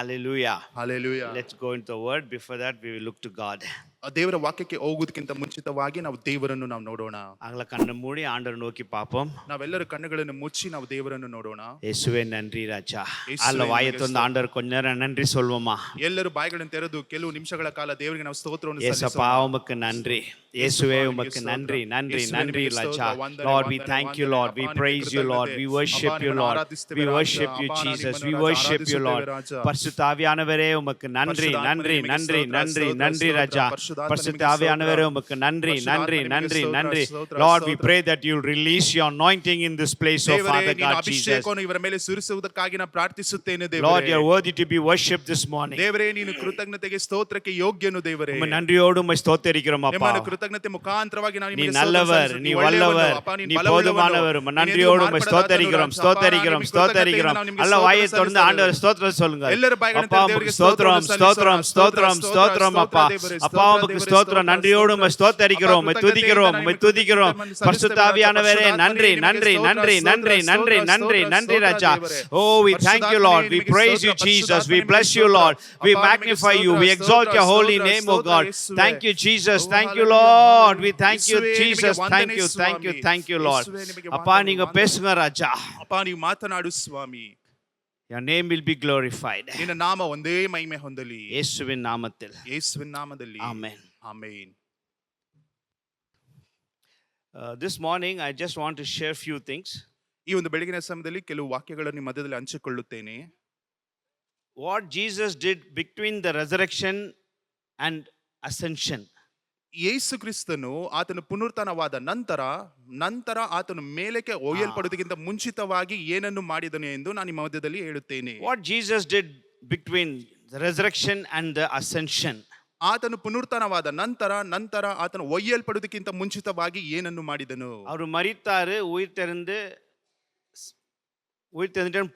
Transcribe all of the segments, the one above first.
Hallelujah. Hallelujah. Let's go into the word. Before that, we will look to God. ದೇವರ ವಾಕ್ಯಕ್ಕೆ ಹೋಗುವುದಕ್ಕಿಂತ ಮುಂಚಿತವಾಗಿ ನಾವು ದೇವರನ್ನು ನಾವು ನೋಡೋಣ. ಆಂಗ್ಲ ಕಣ್ಣು ಮೂಡಿ ಆಂಡರ್ ನೋಕಿ ಪಾಪಂ. ನಾವೆಲ್ಲರೂ ಕಣ್ಣುಗಳನ್ನು ಮುಚ್ಚಿ ನಾವು ದೇವರನ್ನು ನೋಡೋಣ. ಯೇಸುವೆ ನನ್ರಿ ರಾಜಾ. ಅಲ್ಲ ವಾಯತ್ತೊಂದು ಆಂಡರ್ ಕೊಂಚ ನನ್ರಿ சொல்வோமா. ಎಲ್ಲರೂ ಬಾಯಿಗಳನ್ನು ತೆರೆದು ಕೆಲವು ನಿಮಿಷಗಳ ಕಾಲ ದೇವರಿಗೆ ನಾವು ಸ್ತೋತ್ರವನ್ನು ಸಲ್ಲಿಸೋಣ. ಯೇಸಪ್ಪ ಉಮಕ್ಕೆ ನನ್ರಿ. ಯೇಸುವೆ ಉಮಕ್ಕೆ ನನ್ರಿ ನನ್ರಿ ನನ್ರಿ Raja. Lord, we thank you, Lord. We praise you, Lord. We worship you, Lord. We worship you, Jesus. We worship you, Lord. பரிசுத்த ஆவியானவரே உமக்கு நன்றி நன்றி நன்றி நன்றி நன்றி ராஜா. பரிசுத்த ஆவியானவரே உமக்கு நன்றி நன்றி நன்றி நன்றி. Lord, we pray that you will release your anointing in this place, oh Father God Jesus. ಅಭಿಷೇಕವನ್ನು ಇವರ ಮೇಲೆ ಸುರಿಸುವುದಕ್ಕಾಗಿ ನಾನು ಪ್ರಾರ್ಥಿಸುತ್ತೇನೆ ದೇವರೇ. Lord, you are worthy to be worshipped this morning. ದೇವರೇ ನೀನು ಕೃತಜ್ಞತೆಗೆ ಸ್ತೋತ್ರಕ್ಕೆ ಯೋಗ್ಯನು ದೇವರೇ. ನಿಮ್ಮ ನನ್ರಿಯೋಡು ಉಮ್ಮೆ ಸ್ತೋತ್ರಿக்கிறோம் அப்பா. ನಿಮ್ಮನ್ನು ಕೃತಜ್ಞತೆ ಮುಖಾಂತರವಾಗಿ ನಾನು ನಿಮಗೆ நல்லவர், நீ வல்லவர், நீ போதுமானவர். நன்றியோடு உம்மை ஸ்தோத்திரிக்கிறோம் ஸ்தோத்திரிக்கிறோம் ஸ்தோத்திரிக்கிறோம். அல்ல வாயை திறந்து ஆண்டவரே ஸ்தோத்திரம் சொல்லுங்க. அப்பா உமக்கு ஸ்தோத்திரம் ஸ்தோத்திரம் ஸ்தோத்திரம் ஸ்தோத்திரம் அப்பா. அப்பா உமக்கு ஸ்தோத்திரம். நன்றியோடு உம்மை ஸ்தோத்திரிக்கிறோம், உம்மை துதிக்கிறோம், உம்மை துதிக்கிறோம். பரிசுத்த ஆவியானவரே நன்றி நன்றி நன்றி நன்றி நன்றி நன்றி நன்றி ராஜா. Oh, we thank you, Lord. We praise you, Jesus. We bless you, Lord. We magnify you. We exalt your holy name, oh God. Thank you, Jesus. Thank you, Lord. We thank you, Jesus. Thank you, thank you, thank you, Lord. அப்பா நீங்க பேசுங்க ராஜா. அப்பா நீ ಮಾತನಾಡು ಸ್ವಾಮಿ. Your name will be glorified. ನಿನ್ನ ನಾಮ ಒಂದೇ ಮಹಿಮೆ ಹೊಂದಲಿ. ಯೇಸುವಿನ ನಾಮದಲ್ಲಿ. ಯೇಸುವಿನ ನಾಮದಲ್ಲಿ. Amen. Amen. This morning I just want to share few things. ಈ ಒಂದು ಬೆಳಗಿನ ಸಮಯದಲ್ಲಿ ಕೆಲವು ವಾಕ್ಯಗಳನ್ನು ಮಧ್ಯದಲ್ಲಿ ಹಂಚಿಕೊಳ್ಳುತ್ತೇನೆ. What Jesus did between the resurrection and ascension. ಯೇಸು ಕ್ರಿಸ್ತನು ಆತನು ಪುನರುತ್ಥಾನವಾದ ನಂತರ ಆತನು ಮೇಲಕ್ಕೆ ಒಯ್ಯಲ್ಪಡುವುದಕ್ಕಿಂತ ಮುಂಚಿತವಾಗಿ ಏನನ್ನು ಮಾಡಿದನು ಎಂದು ನಾನು ನಿಮ್ಮ ಮಧ್ಯದಲ್ಲಿ ಹೇಳುತ್ತೇನೆ. What Jesus did between the resurrection and the ascension. ಆತನು ಪುನರುತ್ಥಾನವಾದ ನಂತರ ಆತನು ಒಯ್ಯಲ್ಪಡುವುದಕ್ಕಿಂತ ಮುಂಚಿತವಾಗಿ ಏನನ್ನು ಮಾಡಿದನು. ಅವರು ಮರಿತಾರೆ, உயிர்த்தெழுந்துட்டு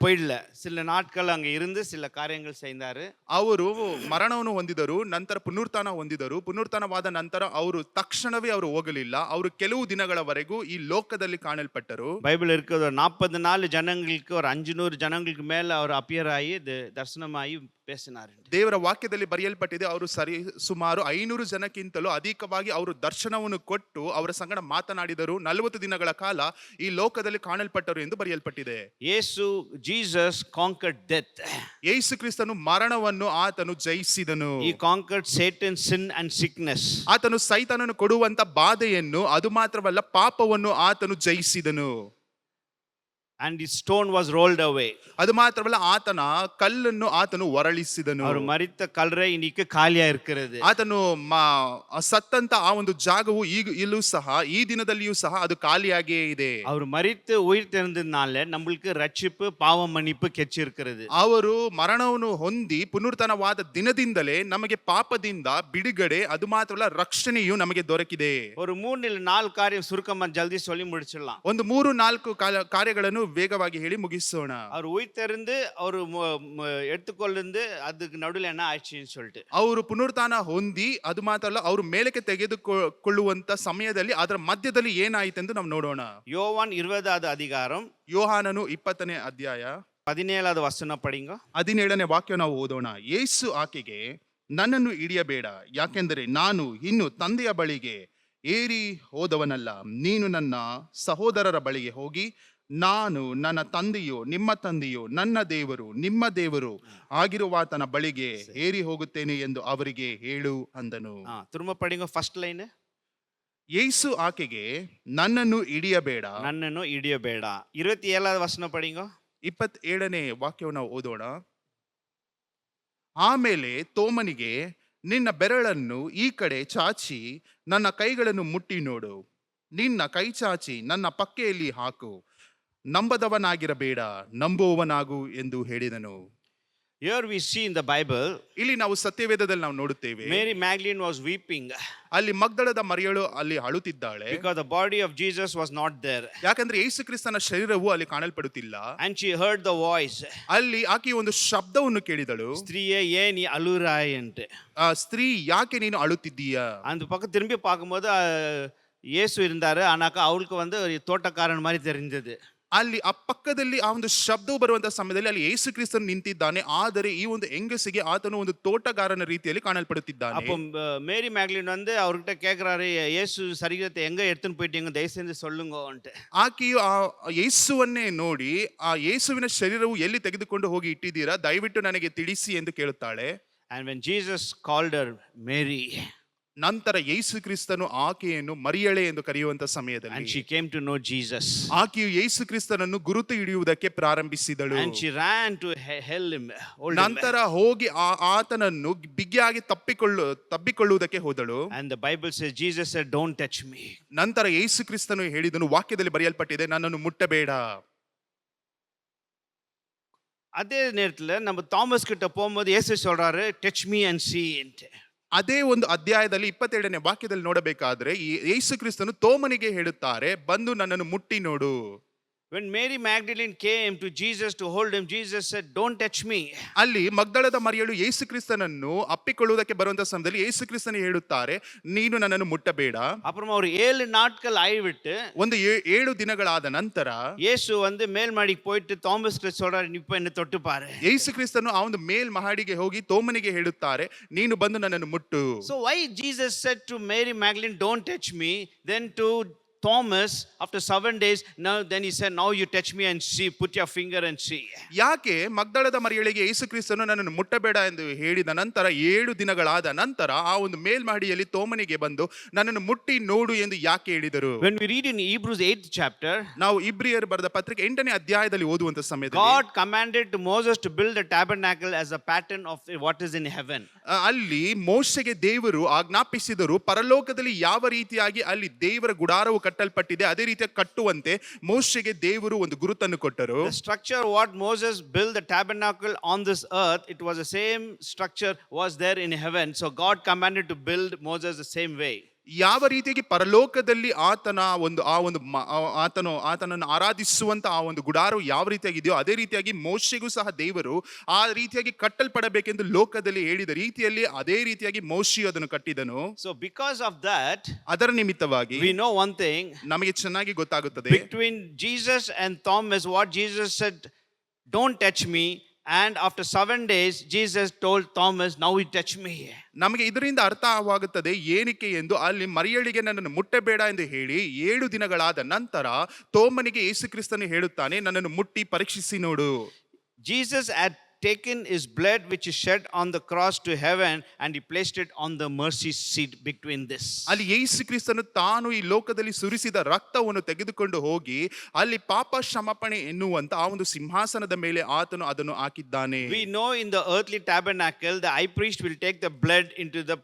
போயிடல. சில நாட்கள் அங்கே இருந்து சில காரியங்கள் செய்தாரு. ಅವರು ಮರಣವನ್ನು ಹೊಂದಿದರು, ನಂತರ ಪುನರುತ್ಥಾನ ಹೊಂದಿದರು. ಪುನರುತ್ಥಾನವಾದ ನಂತರ ಅವರು ತಕ್ಷಣವೇ ಅವರು ಹೋಗಲಿಲ್ಲ. ಅವರು ಕೆಲವು ದಿನಗಳವರೆಗೂ ಈ ಲೋಕದಲ್ಲಿ ಕಾಣಲ್ಪಟ್ಟರು. பைபிள் இருக்கிற 44 ஜனங்களுக்கு ஒரு 500 ஜனங்களுக்கு மேல அவர் அப்பியர் ஆகி தரிசனமாகி பேசினார். ದೇವರ ವಾಕ್ಯದಲ್ಲಿ ಬರೆಯಲ್ಪಟ್ಟಿದೆ, ಅವರು ಸುಮಾರು 500 ಜನಕ್ಕಿಂತಲೂ ಅಧಿಕವಾಗಿ ಅವರು ದರ್ಶನವನ್ನು ಕೊಟ್ಟು ಅವರ ಸಂಗಡ ಮಾತನಾಡಿದರು. 40 ದಿನಗಳ ಕಾಲ ಈ ಲೋಕದಲ್ಲಿ ಕಾಣಲ್ಪಟ್ಟರು ಎಂದು ಬರೆಯಲ್ಪಟ್ಟಿದೆ. Jesus conquered death. ಯೇಸು ಕ್ರಿಸ್ತನು ಮರಣವನ್ನು ಆತನು ಜಯಿಸಿದನು. He conquered Satan, sin and sickness. ಆತನು ಸೈತಾನನು ಕೊಡುವಂತ ಬಾಧೆಯನ್ನು, ಅದು ಮಾತ್ರವಲ್ಲ ಪಾಪವನ್ನು ಆತನು ಜಯಿಸಿದನು. And his stone was rolled away. ಅದು ಮಾತ್ರವಲ್ಲ ಆತನ ಕಲ್ಲನ್ನು ಆತನು ಹೊರಳಿಸಿದನು. ಅವರು ಮರಿತ ಕಲ್ಲರೆ ಇನ್ನಿಕ್ಕೆ ಖಾಲಿಯಾ ಇರುತ್ತದೆ. ಆತನು ಸತ್ತಂತ ಆ ಒಂದು ಜಾಗವು ಇಲ್ಲೂ ಸಹ ಈ ದಿನದಲ್ಲಿಯೂ ಸಹ ಅದು ಖಾಲಿಯಾಗಿಯೇ ಇದೆ. ಅವರು ಮರಿತು ಉಯಿರ್ತೆழுந்ததனால நம்மளுக்கு ரட்சிப்பு பாவ மன்னிப்பு கிடைச்சிருக்கிறது. ಅವರು ಮರಣವನ್ನು ಹೊಂದಿ ಪುನರುತ್ಥಾನವಾದ ದಿನದಿಂದಲೇ ನಮಗೆ ಪಾಪದಿಂದ ಬಿಡುಗಡೆ, ಅದು ಮಾತ್ರವಲ್ಲ ರಕ್ಷಣೆಯು ನಮಗೆ ದೊರಕಿದೆ. ஒரு 3 இல்ல 4 காரியம் சுருக்கமா ஜல்ದಿ சொல்லி முடிச்சிடலாம். ಒಂದು 3-4 ಕಾರ್ಯಗಳನ್ನು ವೇಗವಾಗಿ ಹೇಳಿ ಮುಗಿಸೋಣ. ಅವರು ಉಯಿರ್ತೆழுந்து ಅವರು ಎತ್ತುಕೊಳ್ಳುಂದು ಅದಕ್ಕೆ ನಡುವೆ என்ன ஆயிடுச்சுன்னு சொல்லிட்டு ಅವರು ಪುನರುತ್ಥಾನ ಹೊಂದಿ ಅದು ಮಾತ್ರಲ್ಲ ಅವರು ಮೇಲಕ್ಕೆ ತೆಗೆದುಕೊಳ್ಳುವಂತ ಸಮಯದಲ್ಲಿ ಅದರ ಮಧ್ಯದಲ್ಲಿ ಏನಾಯಿತೆಂದು ನಾವು ನೋಡೋಣ. யோவான் 20வது அதிகாரம், ಯೋಹಾನನು 20ನೇ ಅಧ್ಯಾಯ 17வது ವಚನ படிங்க. 17ನೇ ವಾಕ್ಯ ನಾವು ಓದೋಣ. ಯೇಸು ಆಕೆಗೆ, ನನ್ನನ್ನು ಹಿಡಿಯಬೇಡ, ಯಾಕೆಂದರೆ ನಾನು ಇನ್ನು ತಂದೆಯ ಬಳಿಗೆ ಏರಿ ಹೋದವನಲ್ಲ. ನೀನು ನನ್ನ ಸಹೋದರರ ಬಳಿಗೆ ಹೋಗಿ, ನಾನು ನನ್ನ ತಂದೆಯೋ ನಿಮ್ಮ ತಂದೆಯೋ ನನ್ನ ದೇವರು ನಿಮ್ಮ ದೇವರು ಆಗಿರುವಾತನ ಬಳಿಗೆ ಏರಿ ಹೋಗುತ್ತೇನೆ ಎಂದು ಅವರಿಗೆ ಹೇಳು ಅಂದನು. திரும்ப படிங்க ಫಸ್ಟ್ ಲೈನ್. ಯೇಸು ಆಕೆಗೆ, ನನ್ನನ್ನು ಹಿಡಿಯಬೇಡ. 27வது ವಚನ படிங்க. 27ನೇ ವಾಕ್ಯವನ್ನು ಓದೋಣ. ಆಮೇಲೆ ತೋಮನಿಗೆ, ನಿನ್ನ ಬೆರಳನ್ನು ಈ ಕಡೆ ಚಾಚಿ ನನ್ನ ಕೈಗಳನ್ನು ಮುಟ್ಟಿ ನೋಡು. ನಿನ್ನ ಕೈ ಚಾಚಿ ನನ್ನ ಪಕ್ಕೆಯಲ್ಲಿ ಹಾಕು. ನಂಬದವನಾಗಿರಬೇಡ, ನಂಬುವವನಾಗು ಎಂದು ಹೇಳಿದನು. Here we see in the Bible, ಇಲ್ಲಿ ನಾವು ಸತ್ಯವೇದದಲ್ಲಿ ನಾವು ನೋಡುತ್ತೇವೆ, Mary Magdalene was weeping. ಅಲ್ಲಿ ಮಗ್ದಲದ ಮರಿಯಳು ಅಲ್ಲಿ ಅಳುತ್ತಿದ್ದಾಳೆ. Because the body of Jesus was not there. ಯಾಕಂದ್ರೆ ಯೇಸು ಕ್ರಿಸ್ತನ ಶರೀರವು ಅಲ್ಲಿ ಕಾಣಲ್ಪಡುತ್ತಿಲ್ಲ. And she heard the voice. ಅಲ್ಲಿ ಆಕೆ ಒಂದು ಶಬ್ದವನ್ನು ಕೇಳಿದಳು. ಸ್ತ್ರೀಯೇ ಏನ್ ನೀ ಅಳುರಾಯ್ ಅಂತ. ಸ್ತ್ರೀ, ಯಾಕೆ ನೀನು ಅಳುತ್ತಿದ್ದೀಯಾ? அந்த பக்கம் திரும்பி பார்க்கும்போது இயேசு இருந்தாரு. ஆனாக்கா அவளுக்கு ஒரு தோட்டக்காரன் மாதிரி தெரிஞ்சது. ಅಲ್ಲಿ ಆ ಪಕ್ಕದಲ್ಲಿ ಆ ಒಂದು ಶಬ್ದವು ಬರುವಂತಹ ಸಮಯದಲ್ಲಿ ಅಲ್ಲಿ ಯೇಸು ಕ್ರಿಸ್ತನು ನಿಂತಿದ್ದಾನೆ. ಆದರೆ ಈ ಒಂದು ಹೆಂಗಸಿಗೆ ಆತನು ಒಂದು ತೋಟಗಾರನ ರೀತಿಯಲ್ಲಿ ಕಾಣಲ್ಪಡುತ್ತಿದ್ದಾನೆ. அப்போ மேரி மேக்லின் வந்து அவர்கிட்ட கேட்குறாரு, இயேசு சரீரத்தை எங்க எடுத்துன்னு போயிட்டீங்க, தயவு செஞ்சு சொல்லுங்கன்ட்டு. ಆಕೆಯು ಆ ಯೇಸುವನ್ನೇ ನೋಡಿ, ಆ ಯೇಸುವಿನ ಶರೀರವು ಎಲ್ಲಿ ತೆಗೆದುಕೊಂಡು ಹೋಗಿ ಇಟ್ಟಿದ್ದೀರಾ, ದಯವಿಟ್ಟು ನನಗೆ ತಿಳಿಸಿ ಎಂದು ಕೇಳುತ್ತಾಳೆ. And when Jesus called her Mary, ನಂತರ ಯೇಸು ಕ್ರಿಸ್ತನು ಆಕೆಯನ್ನು ಮರಿಯಳೆ ಎಂದು ಕರೆಯುವಂತ and ಸಮಯದಲ್ಲಿ she came to know Jesus, ಆಕೆಯು ಯೇಸು ಕ್ರಿಸ್ತನನ್ನು ಗುರುತು ಹಿಡಿಯುವುದಕ್ಕೆ ಪ್ರಾರಂಭಿಸಿದಳು. and she ran to held him, hold him. ನಂತರ ಹೋಗಿ ಆತನನ್ನು ಬಿಗಿಯಾಗಿ ತಬ್ಬಿಕೊಳ್ಳುವುದಕ್ಕೆ ಹೋದಳು. And the Bible says Jesus said, don't touch me. ನಂತರ ಯೇಸು ಕ್ರಿಸ್ತನು ಹೇಳಿದನು, ವಾಕ್ಯದಲ್ಲಿ ಬರೆಯಲ್ಪಟ್ಟಿದೆ, ನನ್ನನ್ನು ಮುಟ್ಟಬೇಡ. அதே நேரத்துல நம்ம தாமஸ் கிட்ட போகும்போது இயேசு சொல்றாரு, touch me and see. ಅದೇ ಒಂದು ಅಧ್ಯಾಯದಲ್ಲಿ 27ನೇ ವಾಕ್ಯದಲ್ಲಿ ನೋಡಬೇಕಾದ್ರೆ ಯೇಸು ಕ್ರಿಸ್ತನು ತೋಮನಿಗೆ ಹೇಳುತ್ತಾರೆ, ಬಂದು ನನ್ನನ್ನು ಮುಟ್ಟಿ ನೋಡು. When Mary Magdalene came to Jesus to hold him, Jesus said, don't touch me. ಅಲ್ಲಿ ಮಗ್ದಳದ ಮರಿಯಳು ಯೇಸು ಕ್ರಿಸ್ತನನ್ನು ಅಪ್ಪಿಕೊಳ್ಳುವುದಕ್ಕೆ ಬರುವಂತ ಸಮಯದಲ್ಲಿ ಯೇಸು ಕ್ರಿಸ್ತನು ಹೇಳುತ್ತಾರೆ, ನೀನು ನನ್ನನ್ನು ಮುಟ್ಟಬೇಡ. அப்புறமா ஒரு 7 நாட்கள் ஆயிவிட்டு ಒಂದು 7 ದಿನಗಳಾದ ನಂತರ இயேசு வந்து மேல் மாடிக்கு போயிட்டு தாமஸ் கிட்ட சொல்றாரு, நீ இப்ப என்ன தொட்டு பாரு. ಯೇಸು ಕ್ರಿಸ್ತನು ಆ ಒಂದು ಮೇಲ್ ಮಹಡಿಗೆ ಹೋಗಿ ತೋಮನಿಗೆ ಹೇಳುತ್ತಾರೆ, ನೀನು ಬಂದು ನನ್ನನ್ನು ಮುಟ್ಟು. So why Jesus said to Mary Magdalene, don't touch me, then to Thomas after 7 days, now then he said, now you touch me and see, put your finger and see. ಯಾಕೆ ಮಗ್ದಳದ ಮರಿಯಳಿಗೆ ಯೇಸು ಕ್ರಿಸ್ತನು ನನ್ನನ್ನು ಮುಟ್ಟಬೇಡ ಎಂದು ಹೇಳಿದ ನಂತರ 7 ದಿನಗಳಾದ ನಂತರ ಆ ಒಂದು ಮೇಲ್ಮಹಡಿಯಲ್ಲಿ ತೋಮನಿಗೆ ಬಂದು ನನ್ನನ್ನು ಮುಟ್ಟಿ ನೋಡು ಎಂದು ಯಾಕೆ ಹೇಳಿದರು? When we read in Hebrews 8th chapter, ನಾವು ಇಬ್ರಿಯರು ಬರೆದ ಪತ್ರಿಕೆ 8ನೇ ಅಧ್ಯಾಯದಲ್ಲಿ ಓದುವಂತ ಸಮಯದಲ್ಲಿ God commanded to Moses to build a tabernacle as a pattern of what is in heaven. ಅಲ್ಲಿ ಮೋಶೆಗೆ ದೇವರು ಆಜ್ಞಾಪಿಸಿದರು, ಪರಲೋಕದಲ್ಲಿ ಯಾವ ರೀತಿಯಾಗಿ ಅಲ್ಲಿ ದೇವರ ಗುಡಾರವು ಕಟ್ಟಲ್ಪಟ್ಟಿದೆ ಅದೇ ರೀತಿಯಾಗಿ ಕಟ್ಟುವಂತೆ ಮೋಶೆಗೆ ದೇವರು ಒಂದು ಗುರುತನ್ನು ಕೊಟ್ಟರು. The structure what Moses built the tabernacle on this earth, it was the same structure was there in heaven. So God commanded to build Moses the same way. ಯಾವ ರೀತಿಯಾಗಿ ಪರಲೋಕದಲ್ಲಿ ಆತನನ್ನು ಆರಾಧಿಸುವಂತ ಆ ಒಂದು ಗುಡಾರವು ಯಾವ ರೀತಿಯಾಗಿದೆಯೋ ಅದೇ ರೀತಿಯಾಗಿ ಮೋಶೆಗೂ ಸಹ ದೇವರು ಆ ರೀತಿಯಾಗಿ ಕಟ್ಟಲ್ಪಡಬೇಕೆಂದು ಲೋಕದಲ್ಲಿ ಹೇಳಿದ ರೀತಿಯಲ್ಲಿ ಅದೇ ರೀತಿಯಾಗಿ ಮೋಶೆಯು ಅದನ್ನು ಕಟ್ಟಿದನು. So because of that, ಅದರ ನಿಮಿತ್ತವಾಗಿ we know one thing, ನಮಗೆ ಚೆನ್ನಾಗಿ ಗೊತ್ತಾಗುತ್ತದೆ, between Jesus and Thomas, what Jesus said, don't touch me, and after 7 days Jesus told Thomas, now you touch me. ನಮಗೆ ಇದರಿಂದ ಅರ್ಥವಾಗುತ್ತದೆ ಏನಕ್ಕೆ ಎಂದು. ಅಲ್ಲಿ ಮರಿಯಳಿಗೆ ನನ್ನನ್ನು ಮುಟ್ಟಬೇಡ ಎಂದು ಹೇಳಿ 7 ದಿನಗಳಾದ ನಂತರ ತೋಮನಿಗೆ ಯೇಸು ಕ್ರಿಸ್ತನು ಹೇಳುತ್ತಾನೆ, ನನ್ನನ್ನು ಮುಟ್ಟಿ ಪರೀಕ್ಷಿಸಿ ನೋಡು. Jesus had taken his blood which is shed on the cross to heaven and he placed it on the mercy seat between this. ಅಲ್ಲಿ ಯೇಸು ಕ್ರಿಸ್ತನು ತಾನು ಈ ಲೋಕದಲ್ಲಿ ಸುರಿಸಿದ ರಕ್ತವನ್ನು ತೆಗೆದುಕೊಂಡು ಹೋಗಿ ಅಲ್ಲಿ ಪಾಪ ಕ್ಷಮಾಪಣೆ ಎನ್ನುವಂತ ಆ ಒಂದು ಸಿಂಹಾಸನದ ಮೇಲೆ ಆತನು ಅದನ್ನು ಹಾಕಿದ್ದಾನೆ. We know in the earthly tabernacle the high priest will take the blood into the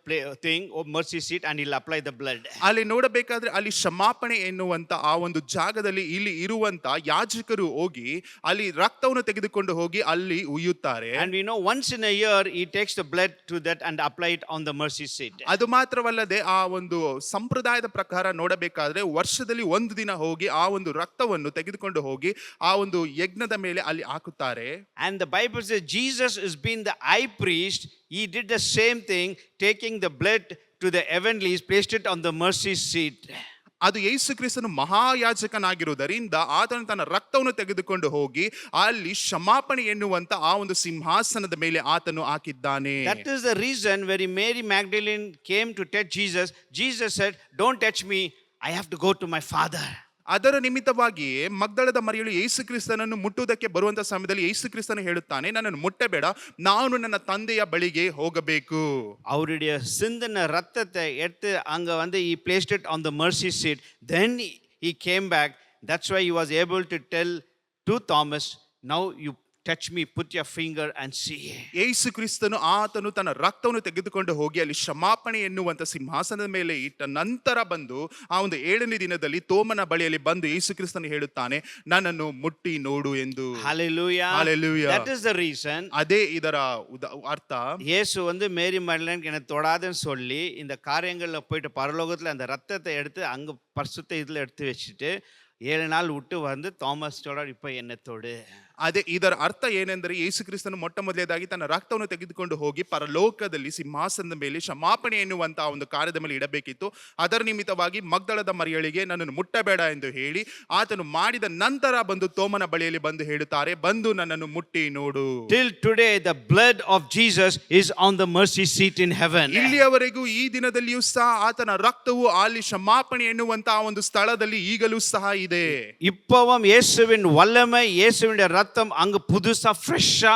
thing of mercy seat and he'll apply the blood. ಅಲ್ಲಿ ನೋಡಬೇಕಾದ್ರೆ ಅಲ್ಲಿ ಕ್ಷಮಾಪಣೆ ಎನ್ನುವಂತ ಆ ಒಂದು ಜಾಗದಲ್ಲಿ ಇಲ್ಲಿ ಇರುವಂತ ಯಾಜಕರು ಹೋಗಿ ಅಲ್ಲಿ ರಕ್ತವನ್ನು ತೆಗೆದುಕೊಂಡು ಹೋಗಿ ಅಲ್ಲಿ ಉಯ್ಯುತ್ತಾರೆ. And we know once in a year he takes the blood to that and apply it on the mercy seat. ಅದು ಮಾತ್ರವಲ್ಲದೆ ಆ ಒಂದು ಸಂಪ್ರದಾಯದ ಪ್ರಕಾರ ನೋಡಬೇಕಾದ್ರೆ ವರ್ಷದಲ್ಲಿ ಒಂದು ದಿನ ಹೋಗಿ ಆ ಒಂದು ರಕ್ತವನ್ನು ತೆಗೆದುಕೊಂಡು ಹೋಗಿ ಆ ಒಂದು ಯಜ್ಞದ ಮೇಲೆ ಅಲ್ಲಿ ಹಾಕುತ್ತಾರೆ. And the Bible says Jesus has been the high priest. He did the same thing, taking the blood to the heavenlies, placed it on the mercy seat. ಅದು ಯೇಸು ಕ್ರಿಸ್ತನು ಮಹಾಯಾಜಕನಾಗಿರುವುದರಿಂದ ಆತನು ತನ್ನ ರಕ್ತವನ್ನು ತೆಗೆದುಕೊಂಡು ಹೋಗಿ ಅಲ್ಲಿ ಕ್ಷಮಾಪಣೆ ಎನ್ನುವಂತ ಆ ಒಂದು ಸಿಂಹಾಸನದ ಮೇಲೆ ಆತನು ಹಾಕಿದ್ದಾನೆ. That is the reason when Mary Magdalene came to touch Jesus, Jesus said, don't touch me, I have to go to my Father. ಅದರ ನಿಮಿತ್ತವಾಗಿಯೇ ಮಗ್ದಳದ ಮರಿಯಳು ಯೇಸು ಕ್ರಿಸ್ತನನ್ನು ಮುಟ್ಟುವುದಕ್ಕೆ ಬರುವಂತ ಸಮಯದಲ್ಲಿ ಯೇಸು ಕ್ರಿಸ್ತನು ಹೇಳುತ್ತಾನೆ, ನನ್ನನ್ನು ಮುಟ್ಟಬೇಡ, ನಾನು ನನ್ನ ತಂದೆಯ ಬಳಿಗೆ ಹೋಗಬೇಕು. அவருடைய சிந்தின ரத்தத்தை எடுத்து அங்க வந்து he placed it on the mercy seat. Then he came back. That's why he was able to tell to Thomas, now you touch me, put your finger and see. ಯೇಸು ಕ್ರಿಸ್ತನು ಆತನು ತನ್ನ ರಕ್ತವನ್ನು ತೆಗೆದುಕೊಂಡು ಹೋಗಿ ಅಲ್ಲಿ ಕ್ಷಮಾಪಣೆ ಎನ್ನುವಂತ ಸಿಂಹಾಸನದ ಮೇಲೆ ಇಟ್ಟ ನಂತರ ಬಂದು ಆ ಒಂದು 7ನೇ ದಿನದಲ್ಲಿ ತೋಮನ ಬಳಿಯಲ್ಲಿ ಬಂದು ಯೇಸು ಕ್ರಿಸ್ತನು ಹೇಳುತ್ತಾನೆ, ನನ್ನನ್ನು ಮುಟ್ಟಿ ನೋಡು ಎಂದು. Hallelujah. Hallelujah. That is the reason. ಅದೇ ಇದರ ಅರ್ಥ. இயேசு வந்து மேரி மகதலேனுக்கு என்ன தொடாதன்னு சொல்லி இந்த காரியங்கள்ல போயிட்டு பரலோகத்துல அந்த ரத்தத்தை எடுத்து அங்க பரிசுத்த இதுல எடுத்து வச்சுட்டு 7 நாள் விட்டு வந்து தாமஸ் சொல்றார், இப்ப என்ன தொடு. ಅದೇ ಇದರ ಅರ್ಥ ಏನೆಂದರೆ ಯೇಸು ಕ್ರಿಸ್ತನು ಮೊಟ್ಟ ಮೊದಲನೇದಾಗಿ ತನ್ನ ರಕ್ತವನ್ನು ತೆಗೆದುಕೊಂಡು ಹೋಗಿ ಪರಲೋಕದಲ್ಲಿ ಸಿಂಹಾಸನದ ಮೇಲೆ ಕ್ಷಮಾಪಣೆ ಎನ್ನುವಂತಹ ಒಂದು ಕಾರ್ಯದ ಮೇಲೆ ಇಡಬೇಕಿತ್ತು. ಅದರ ನಿಮಿತ್ತವಾಗಿ ಮಗ್ದಲದ ಮರಿಯಳಿಗೆ ನನ್ನನ್ನು ಮುಟ್ಟಬೇಡ ಎಂದು ಹೇಳಿ ಆತನು ಮಾಡಿದ ನಂತರ ಬಂದು ತೋಮನ ಬಳಿಯಲ್ಲಿ ಬಂದು ಹೇಳುತ್ತಾರೆ, ಬಂದು ನನ್ನನ್ನು ಮುಟ್ಟಿ ನೋಡು. Till today the blood of Jesus is on the mercy seat in heaven. ಇಲ್ಲಿಯವರೆಗೂ ಈ ದಿನದಲ್ಲಿಯೂ ಸಹ ಆತನ ರಕ್ತವು ಅಲ್ಲಿ ಕ್ಷಮಾಪಣೆ ಎನ್ನುವಂತಹ ಒಂದು ಸ್ಥಳದಲ್ಲಿ ಈಗಲೂ ಸಹ ಇದೆ. இப்பவும் இயேசுவின் வல்லமை, இயேசுவின் ரத்தம் அங்க புதுசா ஃப்ரெஷ்ஷா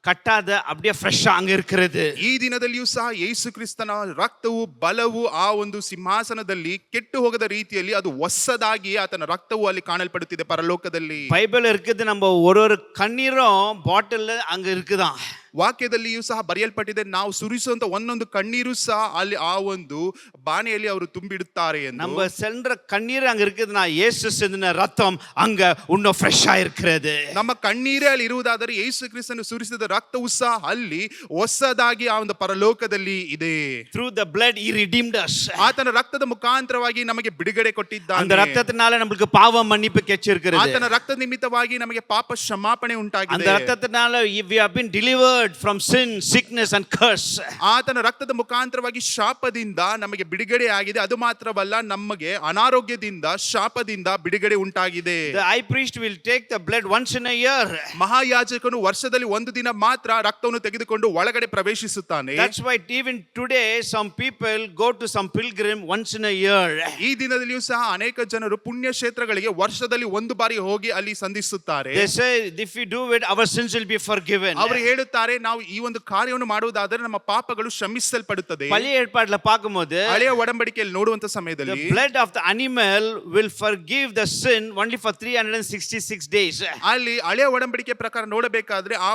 கட்டாத அப்படியே ஃப்ரெஷ்ஷா அங்க இருக்கிறது. ಈ ದಿನದಲ್ಲಿಯೂ ಸಹ ಯೇಸು ಕ್ರಿಸ್ತನ ರಕ್ತವು ಬಲವು ಆ ಒಂದು ಸಿಂಹಾಸನದಲ್ಲಿ ಕೆಟ್ಟು ಹೋಗದ ರೀತಿಯಲ್ಲಿ ಅದು ಹೊಸದಾಗಿ ಆತನ ರಕ್ತವು ಅಲ್ಲಿ ಕಾಣಲ್ಪಡುತ್ತಿದೆ ಪರಲೋಕದಲ್ಲಿ. பைபிள் இருக்குது, நம்ம ஒரு கண்ணீரும் பாட்டில் அங்க இருக்குதான். ವಾಕ್ಯದಲ್ಲಿಯೂ ಸಹ ಬರೆಯಲ್ಪಟ್ಟಿದೆ, ನಾವು ಸುರಿಸುವಂತ ಒಂದೊಂದು ಕಣ್ಣೀರು ಸಹ ಅಲ್ಲಿ ಆ ಒಂದು ಬಾಣೆಯಲ್ಲಿ ಅವರು ತುಂಬಿಡುತ್ತಾರೆ ಎಂದು. நம்ம சென்ற கண்ணீர் அங்க இருக்குதுன்னா இயேசு சிந்தின ரத்தம் அங்க இன்னும் ஃப்ரெஷ்ஷா இருக்கிறது. ನಮ್ಮ ಕಣ್ಣೀರೇ ಅಲ್ಲಿ ಇರುವುದಾದರೆ ಯೇಸು ಕ್ರಿಸ್ತನು ಸುರಿಸಿದ ರಕ್ತವು ಸಹ ಅಲ್ಲಿ ಹೊಸದಾಗಿ ಆ ಒಂದು ಪರಲೋಕದಲ್ಲಿ ಇದೆ. Through the blood he redeemed us. ಆತನ ರಕ್ತದ ಮುಖಾಂತರವಾಗಿ ನಮಗೆ ಬಿಡುಗಡೆ ಕೊಟ್ಟಿದ್ದಾನೆ. அந்த ரத்தத்தினால நமக்கு பாவ மன்னிப்பு கிடைச்சிருக்கிறது. ಆತನ ರಕ್ತದ ನಿಮಿತ್ತವಾಗಿ ನಮಗೆ ಪಾಪ ಕ್ಷಮಾಪಣೆ ಉಂಟಾಗಿದೆ. அந்த ரத்தத்தினால we have been delivered from sin, sickness and curse. ಆತನ ರಕ್ತದ ಮುಖಾಂತರವಾಗಿ ಶಾಪದಿಂದ ನಮಗೆ ಬಿಡುಗಡೆ ಆಗಿದೆ. ಅದು ಮಾತ್ರವಲ್ಲ, ನಮಗೆ ಅನಾರೋಗ್ಯದಿಂದ ಶಾಪದಿಂದ ಬಿಡುಗಡೆ ಉಂಟಾಗಿದೆ. The high priest will take the blood once in a year. ಮಹಾಯಾಜಕನು ವರ್ಷದಲ್ಲಿ ಒಂದು ದಿನ ಮಾತ್ರ ರಕ್ತವನ್ನು ತೆಗೆದುಕೊಂಡು ಒಳಗಡೆ ಪ್ರವೇಶಿಸುತ್ತಾನೆ. That's why even today some people go to some pilgrim once in a year. ಈ ದಿನದಲ್ಲಿಯೂ ಸಹ ಅನೇಕ ಜನರು ಪುಣ್ಯ ಕ್ಷೇತ್ರಗಳಿಗೆ ವರ್ಷದಲ್ಲಿ ಒಂದು ಬಾರಿ ಹೋಗಿ ಅಲ್ಲಿ ಸಂಧಿಸುತ್ತಾರೆ. They say if we do it our sins will be forgiven. ಅವರು ಹೇಳುತ್ತಾರೆ, ನಾವು ಈ ಒಂದು ಕಾರ್ಯವನ್ನು ಮಾಡುವುದಾದರೆ ನಮ್ಮ ಪಾಪಗಳು ಕ್ಷಮಿಸಲ್ಪಡುತ್ತದೆ. பழைய ஏற்பாட்டுல பாக்கும்போது ಹಳೆಯ ಒಡಂಬಡಿಕೆಯಲ್ಲಿ ನೋಡುವಂತ ಸಮಯದಲ್ಲಿ the blood of the animal will forgive the sin only for 366 days. ಅಲ್ಲಿ ಹಳೆಯ ಒಡಂಬಡಿಕೆ ಪ್ರಕಾರ ನೋಡಬೇಕಾದ್ರೆ ಆ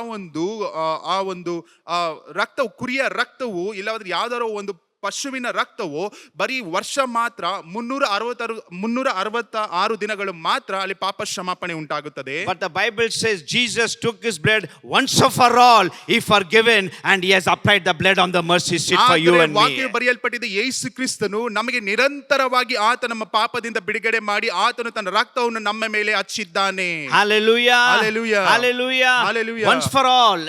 ಒಂದು ರಕ್ತವು, ಕುರಿಯ ರಕ್ತವು ಇಲ್ಲವಾದ್ರೆ ಯಾವ್ದಾರೋ ಒಂದು ಪಶುವಿನ ರಕ್ತವು ಬರೀ ವರ್ಷ ಮಾತ್ರ 366 ದಿನಗಳು ಮಾತ್ರ ಅಲ್ಲಿ ಪಾಪ ಕ್ಷಮಾಪಣೆ ಉಂಟಾಗುತ್ತದೆ. But the Bible says Jesus took his blood once for all, he forgiven and he has applied the blood on the mercy seat for you and me. ವಾಕ್ಯ ಬರೆಯಲ್ಪಟ್ಟಿದೆ, ಯೇಸು ಕ್ರಿಸ್ತನು ನಮಗೆ ನಿರಂತರವಾಗಿ ಆತ ನಮ್ಮ ಪಾಪದಿಂದ ಬಿಡುಗಡೆ ಮಾಡಿ ಆತನು ತನ್ನ ರಕ್ತವನ್ನು ನಮ್ಮ ಮೇಲೆ ಹಚ್ಚಿದ್ದಾನೆ. Hallelujah, Hallelujah, hallelujah, Hallelujah. once for all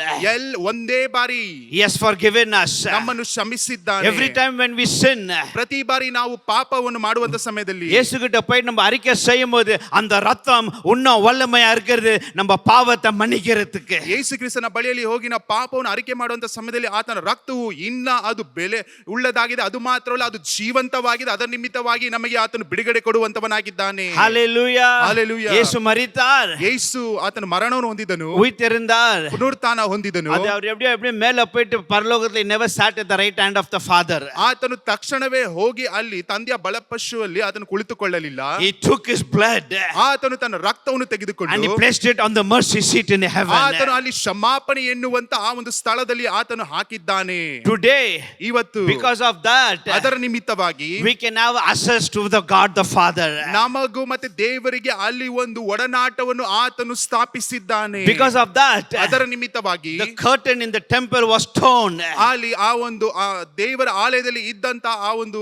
ಒಂದೇ ಬಾರಿ he has forgiven us. ನಮ್ಮನ್ನು ಕ್ಷಮಿಸಿದ್ದಾನೆ. Every time when we sin, ಪ್ರತಿ ಬಾರಿ ನಾವು ಪಾಪವನ್ನು ಮಾಡುವಂತ ಸಮಯದಲ್ಲಿ இயேசு கிட்ட போய் நம்ம அறிக்கை செய்யும்போது அந்த ரத்தம் இன்னும் வல்லமையா இருக்கிறது நம்ம பாவத்தை மன்னிக்கிறதுக்கு. ಯೇಸು ಕ್ರಿಸ್ತನ ಬಳಿಯಲ್ಲಿ ಹೋಗಿ ನಾವು ಪಾಪವನ್ನು ಅರಿಕೆ ಮಾಡುವಂತ ಸಮಯದಲ್ಲಿ ಆತನ ರಕ್ತವು ಇನ್ನ ಅದು ಬೆಲೆ ಉಳ್ಳದಾಗಿದೆ. ಅದು ಮಾತ್ರವಲ್ಲ, ಅದು ಜೀವಂತವಾಗಿದೆ. ಅದರ ನಿಮಿತ್ತವಾಗಿ ನಮಗೆ ಆತನು ಬಿಡುಗಡೆ ಕೊಡುವಂತವನಾಗಿದ್ದಾನೆ. Hallelujah, Hallelujah. இயேசு மரித்தார், ಯೇಸು ಆತನ ಮರಣವನ್ನು ಹೊಂದಿದನು, உயிர்த்தெழுந்தார். ಪುನರುತ್ಥಾನ ಹೊಂದಿದನು. அது அவர் எப்படியே மேல போயிட்டு பரலோகத்துல never sat at the right hand of the Father. ಆತನು ತಕ್ಷಣವೇ ಹೋಗಿ ಅಲ್ಲಿ ತಂದೆಯ ಬಲಪಶುವಲ್ಲಿ ಆತನು ಕುಳಿತುಕೊಳ್ಳಲಿಲ್ಲ. He took his blood ಆತನು ತನ್ನ ರಕ್ತವನ್ನು ತೆಗೆದುಕೊಂಡು and he placed it on the mercy seat in heaven. ಆತನು ಅಲ್ಲಿ ಕ್ಷಮಾಪಣೆ ಎನ್ನುವಂತ ಆ ಒಂದು ಸ್ಥಳದಲ್ಲಿ ಆತನು ಹಾಕಿದ್ದಾನೆ. Today, ಇವತ್ತು because of that, ಅದರ ನಿಮಿತ್ತವಾಗಿ we can have access to the God the Father. ನಮಗೂ ಮತ್ತೆ ದೇವರಿಗೆ ಅಲ್ಲಿ ಒಂದು ಒಡನಾಟವನ್ನು ಆತನು ಸ್ಥಾಪಿಸಿದ್ದಾನೆ. Because of that, ಅದರ ನಿಮಿತ್ತವಾಗಿ the curtain in the temple was torn. ಅಲ್ಲಿ ಆ ಒಂದು ದೇವರ ಆಲಯದಲ್ಲಿ ಇದ್ದಂತ ಆ ಒಂದು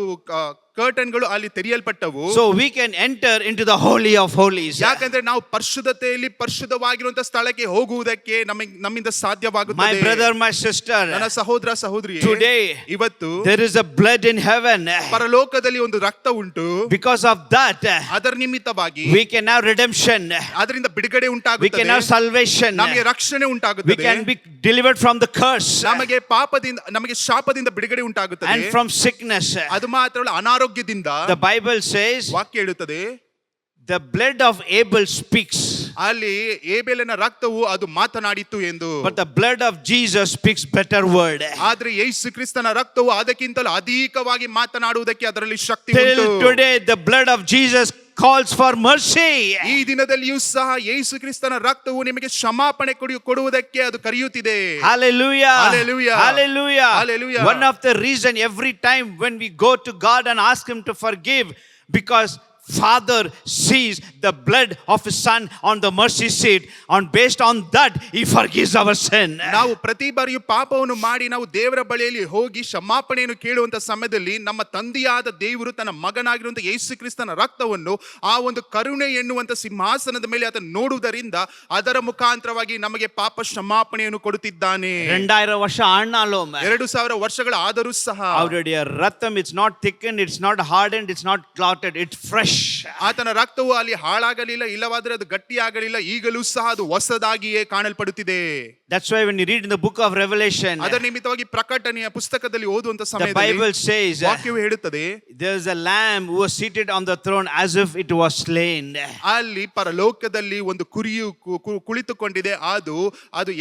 ಕರ್ಟನ್ಗಳು ಅಲ್ಲಿ ತೆರೆಯಲ್ಪಟ್ಟವು. So we can enter into the holy of holies. ಯಾಕಂದ್ರೆ ನಾವು ಪರಿಶುದ್ಧತೆಯಲ್ಲಿ ಪರಿಶುದ್ಧವಾಗಿರುವಂತ ಸ್ಥಳಕ್ಕೆ ಹೋಗುವುದಕ್ಕೆ ನಮ್ಮಿಂದ ಸಾಧ್ಯವಾಗುತ್ತದೆ. My brother, my sister, ನನ್ನ ಸಹೋದರ ಸಹೋದರಿ, today ಇವತ್ತು there is a blood in heaven. ಪರಲೋಕದಲ್ಲಿ ಒಂದು ರಕ್ತ ಉಂಟು. Because of that, ಅದರ ನಿಮಿತ್ತವಾಗಿ we can have redemption. ಅದರಿಂದ ಬಿಡುಗಡೆ We ಉಂಟಾಗುತ್ತದೆ. can have salvation. ನಮಗೆ ರಕ್ಷಣೆ We ಉಂಟಾಗುತ್ತದೆ. can be delivered from the curse ನಮಗೆ ನಮಗೆ ಶಾಪದಿಂದ ಬಿಡುಗಡೆ ಉಂಟಾಗುತ್ತದೆ. and from sickness. ಅದು ಮಾತ್ರವಲ್ಲ, ಅನಾರೋಗ್ಯದಿಂದ The Bible says ವಾಕ್ಯ ಹೇಳುತ್ತದೆ, the blood of Abel speaks, ಅಲ್ಲಿ ಏಬೆಲನ ರಕ್ತವು ಅದು ಮಾತನಾಡಿತು ಎಂದು. but the blood of Jesus speaks better word. ಆದ್ರೆ ಯೇಸು ಕ್ರಿಸ್ತನ ರಕ್ತವು ಅದಕ್ಕಿಂತಲೂ ಅಧಿಕವಾಗಿ ಮಾತನಾಡುವುದಕ್ಕೆ ಅದರಲ್ಲಿ ಶಕ್ತಿ Till ಉಂಟು. today the blood of Jesus calls for mercy. ಈ ದಿನದಲ್ಲಿಯೂ ಸಹ ಯೇಸು ಕ್ರಿಸ್ತನ ರಕ್ತವು ನಿಮಗೆ ಕ್ಷಮಾಪಣೆ ಕೊಡುವುದಕ್ಕೆ ಅದು ಕರೆಯುತ್ತಿದೆ. Hallelujah, Hallelujah, hallelujah, Hallelujah. One of the reason every time when we go to God and ask him to forgive, because Father sees the blood of his son on the mercy seat, and based on that he forgives our sin. ನಾವು ಪ್ರತಿ ಬಾರಿಯೂ ಪಾಪವನ್ನು ಮಾಡಿ ನಾವು ದೇವರ ಬಳಿಯಲ್ಲಿ ಹೋಗಿ ಕ್ಷಮಾಪಣೆಯನ್ನು ಕೇಳುವಂತ ಸಮಯದಲ್ಲಿ ನಮ್ಮ ತಂದೆಯಾದ ದೇವರು ತನ್ನ ಮಗನಾಗಿರುವಂತ ಯೇಸು ಕ್ರಿಸ್ತನ ರಕ್ತವನ್ನು ಆ ಒಂದು ಕರುಣೆ ಎನ್ನುವಂತ ಸಿಂಹಾಸನದ ಮೇಲೆ ಆತನು ನೋಡುವುದರಿಂದ ಅದರ ಮುಖಾಂತರವಾಗಿ ನಮಗೆ ಪಾಪ ಕ್ಷಮಾಪಣೆಯನ್ನು ಕೊಡುತ್ತಿದ್ದಾನೆ. 2000 ವರ್ಷ ಆಳ್ನಾலும் 2000 ವರ್ಷಗಳ ಆದರೂ ಸಹ அவருடைய ரத்தம் it's not thickened, it's not hardened, it's not clotted, it's fresh. ಆತನ ರಕ್ತವು ಅಲ್ಲಿ ಹಾಳಾಗಲಿಲ್ಲ, ಇಲ್ಲವಾದರೆ ಅದು ಗಟ್ಟಿಯಾಗಲಿಲ್ಲ, ಈಗಲೂ ಸಹ ಅದು ಹೊಸದಾಗಿಯೇ ಕಾಣಲ್ಪಡುತ್ತಿದೆ. That's why when you read in the book of Revelation, ಅದರ ನಿಮಿತ್ತವಾಗಿ ಪ್ರಕಟಣೆಯ ಪುಸ್ತಕದಲ್ಲಿ ಓದುವಂತ the ಸಮಯದಲ್ಲಿ Bible says ವಾಕ್ಯವು ಹೇಳುತ್ತದೆ, there's a lamb who was seated on the throne as if it was slain. ಅಲ್ಲಿ ಪರಲೋಕದಲ್ಲಿ ಒಂದು ಕುರಿಯು ಕುಳಿತುಕೊಂಡಿದೆ, ಅದು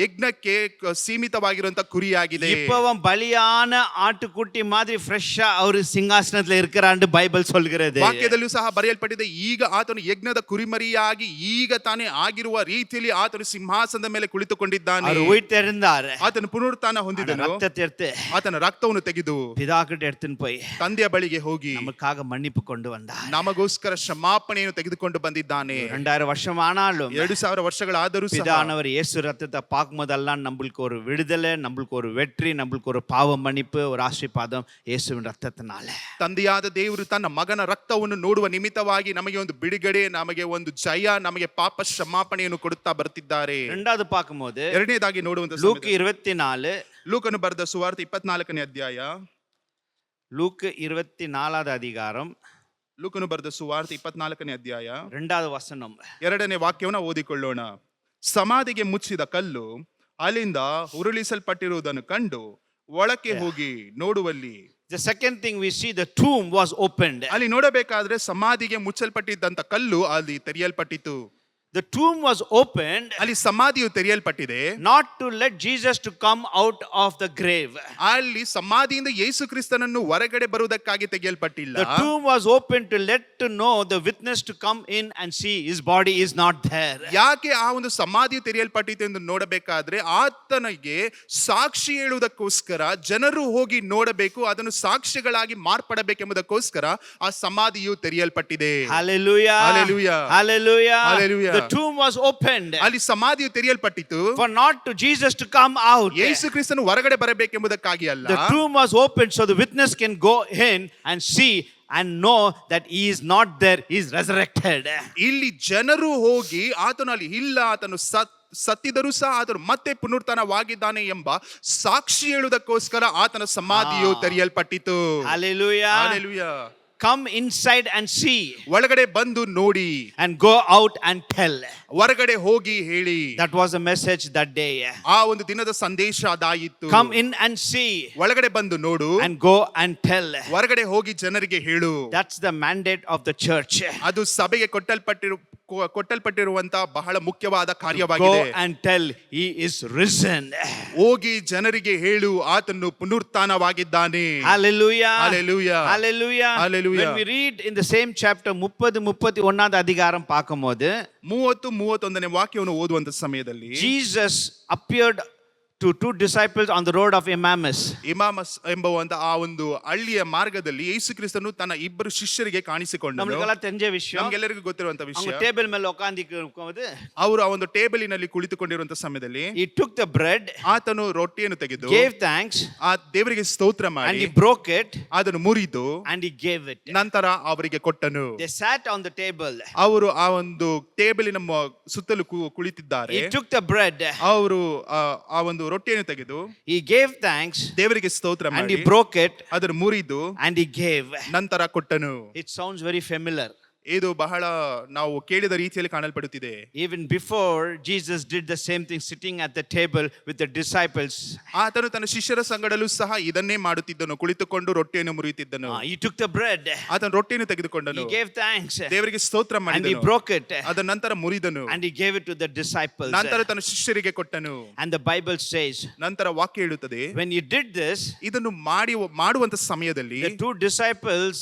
ಯಜ್ಞಕ್ಕೆ ಸೀಮಿತವಾಗಿರುವಂತ ಕುರಿಯಾಗಿದೆ. இப்பவும் பலியான ஆட்டுக்குட்டி மாதிரி ஃப்ரெஷ்ஷா அவர் சிங்காசனத்துல இருக்கிறான்னு பைபிள் சொல்கிறது. ವಾಕ್ಯದಲ್ಲೂ ಸಹ ಬರೆಯಲ್ಪಟ್ಟಿದೆ, ಈಗ ಆತನು ಯಜ್ಞದ ಕುರಿಮರಿಯಾಗಿ ಈಗ ತಾನೇ ಆಗಿರುವ ರೀತಿಯಲ್ಲಿ ಆತನು ಸಿಂಹಾಸನದ ಮೇಲೆ ಕುಳಿತುಕೊಂಡಿದ್ದಾನೆ. அவர் உயிர்த்தெழுந்தார். ಆತನು ಪುನರುತ್ಥಾನ ಹೊಂದಿದನು. ரத்தத்தை எடுத்து ಆತನ ರಕ್ತವನ್ನು ತೆಗೆದು பிதா கிட்ட எடுத்துன்னு போய் ತಂದೆಯ ಬಳಿಗೆ ಹೋಗಿ நமக்காக மன்னிப்பு கொண்டு வந்தார். ನಮಗೋಸ್ಕರ ಕ್ಷಮಾಪಣೆಯನ್ನು ತೆಗೆದುಕೊಂಡು ಬಂದಿದ್ದಾನೆ. 2000 வருஷம் ஆனாலும் 2000 ವರ್ಷಗಳಾದರೂ ಸಹ பிதானவர் இயேசு ரத்தத்தை பார்க்கும்போதெல்லாம் நம்மளுக்கு ஒரு விடுதலை, நம்மளுக்கு ஒரு வெற்றி, நம்மளுக்கு ஒரு பாவ மன்னிப்பு, ஒரு ஆசீர்வாதம் இயேசுவின் ரத்தத்தினால. ತಂದೆಯಾದ ದೇವರು ತನ್ನ ಮಗನ ರಕ್ತವನ್ನು ನೋಡುವ ನಿಮಿತ್ತವಾಗಿ ನಮಗೆ ಒಂದು ಬಿಡುಗಡೆ, ನಮಗೆ ಒಂದು ಜಯ, ನಮಗೆ ಪಾಪ ಕ್ಷಮಾಪಣೆಯನ್ನು ಕೊಡುತ್ತಾ ಬರ್ತಿದ್ದಾರೆ. ரெண்டாவது பார்க்கும்போது ಎರಡನೇದಾಗಿ ನೋಡುವಂತ லூக் 24 ಲೂಕನು ಬರೆದ ಸುವಾರ್ತೆ 24ನೇ ಅಧ್ಯಾಯ, லூக் 24வது அதிகாரம் ಲೂಕನು ಬರೆದ ಸುವಾರ್ತೆ 24ನೇ ಅಧ್ಯಾಯ 2வது வசனம். ಎರಡನೇ ವಾಕ್ಯವನ್ನ ಓದಿಕೊಳ್ಳೋಣ. ಸಮಾಧಿಗೆ ಮುಚ್ಚಿದ ಕಲ್ಲು ಅಲ್ಲಿಂದ ಉರುಳಿಸಲ್ಪಟ್ಟಿರುವುದನ್ನು ಕಂಡು ಒಳಕ್ಕೆ ಹೋಗಿ ನೋಡುವಲ್ಲಿ, The second thing we see, the tomb was opened. ಅಲ್ಲಿ ನೋಡಬೇಕಾದ್ರೆ ಸಮಾಧಿಗೆ ಮುಚ್ಚಲ್ಪಟ್ಟಿದ್ದಂತ ಕಲ್ಲು ಅಲ್ಲಿ ತೆರೆಯಲ್ಪಟ್ಟಿತು. The tomb was opened ಅಲ್ಲಿ ಸಮಾಧಿಯು ತೆರೆಯಲ್ಪಟ್ಟಿದೆ, not to let Jesus to come out of the grave. ಅಲ್ಲಿ ಸಮಾಧಿಯಿಂದ ಯೇಸು ಕ್ರಿಸ್ತನನ್ನು ಹೊರಗಡೆ ಬರುವುದಕ್ಕಾಗಿ ತೆಗೆಯಲ್ಪಟ್ಟಿಲ್ಲ. The tomb was opened to let to know the witness to come in and see his body is not there. ಯಾಕೆ ಆ ಒಂದು ಸಮಾಧಿಯು ತೆರೆಯಲ್ಪಟ್ಟಿತು ಎಂದು ನೋಡಬೇಕಾದ್ರೆ ಆತನಿಗೆ ಸಾಕ್ಷಿ ಹೇಳುವುದಕ್ಕೋಸ್ಕರ ಜನರು ಹೋಗಿ ನೋಡಬೇಕು, ಅದನ್ನು ಸಾಕ್ಷಿಗಳಾಗಿ ಮಾರ್ಪಡಬೇಕೆಂಬುದಕ್ಕೋಸ್ಕರ ಆ ಸಮಾಧಿಯು ತೆರೆಯಲ್ಪಟ್ಟಿದೆ. Hallelujah. Hallelujah. Hallelujah. Hallelujah. The tomb was opened ಅಲ್ಲಿ ಸಮಾಧಿಯು ತೆರೆಯಲ್ಪಟ್ಟಿತು for not to Jesus to come out. ಯೇಸು ಕ್ರಿಸ್ತನು ಹೊರಗಡೆ ಬರಬೇಕೆಂಬುದಕ್ಕಾಗಿ ಅಲ್ಲ. The tomb was opened so the witness can go in and see and know that he is not there, he is resurrected. ಇಲ್ಲಿ ಜನರು ಹೋಗಿ ಆತನು ಅಲ್ಲಿ ಇಲ್ಲ, ಆತನು ಸತ್ತಿದರೂ ಸಹ ಆತನು ಮತ್ತೆ ಪುನರುತ್ಥಾನವಾಗಿದ್ದಾನೆ ಎಂಬ ಸಾಕ್ಷಿ ಹೇಳುವುದಕ್ಕೋಸ್ಕರ ಆತನ ಸಮಾಧಿಯು ತೆರೆಯಲ್ಪಟ್ಟಿತು. Hallelujah. Hallelujah. Come inside and see. ಒಳಗಡೆ ಬಂದು ನೋಡಿ And go out and tell. ಹೊರಗಡೆ ಹೋಗಿ ಹೇಳಿ. That was a message that day. ಆ ಒಂದು ದಿನದ ಸಂದೇಶ ಅದಾಯಿತು. Come in and see. ಒಳಗಡೆ ಬಂದು ನೋಡು And go and tell. ಹೊರಗಡೆ ಹೋಗಿ ಜನರಿಗೆ ಹೇಳು. That's the mandate of the church. ಅದು ಸಭೆಗೆ ಕೊಟ್ಟಲ್ಪಟ್ಟಿರುವಂತ ಬಹಳ ಮುಖ್ಯವಾದ ಕಾರ್ಯವಾಗಿದೆ. Go and tell he is risen. ಹೋಗಿ ಜನರಿಗೆ ಹೇಳು, ಆತನು ಪುನರುತ್ಥಾನವಾಗಿದ್ದಾನೆ. Hallelujah. Hallelujah. Hallelujah. Hallelujah. When we read in the same chapter 30-31வது அதிகாரம் பார்க்கும்போது 30-31ನೇ ವಾಕ್ಯವನ್ನು ಓದುವಂತ ಸಮಯದಲ್ಲಿ Jesus appeared to two disciples on the road of Emmaus. ಇಮಾಮಸ್ ಎಂಬುವಂತ ಆ ಒಂದು ಹಳ್ಳಿಯ ಮಾರ್ಗದಲ್ಲಿ ಯೇಸು ಕ್ರಿಸ್ತನು ತನ್ನ ಇಬ್ಬರು ಶಿಷ್ಯರಿಗೆ ಕಾಣಿಸಿಕೊಂಡನು. ನಮಗೆಲ್ಲ தெரிஞ்ச விஷயம். ನಮಗೆಲ್ಲರಿಗೂ ಗೊತ್ತಿರುವಂತ ವಿಷಯ. அவங்க ಟೇಬಲ್ ಮೇಲೆ ಉட்கார்ந்திருக்கும்போது ಅವರು ಆ ಒಂದು ಟೇಬಲಿನಲ್ಲಿ ಕುಳಿತುಕೊಂಡಿರುವಂತ ಸಮಯದಲ್ಲಿ he took the bread, ಆತನು ರೊಟ್ಟಿಯನ್ನು ತೆಗೆದು gave thanks, ಆ ದೇವರಿಗೆ ಸ್ತೋತ್ರ and ಮಾಡಿ he broke it, ಅದನ್ನು ಮುರಿದು and he gave it. ನಂತರ ಅವರಿಗೆ ಕೊಟ್ಟನು. They sat on the table. ಅವರು ಆ ಒಂದು ಟೇಬಲಿನ ಸುತ್ತಲೂ ಕುಳಿತಿದ್ದಾರೆ. He took the bread, ಅವರು ಆ ಒಂದು ರೊಟ್ಟಿಯನ್ನು ತೆಗೆದು he gave thanks, ದೇವರಿಗೆ ಸ್ತೋತ್ರ and he ಮಾಡಿ broke it, ಅದನ್ನು ಮುರಿದು and he gave. ನಂತರ ಕೊಟ್ಟನು. It sounds very familiar. ಇದು ಬಹಳ ನಾವು ಕೇಳಿದ ರೀತಿಯಲ್ಲಿ ಕಾಣಲ್ಪಡುತ್ತಿದೆ. Even before Jesus did the same thing sitting at the table with the disciples. ಆತನು ತನ್ನ ಶಿಷ್ಯರ ಸಂಗಡಲೂ ಸಹ ಇದನ್ನೇ ಮಾಡುತ್ತಿದ್ದನು, ಕುಳಿತುಕೊಂಡು ರೊಟ್ಟಿಯನ್ನು ಮುರಿಯುತ್ತಿದ್ದನು. He took the bread, ಆತನು ರೊಟ್ಟಿಯನ್ನು ತೆಗೆದುಕೊಂಡನು, he gave thanks, ದೇವರಿಗೆ ಸ್ತೋತ್ರ and he ಮಾಡಿದನು, broke it, ಅದರ ನಂತರ ಮುರಿದನು, and he gave it to the disciples. ನಂತರ ತನ್ನ ಶಿಷ್ಯರಿಗೆ ಕೊಟ್ಟನು. And the Bible says ನಂತರ ವಾಕ್ಯ ಹೇಳುತ್ತದೆ, when he did this, ಇದನ್ನು ಮಾಡುವಂತ ಸಮಯದಲ್ಲಿ the two disciples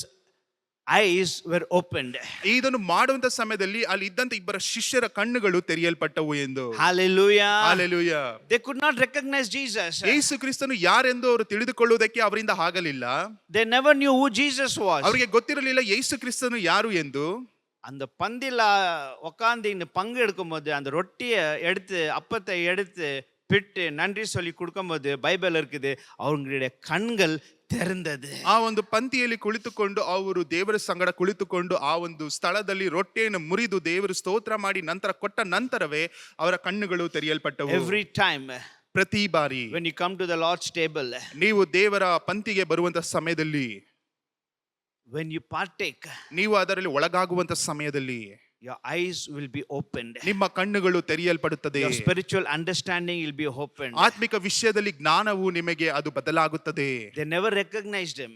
eyes were opened. ಇದನ್ನು ಮಾಡುವಂತ ಸಮಯದಲ್ಲಿ ಅಲ್ಲಿ ಇದ್ದಂತ ಇಬ್ಬರ ಶಿಷ್ಯರ ಕಣ್ಣುಗಳು ತೆರೆಯಲ್ಪಟ್ಟವು ಎಂದು. Hallelujah. Hallelujah. They could not recognize Jesus. ಯೇಸು ಕ್ರಿಸ್ತನು ಯಾರೆಂದು ಅವರು ತಿಳಿದುಕೊಳ್ಳುವುದಕ್ಕೆ ಅವರಿಂದ ಆಗಲಿಲ್ಲ. They never knew who Jesus was. ಅವರಿಗೆ ಗೊತ್ತಿರಲಿಲ್ಲ ಯೇಸು ಕ್ರಿಸ್ತನು ಯಾರು ಎಂದು. அந்த பந்தில உட்கார்ந்து இந்த பங்கு எடுக்கும்போது அந்த ரொட்டியை எடுத்து அப்பத்தை எடுத்து பிட்டு நன்றி சொல்லி கொடுக்கும்போது பைபிள் இருக்குது அவங்களுடைய கண்கள் ತೆರೆದது. ಆ ಒಂದು ಪಂಕ್ತಿಯಲ್ಲಿ ಕುಳಿತುಕೊಂಡು ಅವರು ದೇವರ ಸಂಗಡ ಕುಳಿತುಕೊಂಡು ಆ ಒಂದು ಸ್ಥಳದಲ್ಲಿ ರೊಟ್ಟಿಯನ್ನು ಮುರಿದು ದೇವರು ಸ್ತೋತ್ರ ಮಾಡಿ ನಂತರ ಕೊಟ್ಟ ನಂತರವೇ ಅವರ ಕಣ್ಣುಗಳು ತೆರೆಯಲ್ಪಟ್ಟವು. ಎವ್ರಿ ಟೈಮ್, ಪ್ರತಿ ಬಾರಿ when you come to the Lord's table, ನೀವು ದೇವರ ಪಂಕ್ತಿಗೆ ಬರುವಂತ ಸಮಯದಲ್ಲಿ, when you partake, ನೀವು ಅದರಲ್ಲಿ ಒಳಗಾಗುವಂತ ಸಮಯದಲ್ಲಿ your eyes will be opened, ನಿಮ್ಮ ಕಣ್ಣುಗಳು ತೆರೆಯಲ್ಪಡುತ್ತದೆ. your spiritual understanding will be opened. ಆತ್ಮಿಕ ವಿಷಯದಲ್ಲಿ ಜ್ಞಾನವು ನಿಮಗೆ ಅದು ಬದಲಾಗುತ್ತದೆ. They never recognized him.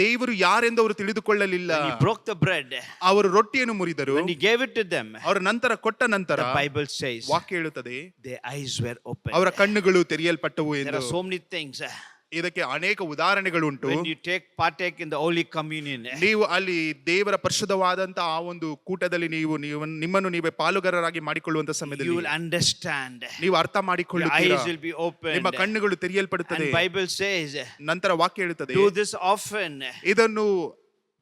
ದೇವರು ಯಾರೆಂದು ಅವರು ತಿಳಿದುಕೊಳ್ಳಲಿಲ್ಲ. When he broke the bread, ಅವರು ರೊಟ್ಟಿಯನ್ನು ಮುರಿದರು. when he gave it to them, ಅವರ ನಂತರ ಕೊಟ್ಟ ನಂತರ the Bible says, ವಾಕ್ಯ ಹೇಳುತ್ತದೆ, their eyes were opened. ಅವರ ಕಣ್ಣುಗಳು ತೆರೆಯಲ್ಪಟ್ಟವು There ಎಂದು. are so many things. ಇದಕ್ಕೆ ಅನೇಕ ಉದಾಹರಣೆಗಳುಂಟು. When you partake in the Holy Communion, ನೀವು ಅಲ್ಲಿ ದೇವರ ಪರಿಶುದ್ಧವಾದಂತ ಆ ಒಂದು ಕೂಟದಲ್ಲಿ ನೀವು ನಿಮ್ಮನ್ನು ನೀವೇ ಪಾಲುಗಾರರಾಗಿ ಮಾಡಿಕೊಳ್ಳುವಂತ you ಸಮಯದಲ್ಲಿ will understand. ನೀವು ಅರ್ಥ Your ಮಾಡಿಕೊಳ್ಳುತ್ತೀರಾ. eyes will be opened. ನಿಮ್ಮ ಕಣ್ಣುಗಳು ತೆರೆಯಲ್ಪಡುತ್ತದೆ. And Bible says, ನಂತರ ವಾಕ್ಯ ಹೇಳುತ್ತದೆ, do this often ಇದನ್ನು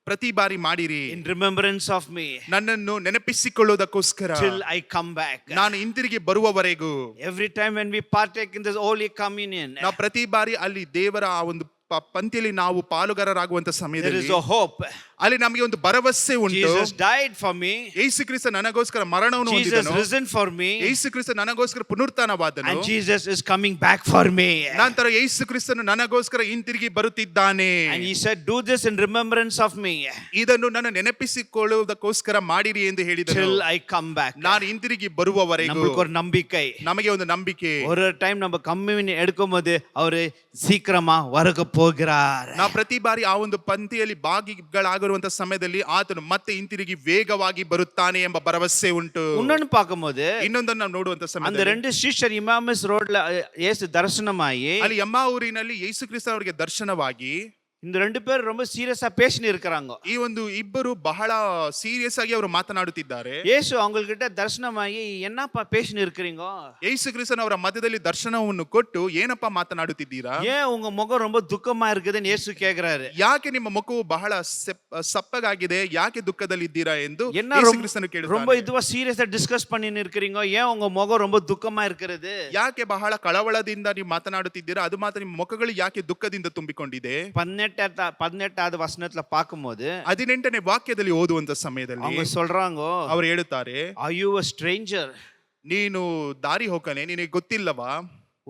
ಪ್ರತಿ ಬಾರಿ ಮಾಡಿರಿ, in remembrance of me, ನನ್ನನ್ನು ನೆನಪಿಸಿಕೊಳ್ಳುವುದಕ್ಕೋಸ್ಕರ, till I come back. ನಾನು ಹಿಂತಿರುಗಿ ಬರುವವರೆಗೂ. Every time when we partake in this Holy Communion, ನಾವು ಪ್ರತಿ ಬಾರಿ ಅಲ್ಲಿ ದೇವರ ಆ ಒಂದು ಪಂಕ್ತಿಯಲ್ಲಿ ನಾವು ಪಾಲುಗಾರರಾಗುವಂತ there ಸಮಯದಲ್ಲಿ is a hope. ಅಲ್ಲಿ ನಮಗೆ ಒಂದು ಭರವಸೆ ಉಂಟು. Jesus died for me. Yesu Krista ನನಗೋಸ್ಕರ ಮರಣವನ್ನು Jesus ಹೊಂದಿದನು. risen for me. Yesu Krista ನನಗೋಸ್ಕರ ಪುನರುತ್ಥಾನವಾದನು. And Jesus is coming back for me. ನಂತರ ಯೇಸು ಕ್ರಿಸ್ತನು ನನಗೋಸ್ಕರ ಹಿಂತಿರುಗಿ ಬರುತ್ತಿದ್ದಾನೆ. And he said, do this in remembrance of me, ಇದನ್ನು ನನ್ನ ನೆನಪಿಸಿಕೊಳ್ಳುವುದಕ್ಕೋಸ್ಕರ ಮಾಡಿರಿ ಎಂದು ಹೇಳಿದನು. till I come back. ನಾನು ಹಿಂತಿರುಗಿ ಬರುವವರೆಗೂ. நம்மளுக்கு ஒரு நம்பிக்கை. ನಮಗೆ ಒಂದು ನಂಬಿಕೆ. ஒரு டைம் நம்ம கம்யூனியன் எடுக்கும்போது அவரு சீக்கிரமா வரக போகிறார். ನಾವು ಪ್ರತಿ ಬಾರಿ ಆ ಒಂದು ಪಂಕ್ತಿಯಲ್ಲಿ ಭಾಗಿಗಳಾಗಿರುವಂತ ಸಮಯದಲ್ಲಿ ಆತನು ಮತ್ತೆ ಹಿಂತಿರುಗಿ ವೇಗವಾಗಿ ಬರುತ್ತಾನೆ ಎಂಬ ಭರವಸೆ ಉಂಟು. இன்னொன்னு பார்க்கும்போது ಇನ್ನೊಂದನ್ನು ನಾವು ನೋಡುವಂತ அந்த ಸಮಯದಲ್ಲಿ ரெண்டு சீஷர் இமாமஸ் ரோட்ல இயேசு தரிசனமாயி ಅಲ್ಲಿ ಎಮ್ಮಾಊರಿನಲ್ಲಿ ಯೇಸು ಕ್ರಿಸ್ತ ಅವರಿಗೆ ದರ್ಶನವಾಗಿ இந்த ரெண்டு பேர் ரொம்ப சீரியஸா பேசிட்டு இருக்காங்க. ಈ ಒಂದು ಇಬ್ಬರು ಬಹಳ ಸೀರಿಯಸ್ ಆಗಿ ಅವರು ಮಾತನಾಡುತ್ತಿದ್ದಾರೆ. இயேசு அவங்ககிட்ட தரிசனமாகி என்னப்பா பேசிட்டு இருக்கீங்க? ಯೇಸು ಕ್ರಿಸ್ತನ ಅವರ ಮಧ್ಯದಲ್ಲಿ ದರ್ಶನವನ್ನು ಕೊಟ್ಟು ಏನಪ್ಪಾ ಮಾತನಾಡುತ್ತಿದ್ದೀರಾ? ஏன் உங்க முகம் ரொம்ப துக்கமா இருக்குதுன்னு இயேசு கேக்குறாரு. ಯಾಕೆ ನಿಮ್ಮ ಮುಖವು ಬಹಳ ಸಪ್ಪಗಾಗಿದೆ, ಯಾಕೆ ದುಃಖದಲ್ಲಿ ಇದ್ದೀರಾ ಎಂದು என்ன ಯೇಸು ಕ್ರಿಸ್ತನು ಕೇಳುತ್ತಾನೆ. ரொம்ப இதுவா சீரியஸா டிஸ்கஸ் பண்ணிட்டு இருக்கீங்க? ஏன் உங்க முகம் ரொம்ப துக்கமா இருக்குது? ಯಾಕೆ ಬಹಳ ಕಳವಳದಿಂದ ನೀವು ಮಾತನಾಡುತ್ತಿದ್ದೀರಾ? ಅದು ಮಾತ್ರ ನಿಮ್ಮ ಮುಖಗಳು ಯಾಕೆ ದುಃಖದಿಂದ ತುಂಬಿಕೊಂಡಿದೆ? 18வது வசனத்துல பார்க்கும்போது 18ನೇ ವಾಕ್ಯದಲ್ಲಿ ಓದುವಂತ ಸಮಯದಲ್ಲಿ அவங்க சொல்றாங்க, ಅವರು ಹೇಳುತ್ತಾರೆ, are you a stranger? ನೀನು ದಾರಿ ಹೋಕನೆ, ನಿನಗೆ ಗೊತ್ತಿಲ್ಲವಾ?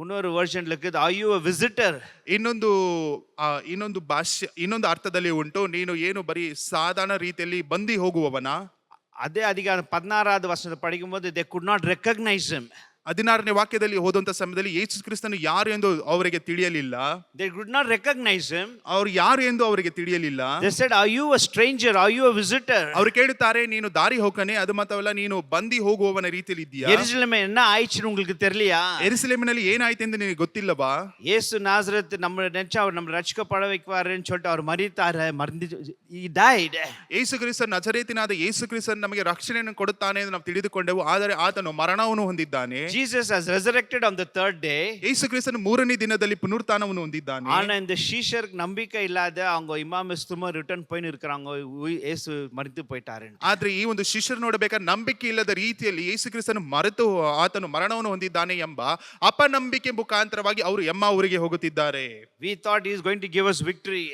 இன்னொரு வெர்ஷன்ல இருக்குது, are you a visitor? ಇನ್ನೊಂದು ಭಾಷೆ ಇನ್ನೊಂದು ಅರ್ಥದಲ್ಲಿ ಉಂಟು, ನೀನು ಏನು ಬರೀ ಸಾಧಾರಣ ರೀತಿಯಲ್ಲಿ ಬಂದಿ ಹೋಗುವವನ. அதே அதிகாரம் 16வது வசனத்தை படிக்கும்போது they could not recognize him. 16ನೇ ವಾಕ್ಯದಲ್ಲಿ ಓದುವಂತ ಸಮಯದಲ್ಲಿ ಯೇಸು ಕ್ರಿಸ್ತನು ಯಾರು ಎಂದು ಅವರಿಗೆ ತಿಳಿಯಲಿಲ್ಲ. They could not recognize him. ಅವರು ಯಾರು ಎಂದು ಅವರಿಗೆ ತಿಳಿಯಲಿಲ್ಲ. They said, are you a stranger? Are you a visitor? ಅವರು ಕೇಳುತ್ತಾರೆ, ನೀನು ದಾರಿ ಹೋಗನೆ, ಅದು ಮಾತ್ರವಲ್ಲ ನೀನು ಬಂದಿ ಹೋಗುವವನ ರೀತಿಯಲ್ಲಿ ಇದೆಯಾ? எருசலேம் என்ன ஆயிடுச்சுன்னு உங்களுக்கு தெரியலையா? ಯೆರೂಸಲೇಮಿನಲ್ಲಿ ಏನಾಯ್ತು ಎಂದು ನಿನಗೆ ಗೊತ್ತಿಲ್ಲವಾ? இயேசு நாசரேத் நம்ம நினைச்சா அவர் நம்ம ரட்சிக்கப்பட வைக்குவாருன்னு சொல்லிட்டு அவர் மரித்தாரு, he died. ಯೇಸು ಕ್ರಿಸ್ತ ನಜರೇತಿನಾದ ಯೇಸು ಕ್ರಿಸ್ತನು ನಮಗೆ ರಕ್ಷಣೆಯನ್ನು ಕೊಡುತ್ತಾನೆ ಎಂದು ನಾವು ತಿಳಿದುಕೊಂಡೆವು, ಆದರೆ ಆತನು ಮರಣವನ್ನು ಹೊಂದಿದ್ದಾನೆ. Jesus has resurrected on the third day. ಯೇಸು ಕ್ರಿಸ್ತನು 3ನೇ ದಿನದಲ್ಲಿ ಪುನರುತ್ಥಾನವನ್ನು ಹೊಂದಿದ್ದಾನೆ. ஆனா இந்த சீஷருக்கு நம்பிக்கை இல்லாத அவங்க இமாமஸ் திரும்ப ரிட்டர்ன் போய் இருக்காங்க, இயேசு மரித்து போயிட்டாரு. ಆದ್ರೆ ಈ ಒಂದು ಶಿಷ್ಯರು ನೋಡಬೇಕಾದ ನಂಬಿಕೆ ಇಲ್ಲದ ರೀತಿಯಲ್ಲಿ ಯೇಸು ಕ್ರಿಸ್ತನು ಮರೆತು ಆತನು ಮರಣವನ್ನು ಹೊಂದಿದ್ದಾನೆ ಎಂಬ ಅಪನಂಬಿಕೆ ಮುಖಾಂತರವಾಗಿ ಅವರು ಎಮ್ಮಾಊರಿಗೆ ಹೋಗುತ್ತಿದ್ದಾರೆ. We thought he is going to give us victory.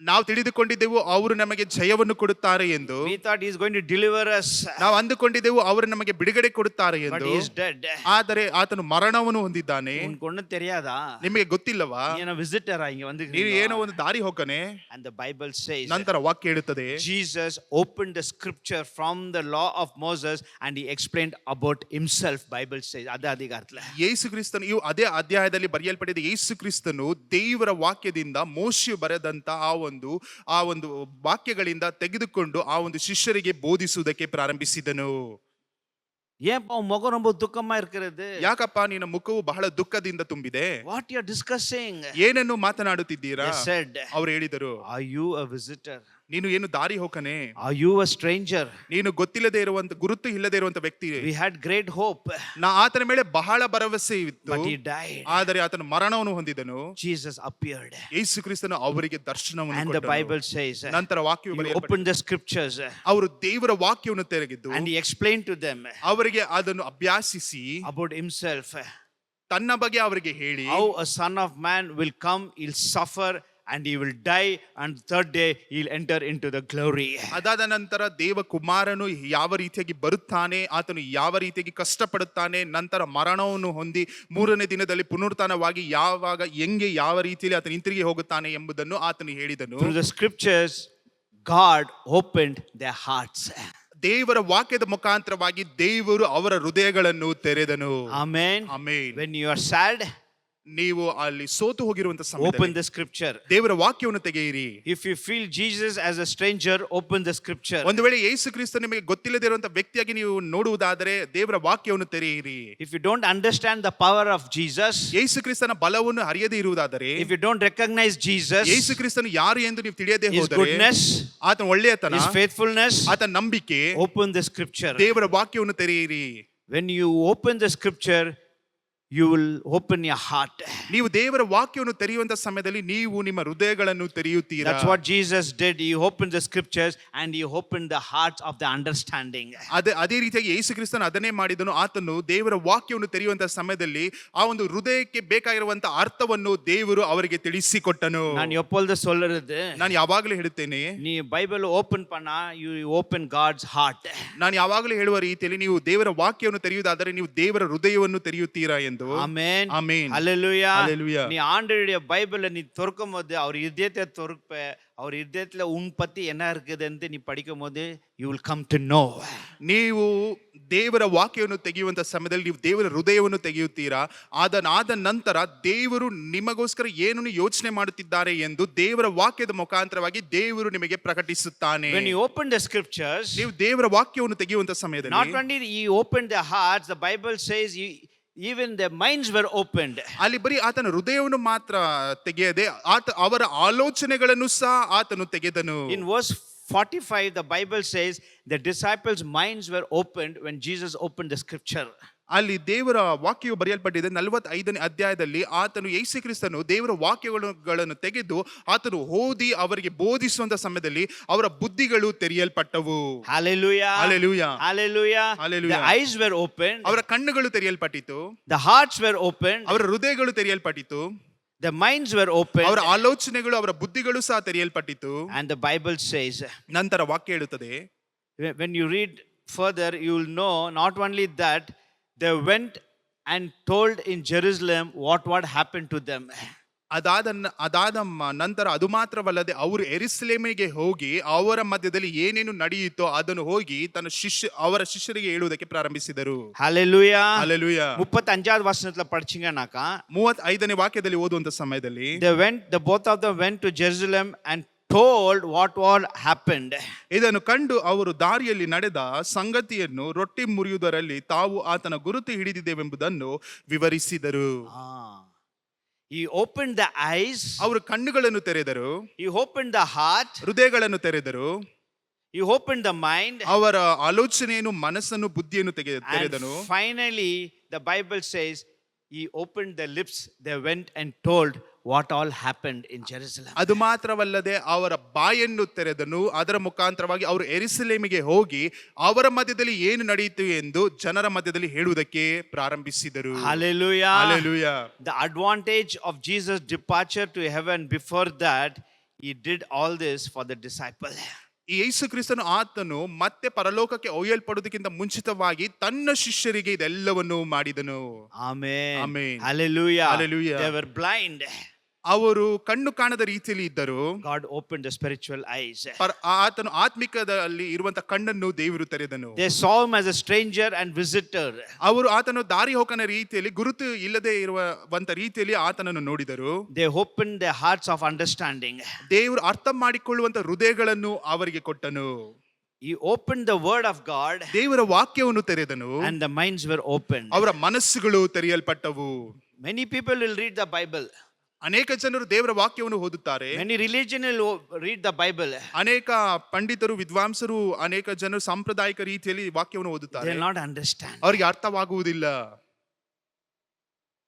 ನಾವು ತಿಳಿದುಕೊಂಡಿದ್ದೆವು ಅವರು ನಮಗೆ ಜಯವನ್ನು ಕೊಡುತ್ತಾರೆ ಎಂದು. We thought he is going to deliver us. ನಾವು ಅಂದುಕೊಂಡಿದ್ದೆವು ಅವರು ನಮಗೆ ಬಿಡುಗಡೆ ಕೊಡುತ್ತಾರೆ But ಎಂದು. he is dead. ಆದರೆ ಆತನು ಮರಣವನ್ನು ಹೊಂದಿದ್ದಾನೆ. உங்களுக்கு ஒண்ணும் தெரியாதா? ನಿಮಗೆ ಗೊತ್ತಿಲ್ಲವಾ? நீங்க ವಿಸಿಟರ್ இங்க வந்து ನೀವು ಏನೋ ಒಂದು ದಾರಿ ಹೋಗನೆ. And the Bible says, ನಂತರ ವಾಕ್ಯ ಹೇಳುತ್ತದೆ, Jesus opened the scripture from the law of Moses and he explained about himself. Bible says ಅದೇ ಅಧಿಕಾರத்துல ಯೇಸು ಕ್ರಿಸ್ತನು ಇವು ಅದೇ ಅಧ್ಯಾಯದಲ್ಲಿ ಬರೆಯಲ್ಪಟ್ಟಿದೆ. ಯೇಸು ಕ್ರಿಸ್ತನು ದೇವರ ವಾಕ್ಯದಿಂದ ಮೋಶೆ ಬರೆದಂತ ಆ ಒಂದು ವಾಕ್ಯಗಳಿಂದ ತೆಗೆದುಕೊಂಡು ಆ ಒಂದು ಶಿಷ್ಯರಿಗೆ ಬೋಧಿಸುವುದಕ್ಕೆ ಪ್ರಾರಂಭಿಸಿದನು. ஏன்பா முகம் ரொம்ப துக்கமா இருக்கிறது? ಯಾಕಪ್ಪ ನಿನ್ನ ಮುಖವು ಬಹಳ ದುಃಖದಿಂದ ತುಂಬಿದೆ? What you are discussing? ಏನನ್ನು ಮಾತನಾಡುತ್ತಿದ್ದೀರಾ? They said, ಅವರು ಹೇಳಿದರು, are you a visitor? ನೀನು ಏನು ದಾರಿ ಹೋಕನೆ, Are you a stranger? ನೀನು ಗೊತ್ತಿಲ್ಲದೆ ಇರುವಂತ, ಗುರುತು ಇಲ್ಲದೆ ಇರುವಂತ ವ್ಯಕ್ತಿ. We had great hope, ಆತನ ಮೇಲೆ ಬಹಳ ಭರವಸೆ ಇತ್ತು, but he died. ಆದರೆ ಆತನು ಮರಣವನ್ನು ಹೊಂದಿದನು. Jesus appeared. ಯೇಸು ಕ್ರಿಸ್ತನು ಅವರಿಗೆ ದರ್ಶನವನ್ನು And the ಕೊಟ್ಟನು. Bible says, ನಂತರ ವಾಕ್ಯವು he ಬರೆಯಲ್ಪಟ್ಟಿದೆ. opened the scriptures ಅವರು ದೇವರ ವಾಕ್ಯವನ್ನು ತೆರೆಗಿದ್ದು and he explained to them ಅವರಿಗೆ ಅದನ್ನು ಅಭ್ಯಾಸಿಸಿ about himself. ತನ್ನ ಬಗ್ಗೆ ಅವರಿಗೆ ಹೇಳಿ, How a son of man will come, he'll suffer and he will die, and third day he'll enter into the glory. ಅದಾದ ನಂತರ ದೇವ ಕುಮಾರನು ಯಾವ ರೀತಿಯಾಗಿ ಬರುತ್ತಾನೆ, ಆತನು ಯಾವ ರೀತಿಯಾಗಿ ಕಷ್ಟಪಡುತ್ತಾನೆ, ನಂತರ ಮರಣವನ್ನು ಹೊಂದಿ ಮೂರನೇ ದಿನದಲ್ಲಿ ಪುನರುತ್ಥಾನವಾಗಿ ಹೆಂಗೆ ಯಾವ ರೀತಿಯಲ್ಲಿ ಆತನು ಹಿಂತಿರುಗಿ ಹೋಗುತ್ತಾನೆ ಎಂಬುದನ್ನು ಆತನು ಹೇಳಿದನು. Through the scriptures, God opened their hearts. ದೇವರ ವಾಕ್ಯದ ಮುಖಾಂತರವಾಗಿ ದೇವರು ಅವರ ಹೃದಯಗಳನ್ನು ತೆರೆದನು. Amen. Amen. When you are sad, ನೀವು ಅಲ್ಲಿ ಸೋತು ಹೋಗಿರುವಂತ open ಸಮಯದಲ್ಲಿ the scripture. ದೇವರ ವಾಕ್ಯವನ್ನು ತೆಗೆಯಿರಿ. If you feel Jesus as a stranger, open the scripture. ಒಂದು ವೇಳೆ ಯೇಸು ಕ್ರಿಸ್ತ ನಿಮಗೆ ಗೊತ್ತಿಲ್ಲದೆ ಇರುವಂತ ವ್ಯಕ್ತಿಯಾಗಿ ನೀವು ನೋಡುವುದಾದರೆ ದೇವರ ವಾಕ್ಯವನ್ನು ತೆರೆಯಿರಿ. If you don't understand the power of Jesus, ಯೇಸು ಕ್ರಿಸ್ತನ ಬಲವನ್ನು ಅರಿಯದೇ ಇರುವುದಾದರೆ, if you don't recognize Jesus, ಯೇಸು ಕ್ರಿಸ್ತನು ಯಾರು ಎಂದು ನೀವು ತಿಳಿಯದೆ His ಹೋದರೆ, goodness, ಆತನ ಒಳ್ಳೆಯತನ, His faithfulness, ಆತನ ನಂಬಿಕೆ, open the scripture. ದೇವರ ವಾಕ್ಯವನ್ನು ತೆರೆಯಿರಿ. When you open the scripture, you will open your heart. ನೀವು ದೇವರ ವಾಕ್ಯವನ್ನು ತೆರೆಯುವಂತ ಸಮಯದಲ್ಲಿ ನೀವು ನಿಮ್ಮ ಹೃದಯಗಳನ್ನು ತೆರೆಯುತ್ತೀರಾ. That's what Jesus did. He opened the scriptures and he opened the hearts of the understanding. ಅದೇ ರೀತಿಯಾಗಿ ಯೇಸು ಕ್ರಿಸ್ತನು ಅದನ್ನೇ ಮಾಡಿದನು. ಆತನು ದೇವರ ವಾಕ್ಯವನ್ನು ತೆರೆಯುವಂತ ಸಮಯದಲ್ಲಿ ಆ ಒಂದು ಹೃದಯಕ್ಕೆ ಬೇಕಾಗಿರುವಂತ ಅರ್ಥವನ್ನು ದೇವರು ಅವರಿಗೆ ತಿಳಿಸಿಕೊಟ್ಟನು. ನಾನು எப்பொழுது சொல்றது, ನಾನು ಯಾವಾಗಲೂ ಹೇಳುತ್ತೇನೆ, நீ பைபிள் ஓபன் பண்ணா you open God's heart. ನಾನು ಯಾವಾಗಲೂ ಹೇಳುವ ರೀತಿಯಲ್ಲಿ ನೀವು ದೇವರ ವಾಕ್ಯವನ್ನು ತೆರೆಯುವುದಾದರೆ ನೀವು ದೇವರ ಹೃದಯವನ್ನು ತೆರೆಯುತ್ತೀರಾ ಎಂದು. ಆಮೆನ್. ಆಮೆನ್. ஹல்லேலூயா. ஹல்லேலூயா. நீ ஆண்டவருடைய பைபிளை நீ திறக்கும் போது அவர் இதயத்தை திறப்ப, அவர் இதயத்துல உன் பத்தி என்ன இருக்குதுன்னு நீ படிக்கும் போது you will come to know. ನೀವು ದೇವರ ವಾಕ್ಯವನ್ನು ತೆಗೆಯುವಂತ ಸಮಯದಲ್ಲಿ ನೀವು ದೇವರ ಹೃದಯವನ್ನು ತೆಗೆಯುತ್ತೀರಾ. ಆದ ನಂತರ ದೇವರು ನಿಮಗೋಸ್ಕರ ಏನನ್ನು ಯೋಚನೆ ಮಾಡುತ್ತಿದ್ದಾರೆ ಎಂದು ದೇವರ ವಾಕ್ಯದ ಮುಖಾಂತರವಾಗಿ ದೇವರು ನಿಮಗೆ ಪ್ರಕಟಿಸುತ್ತಾನೆ. When you open the scriptures, ನೀವು ದೇವರ ವಾಕ್ಯವನ್ನು ತೆಗೆಯುವಂತ ಸಮಯದಲ್ಲಿ not only he opened their hearts, the Bible says even their minds were opened. ಅಲ್ಲಿ ಬರೀ ಆತನ ಹೃದಯವನ್ನು ಮಾತ್ರ ತೆಗೆಯದೆ ಅವರ ಆಲೋಚನೆಗಳನ್ನು ಸಹ ಆತನು ತೆಗೆದನು. In verse 45, the Bible says the disciples' minds were opened when Jesus opened the scripture. ಅಲ್ಲಿ ದೇವರ ವಾಕ್ಯವು ಬರೆಯಲ್ಪಟ್ಟಿದೆ. 45ನೇ ಅಧ್ಯಾಯದಲ್ಲಿ ಆತನು ಯೇಸು ಕ್ರಿಸ್ತನು ದೇವರ ವಾಕ್ಯಗಳನ್ನು ತೆಗೆದು ಆತನು ಓದಿ ಅವರಿಗೆ ಬೋಧಿಸುವಂತ ಸಮಯದಲ್ಲಿ ಅವರ ಬುದ್ಧಿಗಳು ತೆರೆಯಲ್ಪಟ್ಟವು. Hallelujah. Hallelujah. Hallelujah. Hallelujah. The eyes were opened. ಅವರ ಕಣ್ಣುಗಳು ತೆರೆಯಲ್ಪಟ್ಟಿತು. The hearts were opened. ಅವರ ಹೃದಯಗಳು ತೆರೆಯಲ್ಪಟ್ಟಿತು. The minds were opened. ಅವರ ಆಲೋಚನೆಗಳು, ಅವರ ಬುದ್ಧಿಗಳು ಸಹ ತೆರೆಯಲ್ಪಟ್ಟಿತು. And the Bible says, ನಂತರ ವಾಕ್ಯ ಹೇಳುತ್ತದೆ, when you read further, you will know not only that they went and told in Jerusalem what happened to them. ಅದಾದ ನಂತರ ಅದು ಮಾತ್ರವಲ್ಲದೆ ಅವರು ಯೆರೂಸಲೇಮಿಗೆ ಹೋಗಿ ಅವರ ಮಧ್ಯದಲ್ಲಿ ಏನೇನು ನಡೆಯಿತೋ ಅದನ್ನು ಹೋಗಿ ಅವರ ಶಿಷ್ಯರಿಗೆ ಹೇಳುವುದಕ್ಕೆ ಪ್ರಾರಂಭಿಸಿದರು. Hallelujah. Hallelujah. 35வது வசனத்துல படிச்சீங்கன்னாக்கா 35ನೇ ವಾಕ್ಯದಲ್ಲಿ ಓದುವಂತ ಸಮಯದಲ್ಲಿ both of them went to Jerusalem and told what happened. ಇದನ್ನು ಕಂಡು ಅವರು ದಾರಿಯಲ್ಲಿ ನಡೆದ ಸಂಗತಿಯನ್ನು, ರೊಟ್ಟಿ ಮುರಿಯುವುದರಲ್ಲಿ ತಾವು ಆತನ ಗುರುತು ಹಿಡಿದಿದ್ದೇವೆಂಬುದನ್ನು ವಿವರಿಸಿದರು. He opened the eyes. ಅವರು ಕಣ್ಣುಗಳನ್ನು ತೆರೆದರು. He opened the heart. ಹೃದಯಗಳನ್ನು ತೆರೆದರು. He opened the mind. ಅವರ ಆಲೋಚನೆಯನ್ನು, ಮನಸ್ಸನ್ನು, ಬುದ್ಧಿಯನ್ನು ತೆರೆದನು. And finally the Bible says he opened the lips. They went and told what all happened in Jerusalem. ಅದು ಮಾತ್ರವಲ್ಲದೆ ಅವರ ಬಾಯನ್ನು ತೆರೆದನು. ಅದರ ಮುಖಾಂತರವಾಗಿ ಅವರು ಯೆರೂಸಲೇಮಿಗೆ ಹೋಗಿ ಅವರ ಮಧ್ಯದಲ್ಲಿ ಏನು ನಡೆಯಿತು ಎಂದು ಜನರ ಮಧ್ಯದಲ್ಲಿ ಹೇಳುವುದಕ್ಕೆ ಪ್ರಾರಂಭಿಸಿದರು. Hallelujah. Hallelujah. The advantage of Jesus' departure to heaven, before that he did all this for the disciple. ಈ ಯೇಸು ಕ್ರಿಸ್ತನು ಆತನು ಮತ್ತೆ ಪರಲೋಕಕ್ಕೆ ಒಯ್ಯಲ್ಪಡುವುದಕ್ಕಿಂತ ಮುಂಚಿತವಾಗಿ ತನ್ನ ಶಿಷ್ಯರಿಗೆ ಇದೆಲ್ಲವನ್ನು ಮಾಡಿದನು. Amen. Amen. Hallelujah. Hallelujah. They were blind. ಅವರು ಕಣ್ಣು ಕಾಣದ ರೀತಿಯಲ್ಲಿ ಇದ್ದರು. God opened the spiritual eyes. ಆತನು ಆತ್ಮಿಕದಲ್ಲಿ ಇರುವಂತ ಕಣ್ಣನ್ನು ದೇವರು ತೆರೆದನು. They saw him as a stranger and visitor. ಅವರು ಆತನು ದಾರಿ ಹೋಗನ ರೀತಿಯಲ್ಲಿ, ಗುರುತು ಇಲ್ಲದೆ ಇರುವಂತ ರೀತಿಯಲ್ಲಿ ಆತನನ್ನು ನೋಡಿದರು. They opened their hearts of understanding. ದೇವರು ಅರ್ಥ ಮಾಡಿಕೊಳ್ಳುವಂತ ಹೃದಯಗಳನ್ನು ಅವರಿಗೆ ಕೊಟ್ಟನು. He opened the word of God. ದೇವರ ವಾಕ್ಯವನ್ನು ತೆರೆದನು. And the minds were opened. ಅವರ ಮನಸ್ಸುಗಳು ತೆರೆಯಲ್ಪಟ್ಟವು. Many people will read the Bible. ಅನೇಕ ಜನರು ದೇವರ ವಾಕ್ಯವನ್ನು ಓದುತ್ತಾರೆ. Many religion will read the Bible. ಅನೇಕ ಪಂಡಿತರು, ವಿದ್ವಾಂಸರು, ಅನೇಕ ಜನರು ಸಾಂಪ್ರದಾಯಿಕ ರೀತಿಯಲ್ಲಿ ವಾಕ್ಯವನ್ನು They ಓದುತ್ತಾರೆ. will not understand. ಅವರಿಗೆ ಅರ್ಥವಾಗುವುದಿಲ್ಲ.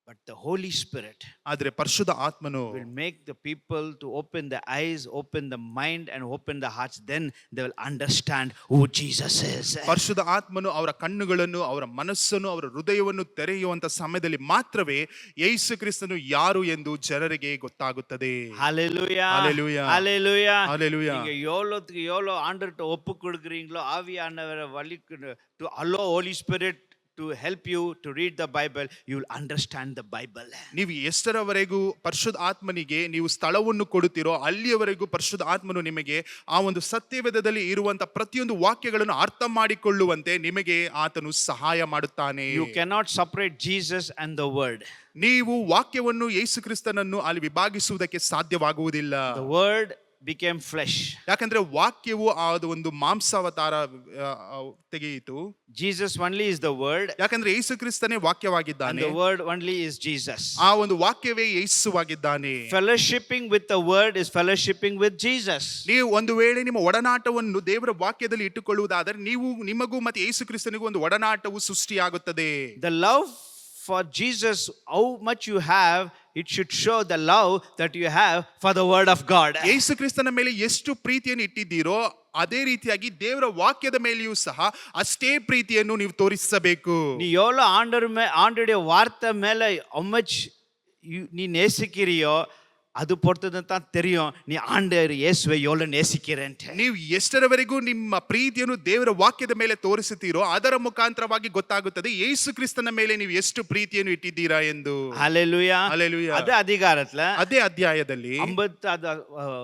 But the Holy Spirit ಆದರೆ ಪರಿಶುದ್ಧ ಆತ್ಮನು will make the people to open the eyes, open the mind and open the hearts. Then they will understand who Jesus is. ಪರಿಶುದ್ಧ ಆತ್ಮನು ಅವರ ಕಣ್ಣುಗಳನ್ನು, ಅವರ ಮನಸ್ಸನ್ನು, ಅವರ ಹೃದಯವನ್ನು ತೆರೆಯುವಂತ ಸಮಯದಲ್ಲಿ ಮಾತ್ರವೇ ಯೇಸು ಕ್ರಿಸ್ತನು ಯಾರು ಎಂದು ಜನರಿಗೆ ಗೊತ್ತಾಗುತ್ತದೆ. Hallelujah. Hallelujah. Hallelujah. Hallelujah. நீங்க எவ்வளோ ஆண்டவர்கிட்ட ஒப்பு கொடுக்குறீங்களோ ஆவியானவரை வழி to allow Holy Spirit to help you to read the Bible, you will understand the Bible. ನೀವು ಎಷ್ಟರವರೆಗೂ ಪರಿಶುದ್ಧ ಆತ್ಮನಿಗೆ ನೀವು ಸ್ಥಳವನ್ನು ಕೊಡುತ್ತೀರೋ ಅಲ್ಲಿಯವರೆಗೂ ಪರಿಶುದ್ಧ ಆತ್ಮನು ನಿಮಗೆ ಆ ಒಂದು ಸತ್ಯವೇದದಲ್ಲಿ ಇರುವಂತ ಪ್ರತಿಯೊಂದು ವಾಕ್ಯಗಳನ್ನು ಅರ್ಥ ಮಾಡಿಕೊಳ್ಳುವಂತೆ ನಿಮಗೆ ಆತನು ಸಹಾಯ ಮಾಡುತ್ತಾನೆ. You cannot separate Jesus and the word. ನೀವು ವಾಕ್ಯವನ್ನು ಯೇಸು ಕ್ರಿಸ್ತನನ್ನು ಅಲ್ಲಿ ವಿಭಾಗಿಸುವುದಕ್ಕೆ ಸಾಧ್ಯವಾಗುವುದಿಲ್ಲ. The word became flesh. ಯಾಕಂದ್ರೆ ವಾಕ್ಯವು ಅದು ಒಂದು ಮಾಂಸಾವತಾರ ತೆಗೆಯಿತು. Jesus only is the word. ಯಾಕಂದ್ರೆ ಯೇಸು ಕ್ರಿಸ್ತನೇ And ವಾಕ್ಯವಾಗಿದ್ದಾನೆ. the word only is Jesus. ಆ ಒಂದು ವಾಕ್ಯವೇ ಯೇಸುವಾಗಿದ್ದಾನೆ. Fellowshipping with the word is fellowshipping with Jesus. ನೀವು ಒಂದು ವೇಳೆ ನಿಮ್ಮ ಒಡನಾಟವನ್ನು ದೇವರ ವಾಕ್ಯದಲ್ಲಿ ಇಟ್ಟುಕೊಳ್ಳುವುದಾದರೆ ನೀವು ನಿಮಗೂ ಮತ್ತೆ ಯೇಸು ಕ್ರಿಸ್ತನಿಗೂ ಒಂದು ಒಡನಾಟವು ಸೃಷ್ಟಿಯಾಗುತ್ತದೆ. The love for Jesus, how much you have, it should show the love that you have for the word of God. ಯೇಸು ಕ್ರಿಸ್ತನ ಮೇಲೆ ಎಷ್ಟು ಪ್ರೀತಿಯನ್ನು ಇಟ್ಟಿದ್ದೀರೋ ಅದೇ ರೀತಿಯಾಗಿ ದೇವರ ವಾಕ್ಯದ ಮೇಲೆಯೂ ಸಹ ಅಷ್ಟೇ ಪ್ರೀತಿಯನ್ನು ನೀವು ತೋರಿಸಬೇಕು. நீ எவ்வளோ ஆண்டோடைய வார்த்தை மேல how much நீ நேசிக்கிறியோ அது பொறுத்தது தான் தெரியும் நீ ஆண்டவர் இயேசுவை எவ்வளோ நேசிக்கிறேன்ட்டு. ನೀವು ಎಷ್ಟರವರೆಗೂ ನಿಮ್ಮ ಪ್ರೀತಿಯನ್ನು ದೇವರ ವಾಕ್ಯದ ಮೇಲೆ ತೋರಿಸುತ್ತೀರೋ ಅದರ ಮುಖಾಂತರವಾಗಿ ಗೊತ್ತಾಗುತ್ತದೆ ಯೇಸು ಕ್ರಿಸ್ತನ ಮೇಲೆ ನೀವು ಎಷ್ಟು ಪ್ರೀತಿಯನ್ನು ಇಟ್ಟಿದ್ದೀರಾ ಎಂದು. ஹல்லேலூயா. Hallelujah. அதே அதிகாரத்துல ಅದೇ ಅಧ್ಯಾಯದಲ್ಲಿ 50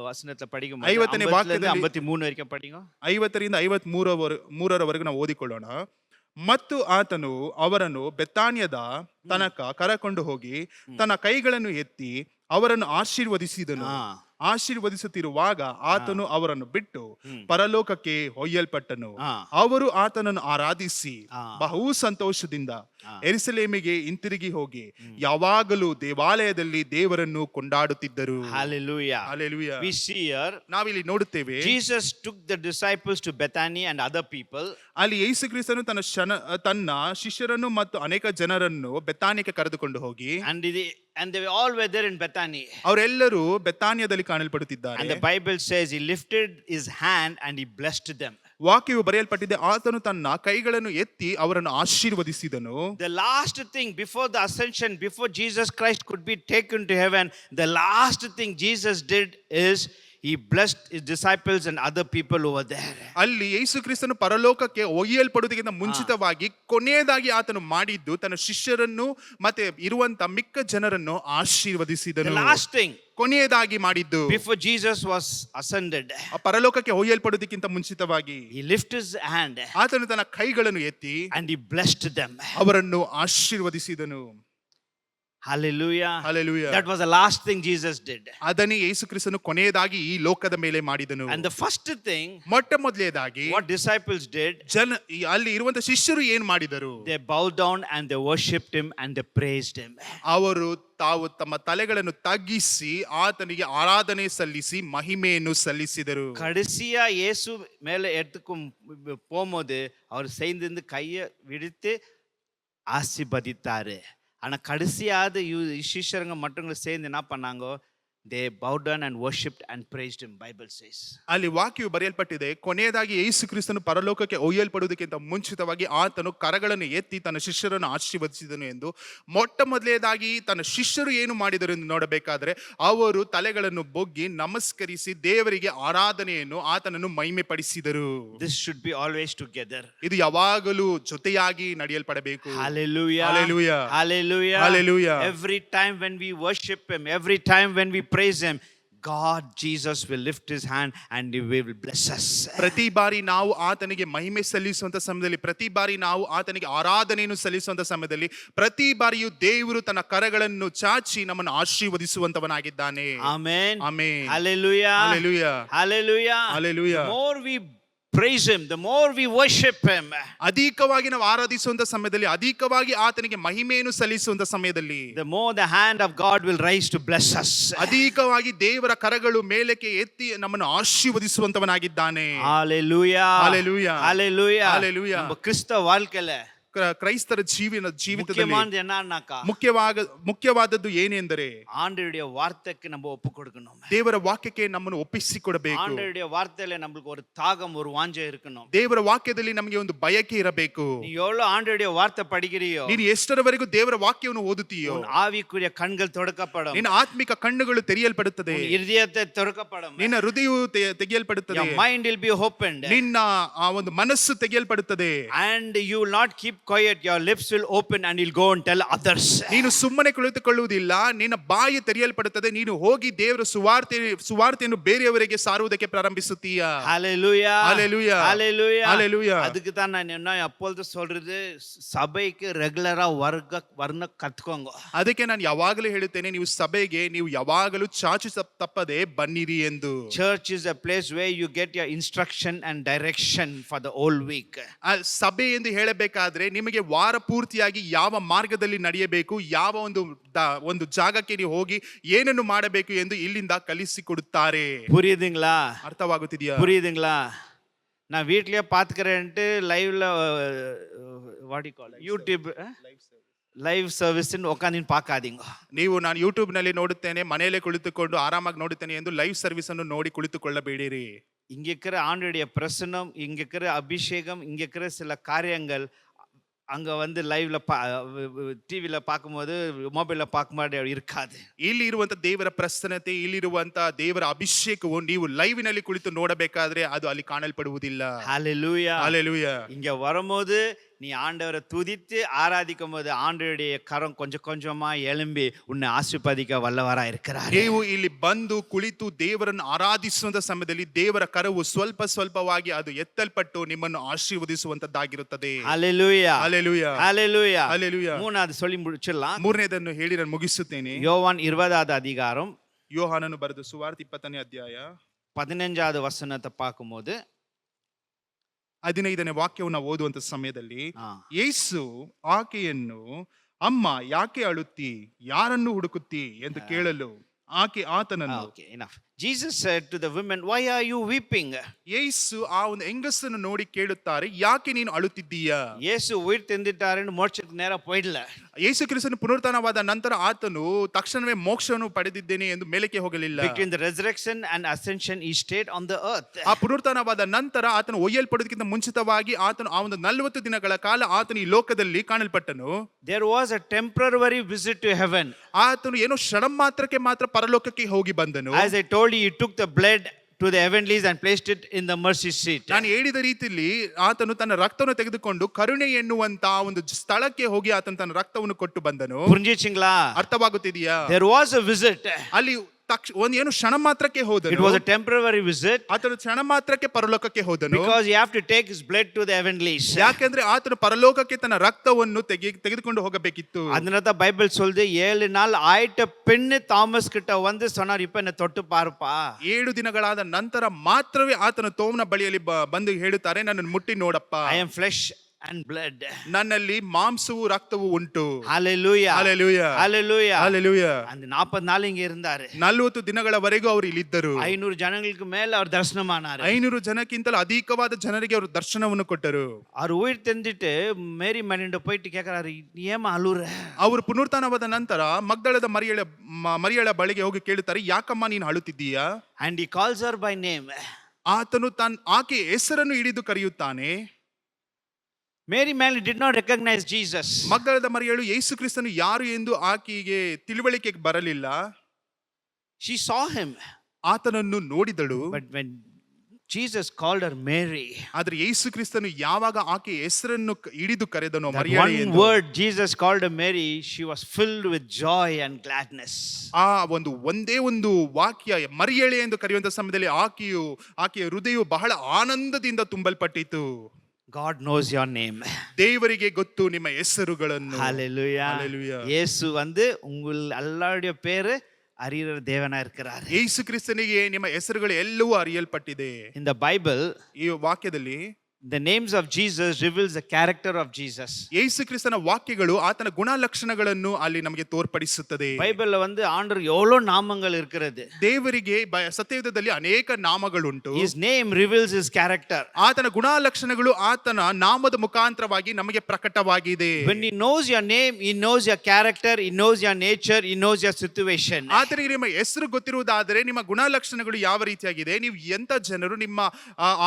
ವಚನத்தை படிக்கும் 50ನೇ ವಾಕ್ಯದಲ್ಲಿ 53 ವರೆಗೆ படிங்க. 50ರಿಂದ 53ರವರೆಗೂ ನಾವು ಓದಿಕೊಳ್ಳೋಣ. ಮತ್ತು ಆತನು ಅವರನ್ನು ಬೆತಾನ್ಯದ ತನಕ ಕರಕೊಂಡು ಹೋಗಿ ತನ್ನ ಕೈಗಳನ್ನು ಎತ್ತಿ ಅವರನ್ನು ಆಶೀರ್ವದಿಸಿದನು. ಆಶೀರ್ವದಿಸುತ್ತಿರುವಾಗ ಆತನು ಅವರನ್ನು ಬಿಟ್ಟು ಪರಲೋಕಕ್ಕೆ ಒಯ್ಯಲ್ಪಟ್ಟನು. ಅವರು ಆತನನ್ನು ಆರಾಧಿಸಿ ಬಹು ಸಂತೋಷದಿಂದ ಯೆರೂಸಲೇಮಿಗೆ ಹಿಂತಿರುಗಿ ಹೋಗಿ ಯಾವಾಗಲೂ ದೇವಾಲಯದಲ್ಲಿ ದೇವರನ್ನು ಕೊಂಡಾಡುತ್ತಿದ್ದರು. Hallelujah. Hallelujah. We see here ನಾವಿಲ್ಲಿ ನೋಡುತ್ತೇವೆ Jesus took the disciples to Bethany and other people. ಅಲ್ಲಿ ಯೇಸು ಕ್ರಿಸ್ತನು ತನ್ನ ಶಿಷ್ಯರನ್ನು ಮತ್ತು ಅನೇಕ ಜನರನ್ನು ಬೆತಾನ್ಯಕ್ಕೆ ಕರೆದುಕೊಂಡು ಹೋಗಿ And they all were there in Bethany. ಅವರೆಲ್ಲರೂ ಬೆತಾನ್ಯದಲ್ಲಿ ಕಾಣಲ್ಪಡುತ್ತಿದ್ದಾರೆ. And the Bible says he lifted his hand and he blessed them. ವಾಕ್ಯವು ಬರೆಯಲ್ಪಟ್ಟಿದೆ, ಆತನು ತನ್ನ ಕೈಗಳನ್ನು ಎತ್ತಿ ಅವರನ್ನು ಆಶೀರ್ವದಿಸಿದನು. The last thing before the ascension, before Jesus Christ could be taken to heaven, the last thing Jesus did is he blessed his disciples and other people over there. ಅಲ್ಲಿ ಯೇಸು ಕ್ರಿಸ್ತನು ಪರಲೋಕಕ್ಕೆ ಒಯ್ಯಲ್ಪಡುವುದಕ್ಕಿಂತ ಮುಂಚಿತವಾಗಿ ಕೊನೆಯದಾಗಿ ಆತನು ಮಾಡಿದ್ದು ತನ್ನ ಶಿಷ್ಯರನ್ನು ಮತ್ತೆ ಇರುವಂತ ಮಿಕ್ಕ ಜನರನ್ನು ಆಶೀರ್ವದಿಸಿದನು. The last thing ಕೊನೆಯದಾಗಿ ಮಾಡಿದ್ದು before Jesus was ascended, ಪರಲೋಕಕ್ಕೆ ಒಯ್ಯಲ್ಪಡುವುದಕ್ಕಿಂತ ಮುಂಚಿತವಾಗಿ he lifted his hand ಆತನು ತನ್ನ ಕೈಗಳನ್ನು ಎತ್ತಿ and he blessed them. ಅವರನ್ನು ಆಶೀರ್ವದಿಸಿದನು. Hallelujah. Hallelujah. That was the last thing Jesus did. ಅದನ್ನೇ ಯೇಸು ಕ್ರಿಸ್ತನು ಕೊನೆಯದಾಗಿ ಈ ಲೋಕದ ಮೇಲೆ ಮಾಡಿದನು. And the first thing ಮೊಟ್ಟ ಮೊದಲನೇದಾಗಿ what disciples did, ಅಲ್ಲಿ ಇರುವಂತ ಶಿಷ್ಯರು ಏನ್ ಮಾಡಿದರು? they bowed down and they worshipped him and they praised him. ಅವರು ತಾವು ತಮ್ಮ ತಲೆಗಳನ್ನು ತಗ್ಗಿಸಿ ಆತನಿಗೆ ಆರಾಧನೆ ಸಲ್ಲಿಸಿ ಮಹಿಮೆಯನ್ನು ಸಲ್ಲಿಸಿದರು. கடைசியா இயேசு மேல எடுத்துக்கும் போகும்போது அவர் செய்திருந்து கையை விடுத்து ஆசீர்வதித்தாரு. ஆனா கடைசியாவது சிஷ்யருங்க மற்றவங்க சேர்ந்து என்ன பண்ணாங்க? They bowed down and worshipped and praised him, Bible says. ಅಲ್ಲಿ ವಾಕ್ಯವು ಬರೆಯಲ್ಪಟ್ಟಿದೆ, ಕೊನೆಯದಾಗಿ ಯೇಸು ಕ್ರಿಸ್ತನು ಪರಲೋಕಕ್ಕೆ ಒಯ್ಯಲ್ಪಡುವುದಕ್ಕಿಂತ ಮುಂಚಿತವಾಗಿ ಆತನು ಕರಗಳನ್ನು ಎತ್ತಿ ತನ್ನ ಶಿಷ್ಯರನ್ನು ಆಶೀರ್ವದಿಸಿದನು ಎಂದು. ಮೊಟ್ಟ ಮೊದಲನೇದಾಗಿ ತನ್ನ ಶಿಷ್ಯರು ಏನು ಮಾಡಿದರು ಎಂದು ನೋಡಬೇಕಾದ್ರೆ ಅವರು ತಲೆಗಳನ್ನು ಬೊಗ್ಗಿ ನಮಸ್ಕರಿಸಿ ದೇವರಿಗೆ ಆರಾಧನೆಯನ್ನು ಆತನನ್ನು ಮಹಿಮೆ ಪಡಿಸಿದರು. This should be always together. ಇದು ಯಾವಾಗಲೂ ಜೊತೆಯಾಗಿ ನಡೆಯಲ್ಪಡಬೇಕು. Hallelujah. Hallelujah. Hallelujah. Hallelujah. Every time when we worship him, every time when we praise him, God Jesus will lift his hand and he will bless us. ಪ್ರತಿ ಬಾರಿ ನಾವು ಆತನಿಗೆ ಮಹಿಮೆ ಸಲ್ಲಿಸುವಂತ ಸಮಯದಲ್ಲಿ, ಪ್ರತಿ ಬಾರಿ ನಾವು ಆತನಿಗೆ ಆರಾಧನೆಯನ್ನು ಸಲ್ಲಿಸುವಂತ ಸಮಯದಲ್ಲಿ, ಪ್ರತಿ ಬಾರಿಯೂ ದೇವರು ತನ್ನ ಕರಗಳನ್ನು ಚಾಚಿ ನಮ್ಮನ್ನು ಆಶೀರ್ವದಿಸುವಂತವನಾಗಿದ್ದಾನೆ. Amen. Amen. Hallelujah. Hallelujah. Hallelujah. Hallelujah. The more we praise him, the more we worship him, ಅಧಿಕವಾಗಿ ನಾವು ಆರಾಧಿಸುವಂತ ಸಮಯದಲ್ಲಿ, ಅಧಿಕವಾಗಿ ಆತನಿಗೆ ಮಹಿಮೆಯನ್ನು ಸಲ್ಲಿಸುವಂತ ಸಮಯದಲ್ಲಿ, the more the hand of God will rise to bless us. ಅಧಿಕವಾಗಿ ದೇವರ ಕರಗಳು ಮೇಲಕ್ಕೆ ಎತ್ತಿ ನಮ್ಮನ್ನು ಆಶೀರ್ವದಿಸುವಂತವನಾಗಿದ್ದಾನೆ. Hallelujah. Hallelujah. Hallelujah. Hallelujah. நம்ம கிறிஸ்தவ வாழ்க்கையில ಕ್ರೈಸ್ತರ ಜೀವಿತದಲ್ಲಿ முக்கியமானது என்னன்னாக்கா, ಮುಖ್ಯವಾದದ್ದು ಏನೆಂದರೆ ஆண்டவருடைய வார்த்தைக்கு நம்ம ஒப்பு கொடுக்கணும். ದೇವರ ವಾಕ್ಯಕ್ಕೆ ನಮ್ಮನ್ನು ಒಪ್ಪಿಸಿಕೊಡಬೇಕು. ஆண்டவருடைய வார்த்தையில நமக்கு ஒரு தாகம், ஒரு வாஞ்சை இருக்கணும். ದೇವರ ವಾಕ್ಯದಲ್ಲಿ ನಮಗೆ ಒಂದು ಬಯಕೆ ಇರಬೇಕು. நீ எவ்வளவு ஆண்டவருடைய வார்த்தை படிக்கிறியோ, ನೀನು ಎಷ್ಟರವರೆಗೂ ದೇವರ ವಾಕ್ಯವನ್ನು ಓದುತ್ತೀಯೋ, உன் ஆவிக்குரிய கண்கள் திறக்கப்படும், ನಿನ್ನ ಆತ್ಮಿಕ ಕಣ್ಣುಗಳು ತೆರೆಯಲ್ಪಡುತ್ತದೆ, உன் இதயத்தை திறக்கப்படும், ನಿನ್ನ ಹೃದಯವು ತೆಗೆಯಲ್ಪಡುತ್ತದೆ, your mind will be opened, ನಿನ್ನ ಆ ಒಂದು ಮನಸ್ಸು ತೆಗೆಯಲ್ಪಡುತ್ತದೆ, and you will not keep quiet, your lips will open and you'll go and tell others. ನೀನು ಸುಮ್ಮನೆ ಕುಳಿತುಕೊಳ್ಳುವುದಿಲ್ಲ, ನಿನ್ನ ಬಾಯಿ ತೆರೆಯಲ್ಪಡುತ್ತದೆ, ನೀನು ಹೋಗಿ ದೇವರ ಸುವಾರ್ತೆಯನ್ನು ಬೇರೆಯವರಿಗೆ ಸಾರುವುದಕ್ಕೆ ಪ್ರಾರಂಭಿಸುತ್ತೀಯ. Hallelujah. Hallelujah. Hallelujah. Hallelujah. அதுக்கு தான் நான் என்ன எப்பொழுது சொல்றது, சபைக்கு ரெகுலரா வர்ண கத்துக்கோங்க. ಅದಕ್ಕೆ ನಾನು ಯಾವಾಗಲೂ ಹೇಳುತ್ತೇನೆ, ನೀವು ಸಭೆಗೆ ನೀವು ಯಾವಾಗಲೂ ಚಾಚು ತಪ್ಪದೆ ಬನ್ನಿರಿ ಎಂದು. Church is a place where you get your instruction and direction for the whole week. ಸಭೆ ಎಂದು ಹೇಳಬೇಕಾದ್ರೆ ನಿಮಗೆ ವಾರ ಪೂರ್ತಿಯಾಗಿ ಯಾವ ಮಾರ್ಗದಲ್ಲಿ ನಡೆಯಬೇಕು, ಯಾವ ಒಂದು ಜಾಗಕ್ಕೆ ನೀವು ಹೋಗಿ ಏನನ್ನು ಮಾಡಬೇಕು ಎಂದು ಇಲ್ಲಿಂದ ಕಲಿಸಿಕೊಡುತ್ತಾರೆ. புரியுதுங்களா? ಅರ್ಥವಾಗುತ್ತಿದೆಯಾ? புரியுதுங்களா? நான் வீட்லயே பாத்துக்கிறேன்ட்டு லைவ்ல யூடியூப் ಲೈವ್ ಸರ್ವಿಸ್ ಉட்காந்து பார்க்காதீங்க. ನೀವು ನಾನು ಯೂಟ್ಯೂಬ್ ನಲ್ಲಿ ನೋಡುತ್ತೇನೆ, ಮನೆಯಲ್ಲೇ ಕುಳಿತುಕೊಂಡು ಆರಾಮಾಗಿ ನೋಡುತ್ತೇನೆ ಎಂದು ಲೈವ್ ಸರ್ವಿಸ್ ಅನ್ನು ನೋಡಿ ಕುಳಿತುಕೊಳ್ಳಬೇಡಿರಿ. இங்க இருக்கிற ஆண்டவருடைய பிரசன்னம், இங்க இருக்கிற அபிஷேகம், இங்க இருக்கிற சில காரியங்கள் அங்க வந்து லைவ்ல டிவில பார்க்கும்போது, ಮೊಬೈಲ್ பார்க்கும்போது இருக்காது. ಇಲ್ಲಿ ಇರುವಂತ ದೇವರ ಪ್ರಸನ್ನತೆ, ಇಲ್ಲಿರುವಂತ ದೇವರ ಅಭಿಷೇಕವು ನೀವು ಲೈವ್ ನಲ್ಲಿ ಕುಳಿತು ನೋಡಬೇಕಾದ್ರೆ ಅದು ಅಲ್ಲಿ ಕಾಣಲ್ಪಡುವುದಿಲ್ಲ. ஹalleluya. ஹalleluya. இங்க வரும்போது நீ ஆண்டவரை துதித்து ஆராதிக்கும் போது ஆண்டவருடைய கரம் கொஞ்சம் கொஞ்சமா எழும்பி உன்னை ஆசீர்வதிக்க வல்லவரா இருக்கிறார். ನೀವು ಇಲ್ಲಿ ಬಂದು ಕುಳಿತು ದೇವರನ್ನು ಆರಾಧಿಸುವಂತ ಸಮಯದಲ್ಲಿ ದೇವರ ಕರವು ಸ್ವಲ್ಪವಾಗಿ ಅದು ಎತ್ತಲ್ಪಟ್ಟು ನಿಮ್ಮನ್ನು ಆಶೀರ್ವದಿಸುವಂತದ್ದಾಗಿರುತ್ತದೆ. ஹalleluya. ஹalleluya. ஹalleluya. ஹalleluya. மூணாவது சொல்லி முடிச்சிடலாம். ಮೂರನೇದನ್ನು ಹೇಳಿ ನಾನು ಮುಗಿಸುತ್ತೇನೆ. யோவான் 20வது அதிகாரம், ಯೋಹಾನನು ಬರೆದ ಸುವಾರ್ತೆ 20ನೇ ಅಧ್ಯಾಯ 15வது ವಚನத்தை பார்க்கும்போது, 15ನೇ ವಾಕ್ಯವನ್ನು ಓದುವಂತ ಸಮಯದಲ್ಲಿ, ಯೇಸು ಆಕೆಯನ್ನು, ಅಮ್ಮ ಯಾಕೆ ಅಳುತ್ತಿ, ಯಾರನ್ನು ಹುಡುಕುತ್ತಿ ಎಂದು ಕೇಳಲು ಆಕೆ ಆತನನ್ನು, Jesus said to the women, why are you weeping? ಯೇಸು ಆ ಒಂದು ಹೆಂಗಸನ್ನು ನೋಡಿ ಕೇಳುತ್ತಾರೆ, ಯಾಕೆ ನೀನು ಅಳುತ್ತಿದ್ದೀಯಾ? ಯೇಸು ಉಯಿರ್ ತಿಂದಿದ್ದಾರೆಂದು ಮೋಕ್ಷಕ್ಕೆ ನೇರ ಹೋಯಿಲ್ಲ. ಯೇಸು ಕ್ರಿಸ್ತನು ಪುನರುತ್ಥಾನವಾದ ನಂತರ ಆತನು ತಕ್ಷಣವೇ ಮೋಕ್ಷವನ್ನು ಪಡೆದಿದ್ದೇನೆ ಎಂದು ಮೇಲಕ್ಕೆ ಹೋಗಲಿಲ್ಲ. Between the resurrection and ascension he stayed on the earth. ಆ ಪುನರುತ್ಥಾನವಾದ ನಂತರ ಆತನು ಒಯ್ಯಲ್ಪಡೋದಕ್ಕಿಂತ ಮುಂಚಿತವಾಗಿ ಆತನು ಆ ಒಂದು 40 ದಿನಗಳ ಕಾಲ ಆತನು ಈ ಲೋಕದಲ್ಲಿ ಕಾಣಲ್ಪಟ್ಟನು. There was a temporary visit to heaven. ಆತನು ಏನೋ ಕ್ಷಣ ಮಾತ್ರಕ್ಕೆ ಮಾತ್ರ ಪರಲೋಕಕ್ಕೆ ಹೋಗಿ ಬಂದನು. As I told you, he took the blood to the heavenlies and placed it in the mercy seat. ನಾನು ಹೇಳಿದ ರೀತಿಯಲ್ಲಿ ಆತನು ತನ್ನ ರಕ್ತವನ್ನು ತೆಗೆದುಕೊಂಡು ಕರುಣೆ ಎನ್ನುವಂತ ಒಂದು ಸ್ಥಳಕ್ಕೆ ಹೋಗಿ ಆತನು ತನ್ನ ರಕ್ತವನ್ನು ಕೊಟ್ಟು ಬಂದನು. புரிஞ்சிச்சுங்களா? ಅರ್ಥವಾಗುತ್ತಿದೆಯಾ? There was a visit. ಅಲ್ಲಿ ಒಂದು ಏನು ಕ್ಷಣ ಮಾತ್ರಕ್ಕೆ ಹೋದನು. It was a temporary visit. ಆತನು ಕ್ಷಣ ಮಾತ್ರಕ್ಕೆ ಪರಲೋಕಕ್ಕೆ ಹೋದನು. Because he have to take his blood to the heavenlies. ಯಾಕೆಂದ್ರೆ ಆತನು ಪರಲೋಕಕ್ಕೆ ತನ್ನ ರಕ್ತವನ್ನು ತೆಗೆದುಕೊಂಡು ಹೋಗಬೇಕಿತ್ತು. அதனால பைபிள் சொல்லுது 7 நாள் ஆயிட்ட பின்ன தாமஸ் கிட்ட வந்து சொன்னார், இப்ப என்ன தொட்டு பாருப்பா. 7 ದಿನಗಳಾದ ನಂತರ ಮಾತ್ರವೇ ಆತನು ತೋಮನ ಬಳಿಯಲ್ಲಿ ಬಂದು ಹೇಳುತ್ತಾರೆ, ನನ್ನನ್ನು ಮುಟ್ಟಿ ನೋಡಪ್ಪ. I am flesh and blood. ನನ್ನಲ್ಲಿ ಮಾಂಸವು ರಕ್ತವು ಉಂಟು. Hallelujah. Hallelujah. Hallelujah. Hallelujah. அந்த 40 நாள் இங்க இருந்தாரு. 40 ದಿನಗಳವರೆಗೂ ಅವರು ಇಲ್ಲಿದ್ದರು. 500 ಜನங்களுக்கு மேல அவர் தரிசனமானாரு. 500 ಜನಕ್ಕಿಂತಲೂ ಅಧಿಕವಾದ ಜನರಿಗೆ ಅವರು ದರ್ಶನವನ್ನು ಕೊಟ್ಟರು. அவர் உயிர் தெந்திட்டு மேரி மனிண்ட போயிட்டு கேக்குறாரு, நீ ஏமா அழுற? ಅವರು ಪುನರುತ್ಥಾನವಾದ ನಂತರ ಮಗ್ದಳದ ಮರಿಯಳ ಬಳಿಗೆ ಹೋಗಿ ಕೇಳುತ್ತಾರೆ, ಯಾಕಮ್ಮ ನೀನು ಅಳುತ್ತಿದ್ದೀಯಾ? And he calls her by name. ಆತನು ಆಕೆ ಹೆಸರನ್ನು ಹಿಡಿದು ಕರೆಯುತ್ತಾನೆ. Mary Magdalene did not recognize Jesus. ಮಗ್ದಲದ ಮರಿಯಳು ಯೇಸು ಕ್ರಿಸ್ತನು ಯಾರು ಎಂದು ಆಕೆಗೆ ತಿಳುವಳಿಕೆಗೆ ಬರಲಿಲ್ಲ. She saw him. ಆತನನ್ನು ನೋಡಿದಳು. But when Jesus called her Mary, ಆದರೆ ಯೇಸು ಕ್ರಿಸ್ತನು ಯಾವಾಗ ಆಕೆ ಹೆಸರನ್ನು ಹಿಡಿದು ಕರೆದನೋ ಮರಿಯಳೇ ಎಂದು, one word Jesus called her Mary, she was filled with joy and gladness. ಆ ಒಂದೇ ಒಂದು ವಾಕ್ಯ ಮರಿಯಳೇ ಎಂದು ಕರೆಯುವಂತ ಸಮಯದಲ್ಲಿ ಆಕೆಯ ಹೃದಯವು ಬಹಳ ಆನಂದದಿಂದ ತುಂಬಲ್ಪಟ್ಟಿತು. God knows your name. ದೇವರಿಗೆ ಗೊತ್ತು ನಿಮ್ಮ ಹೆಸರುಗಳನ್ನು. Hallelujah. Hallelujah. ಯೇಸು வந்து உங்கள் எல்லாருடைய பேரு அறிகிற தேவனா இருக்கிறார். ಯೇಸು ಕ್ರಿಸ್ತನಿಗೆ ನಿಮ್ಮ ಹೆಸರುಗಳು ಎಲ್ಲವೂ ಅರಿಯಲ್ಪಟ್ಟಿದೆ. In the Bible, ಈ ವಾಕ್ಯದಲ್ಲಿ the names of Jesus reveals the character of Jesus. ಯೇಸು ಕ್ರಿಸ್ತನ ವಾಕ್ಯಗಳು ಆತನ ಗುಣಲಕ್ಷಣಗಳನ್ನು ಅಲ್ಲಿ ನಮಗೆ ತೋರ್ಪಡಿಸುತ್ತದೆ. பைபிள்ல வந்து ஆண்டவர் எவ்வளவு நாமங்கள் இருக்கிறது. ದೇವರಿಗೆ ಸತ್ಯಯುಗದಲ್ಲಿ ಅನೇಕ ನಾಮಗಳುಂಟು. His name reveals his character. ಆತನ ಗುಣಲಕ್ಷಣಗಳು ಆತನ ನಾಮದ ಮುಖಾಂತರವಾಗಿ ನಮಗೆ ಪ್ರಕಟವಾಗಿದೆ. When he knows your name, he knows your character, he knows your nature, he knows your situation. ಆತನಿಗೆ ನಿಮ್ಮ ಹೆಸರು ಗೊತ್ತಿರುವುದಾದರೆ ನಿಮ್ಮ ಗುಣಲಕ್ಷಣಗಳು ಯಾವ ರೀತಿಯಾಗಿದೆ, ನೀವು ಎಂತ ಜನರು, ನಿಮ್ಮ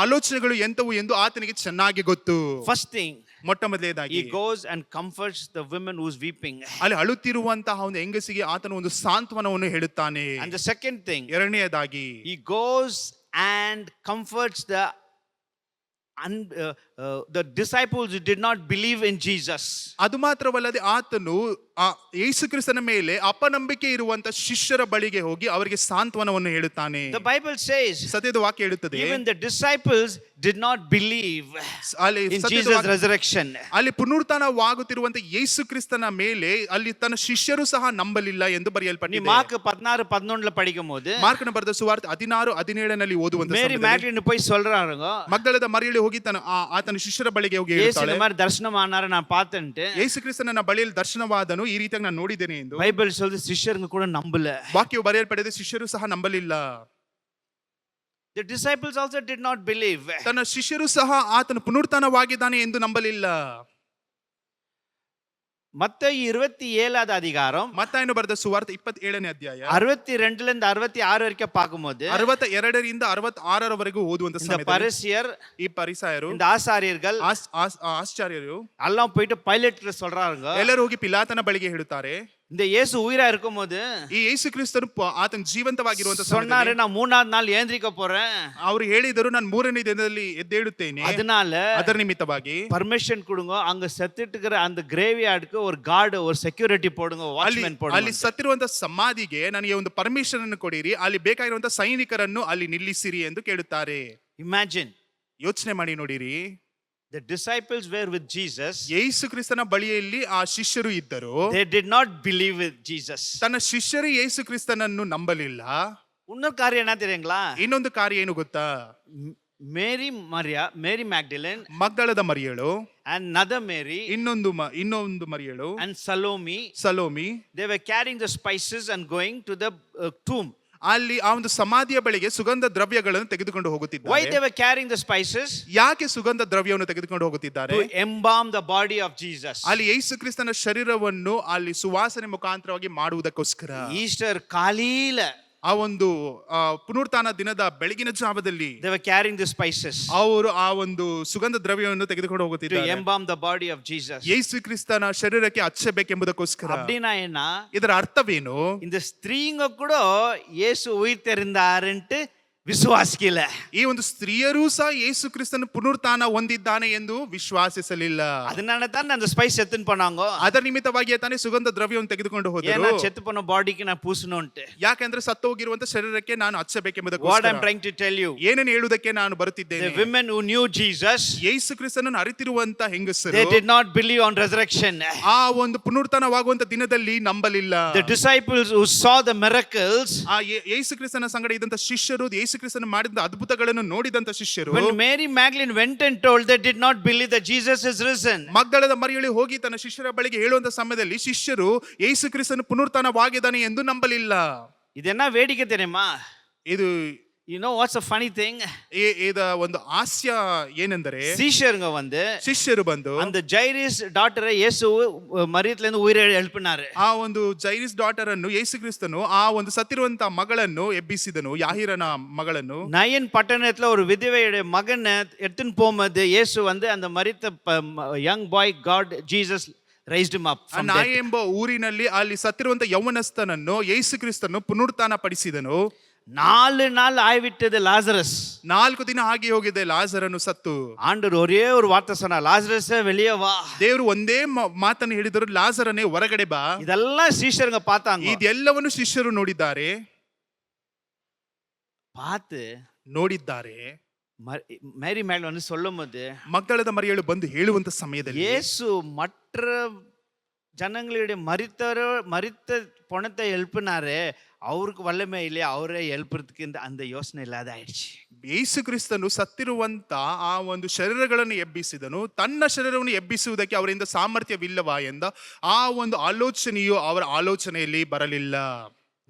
ಆಲೋಚನೆಗಳು ಎಂತವು ಎಂದು ಆತನಿಗೆ ಚೆನ್ನಾಗಿ ಗೊತ್ತು. First thing, ಮೊಟ್ಟ ಮೊದಲನೇದಾಗಿ he goes and comforts the woman who's weeping. ಅಲ್ಲಿ ಅಳುತ್ತಿರುವಂತಹ ಒಂದು ಹೆಂಗಸಿಗೆ ಆತನ ಒಂದು ಸಾಂತ್ವನವನ್ನು ಹೇಳುತ್ತಾನೆ. And the second thing, ಎರಡನೆಯದಾಗಿ he goes and comforts the disciples who did not believe in Jesus. ಅದು ಮಾತ್ರವಲ್ಲದೆ ಆತನು ಯೇಸು ಕ್ರಿಸ್ತನ ಮೇಲೆ ಅಪನಂಬಿಕೆ ಇರುವಂತ ಶಿಷ್ಯರ ಬಳಿಗೆ ಹೋಗಿ ಅವರಿಗೆ ಸಾಂತ್ವನವನ್ನು ಹೇಳುತ್ತಾನೆ. The Bible says ಸತ್ಯದ ವಾಕ್ಯ ಹೇಳುತ್ತದೆ, even the disciples did not believe in Jesus' resurrection. ಅಲ್ಲಿ ಪುನರುತ್ಥಾನವಾಗುತ್ತಿರುವಂತ ಯೇಸು ಕ್ರಿಸ್ತನ ಮೇಲೆ ಅಲ್ಲಿ ತನ್ನ ಶಿಷ್ಯರು ಸಹ ನಂಬಲಿಲ್ಲ ಎಂದು ಬರೆಯಲ್ಪಟ್ಟಿದೆ. ಮಾರ್ಕ್ 16:11 படிக்கும்போது ಮಾರ್ಕನ ಬರೆದ ಸುವಾರ್ತೆ 16:17 ಓದುವಂತ ಮೇರಿ ಮ್ಯಾಗ್ಡಲಿನ್ போய் சொல்றாங்க, ಮಗ್ದಲದ ಮರಿಯಳು ಹೋಗಿ ಆತನ ಶಿಷ್ಯರ ಬಳಿಗೆ ಹೋಗಿ ಯೇಸು ಹೇಳ್ತಾಳೆ, இந்த மாதிரி தரிசனம் ஆனாரு நான் பார்த்தேன்ட்டு. ಯೇಸು ಕ್ರಿಸ್ತನ ಬಳಿಯಲ್ಲಿ ದರ್ಶನವಾದನು, ಈ ರೀತಿಯಾಗಿ ನಾನು ನೋಡಿದ್ದೇನೆ ಎಂದು. ಬೈಬಲ್ சொல்லுது ಶಿಷ್ಯರು ಕೂಡ ನಂಬல. ವಾಕ್ಯವು ಬರೆಯಲ್ಪಟ್ಟಿದೆ, ಶಿಷ್ಯರು ಸಹ ನಂಬಲಿಲ್ಲ. The disciples also did not believe. ತನ್ನ ಶಿಷ್ಯರು ಸಹ ಆತನು ಪುನರುತ್ಥಾನವಾಗಿದ್ದಾನೆ ಎಂದು ನಂಬಲಿಲ್ಲ. மத்தேயு 27வது அதிகாரம், ಮತ್ತಾಯನು ಬರೆದ ಸುವಾರ್ತೆ 27ನೇ ಅಧ್ಯಾಯ 62 லிருந்து 66 வரைக்கும் பார்க்கும்போது 62ರಿಂದ 66ರವರೆಗೂ ಓದುವಂತ இந்த ಸಮಯದಲ್ಲಿ பரிசேயர், ಈ ಪರಿಸಾಯರು, இந்த ஆசாரியர்கள் ಆಶ್ಚರ್ಯರು எல்லாம் போயிட்டு பைலேட்ல சொல்றாங்க, ಎಲ್ಲರೂ ಹೋಗಿ ಪಿಲಾತನ ಬಳಿಗೆ ಹೇಳುತ್ತಾರೆ, இந்த இயேசு உயிரா இருக்கும்போது ಈ ಯೇಸು ಕ್ರಿಸ್ತನು ಆತನ ಜೀವಂತವಾಗಿರುವಂತ சொன்னாரு, நான் 3வது நாள் ஏந்திரிக்க போறேன். ಅವರು ಹೇಳಿದರು, ನಾನು 3ನೇ ದಿನದಲ್ಲಿ ಎದ್ದೇಳುತ್ತೇನೆ. அதனால ಅದರ ನಿಮಿತ್ತವಾಗಿ ಪರ್ಮಿಷನ್ கொடுங்க, அங்க செத்துட்டு இருக்கிற அந்த கிரேவ்யார்டுக்கு ஒரு கார்டு, ஒரு செக்ಯೂರಿಟಿ போடுங்க, ವಾಚ್ಮನ್ போடுங்க. ಅಲ್ಲಿ ಸತ್ತಿರುವಂತ ಸಮಾಧಿಗೆ ನನಗೆ ಒಂದು ಪರ್ಮಿಷನ್ ಅನ್ನು ಕೊಡಿರಿ, ಅಲ್ಲಿ ಬೇಕಾಗಿರುವಂತ ಸೈನಿಕರನ್ನು ಅಲ್ಲಿ ನಿಲ್ಲಿಸಿರಿ ಎಂದು ಕೇಳುತ್ತಾರೆ. Imagine, ಯೋಚನೆ ಮಾಡಿ ನೋಡಿರಿ, the disciples were with Jesus. ಯೇಸು ಕ್ರಿಸ್ತನ ಬಳಿಯಲ್ಲಿ ಆ ಶಿಷ್ಯರು ಇದ್ದರು. They did not believe with Jesus. ತನ್ನ ಶಿಷ್ಯರು ಯೇಸು ಕ್ರಿಸ್ತನನ್ನು ನಂಬಲಿಲ್ಲ. இன்னொரு காரியம் என்ன தெரியுங்களா? ಇನ್ನೊಂದು ಕಾರ್ಯ ಏನು ಗೊತ್ತಾ? ಮೇರಿ ಮ್ಯಾಗ್ಡಲಿನ್, ಮಗ್ದಲದ ಮರಿಯಳು, and another Mary, ಇನ್ನೊಂದು ಮರಿಯಳು, and Salome, they were carrying the spices and going to the tomb. ಅಲ್ಲಿ ಆ ಒಂದು ಸಮಾಧಿಯ ಬಳಿಗೆ ಸುಗಂಧ ದ್ರವ್ಯಗಳನ್ನು ತೆಗೆದುಕೊಂಡು ಹೋಗುತ್ತಿದ್ದಾರೆ. Why they were carrying the spices? ಯಾಕೆ ಸುಗಂಧ ದ್ರವ್ಯವನ್ನು ತೆಗೆದುಕೊಂಡು ಹೋಗುತ್ತಿದ್ದಾರೆ? To embalm the body of Jesus. ಅಲ್ಲಿ ಯೇಸು ಕ್ರಿಸ್ತನ ಶರೀರವನ್ನು ಅಲ್ಲಿ ಸುವಾಸನೆ ಮುಖಾಂತರವಾಗಿ ಮಾಡುವುದಕ್ಕೋಸ್ಕರ. ಈಸ್ಟರ್ ಕಾಲೀಲ, ಆ ಒಂದು ಪುನರುತ್ಥಾನ ದಿನದ ಬೆಳಗಿನ ಜಾವದಲ್ಲಿ they were carrying the spices, ಅವರು ಆ ಒಂದು ಸುಗಂಧ ದ್ರವ್ಯವನ್ನು ತೆಗೆದುಕೊಂಡು ಹೋಗುತ್ತಿದ್ದಾರೆ, to embalm the body of Jesus. ಯೇಸು ಕ್ರಿಸ್ತನ ಶರೀರಕ್ಕೆ ಹಚ್ಚಬೇಕೆಂಬುದಕ್ಕೋಸ್ಕರ. அப்படினா என்ன? ಇದರ ಅರ್ಥವೇನು? இந்த ஸ்திரீங்க கூட இயேசு உயிர் தெரிந்தாருன்னு ವಿಶ್ವಾಸಿಸಿಲ್ಲ. ಈ ಒಂದು ಸ್ತ್ರೀಯರೂ ಸಹ ಯೇಸು ಕ್ರಿಸ್ತನ ಪುನರುತ್ಥಾನ ಹೊಂದಿದ್ದಾನೆ ಎಂದು ವಿಶ್ವಾಸಿಸಲಿಲ್ಲ. ಅದನ್ನ ತಾನೇ அந்த ಸ್ಪೈಸ್ ಎತ್ತನ್ பண்ணாங்க. ಅದರ ನಿಮಿತ್ತವಾಗಿ ತಾನೇ ಸುಗಂಧ ದ್ರವ್ಯವನ್ನು ತೆಗೆದುಕೊಂಡು ಹೋದರು. ಏನ ಚೆತ್ತು ಪನ ಬಾಡಿಗೆ ನಾ ಪೂಸನಂತೆ. ಯಾಕಂದ್ರೆ ಸತ್ತು ಹೋಗಿರುವಂತ ಶರೀರಕ್ಕೆ ನಾನು ಹಚ್ಚಬೇಕೆಂಬುದಕ್ಕೋಸ್ಕರ. What I'm trying to tell you, ಏನನ್ನು ಹೇಳುವುದಕ್ಕೆ ನಾನು ಬರುತ್ತಿದ್ದೇನೆ, the women who knew Jesus, ಯೇಸು ಕ್ರಿಸ್ತನನ್ನು ಅರಿತಿರುವಂತ ಹೆಂಗಸರು, they did not believe on resurrection. ಆ ಒಂದು ಪುನರುತ್ಥಾನವಾಗುವಂತ ದಿನದಲ್ಲಿ ನಂಬಲಿಲ್ಲ. The disciples who saw the miracles, ಆ ಯೇಸು ಕ್ರಿಸ್ತನ ಸಂಗಡ ಇದ್ದಂತ ಶಿಷ್ಯರು, ಯೇಸು ಕ್ರಿಸ್ತನ ಮಾಡಿದ ಅದ್ಭುತಗಳನ್ನು ನೋಡಿದಂತ ಶಿಷ್ಯರು, when Mary Magdalene went and told, they did not believe that Jesus is risen. ಮಗ್ದಲದ ಮರಿಯಳು ಹೋಗಿ ತನ್ನ ಶಿಷ್ಯರ ಬಳಿಗೆ ಹೇಳುವಂತ ಸಮಯದಲ್ಲಿ ಶಿಷ್ಯರು ಯೇಸು ಕ್ರಿಸ್ತನ ಪುನರುತ್ಥಾನವಾಗಿದ್ದಾನೆ ಎಂದು ನಂಬಲಿಲ್ಲ. ಇದೆನ್ನ ವೇಡಿಕೆ தெரியுமா? ಇದು you know what's a funny thing? ಇದ ಒಂದು ಹಾಸ್ಯ ಏನೆಂದರೆ, ಶಿಷ್ಯರು ಬಂದು அந்த ಜೈರಿಸ್ ಡಾಟರ್ ಯೇಸು ಮರಿಯತ್ಲಿಂದ ಉಯಿರ எழுப்பினாரு. ಆ ಒಂದು ಜೈರಿಸ್ ಡಾಟರ್ ಅನ್ನು ಯೇಸು ಕ್ರಿಸ್ತನು ಆ ಒಂದು ಸತ್ತಿರುವಂತ ಮಗಳನ್ನು ಎಬ್ಬಿಸಿದನು, ಯಾಹಿರನ ಮಗಳನ್ನು. நயன் பட்டணத்துல ஒரு விதவையுடைய மகனை எடுத்துன்னு போகும்போது இயேசு அந்த மரித்த young boy God Jesus raised him up from death. ನಾಯ ಎಂಬ ಊರಿನಲ್ಲಿ ಅಲ್ಲಿ ಸತ್ತಿರುವಂತ ಯೌವನಸ್ಥನನ್ನು ಯೇಸು ಕ್ರಿಸ್ತನು ಪುನರುತ್ಥಾನ ಪಡಿಸಿದನು. 4 நாள் ஆய்விட்டது லாசரஸ். 4 ದಿನ ಆಗಿ ಹೋಗಿದೆ ಲಾಜರನು ಸತ್ತು. ஆண்டவர் ஒரே ஒரு வார்த்தை சொன்னார், லாசரஸே வெளியே வா. ದೇವರು ಒಂದೇ ಮಾತನ್ನು ಹೇಳಿದರು, ಲಾಜರನೇ ಹೊರಗಡೆ ಬಾ. ಇದೆಲ್ಲ ಶಿಷ್ಯರುங்க பார்த்தாங்க. ಇದೆಲ್ಲವನ್ನು ಶಿಷ್ಯರು ನೋಡಿದ್ದಾರೆ, ನೋಡಿದ್ದಾರೆ. மேரி மேல் சொல்லும்போது, ಮಗ್ದಲದ ಮರಿಯಳು ಬಂದು ಹೇಳುವಂತ ಸಮಯದಲ್ಲಿ ಯೇಸು மற்ற ஜனங்களுடைய மரித்த பணத்தை எழுப்பினாரு, அவருக்கு வல்லமை இல்லையா, அவரே எழுப்புறதுக்கு அந்த யோசனை இல்லாத ஆயிடுச்சு. ಯೇಸು ಕ್ರಿಸ್ತನು ಸತ್ತಿರುವಂತ ಆ ಒಂದು ಶರೀರಗಳನ್ನು ಎಬ್ಬಿಸಿದನು, ತನ್ನ ಶರೀರವನ್ನು ಎಬ್ಬಿಸುವುದಕ್ಕೆ ಅವರಿಂದ ಸಾಮರ್ಥ್ಯವಿಲ್ಲವಾ ಎಂದ ಆ ಒಂದು ಆಲೋಚನೆಯು ಅವರ ಆಲೋಚನೆಯಲ್ಲಿ ಬರಲಿಲ್ಲ.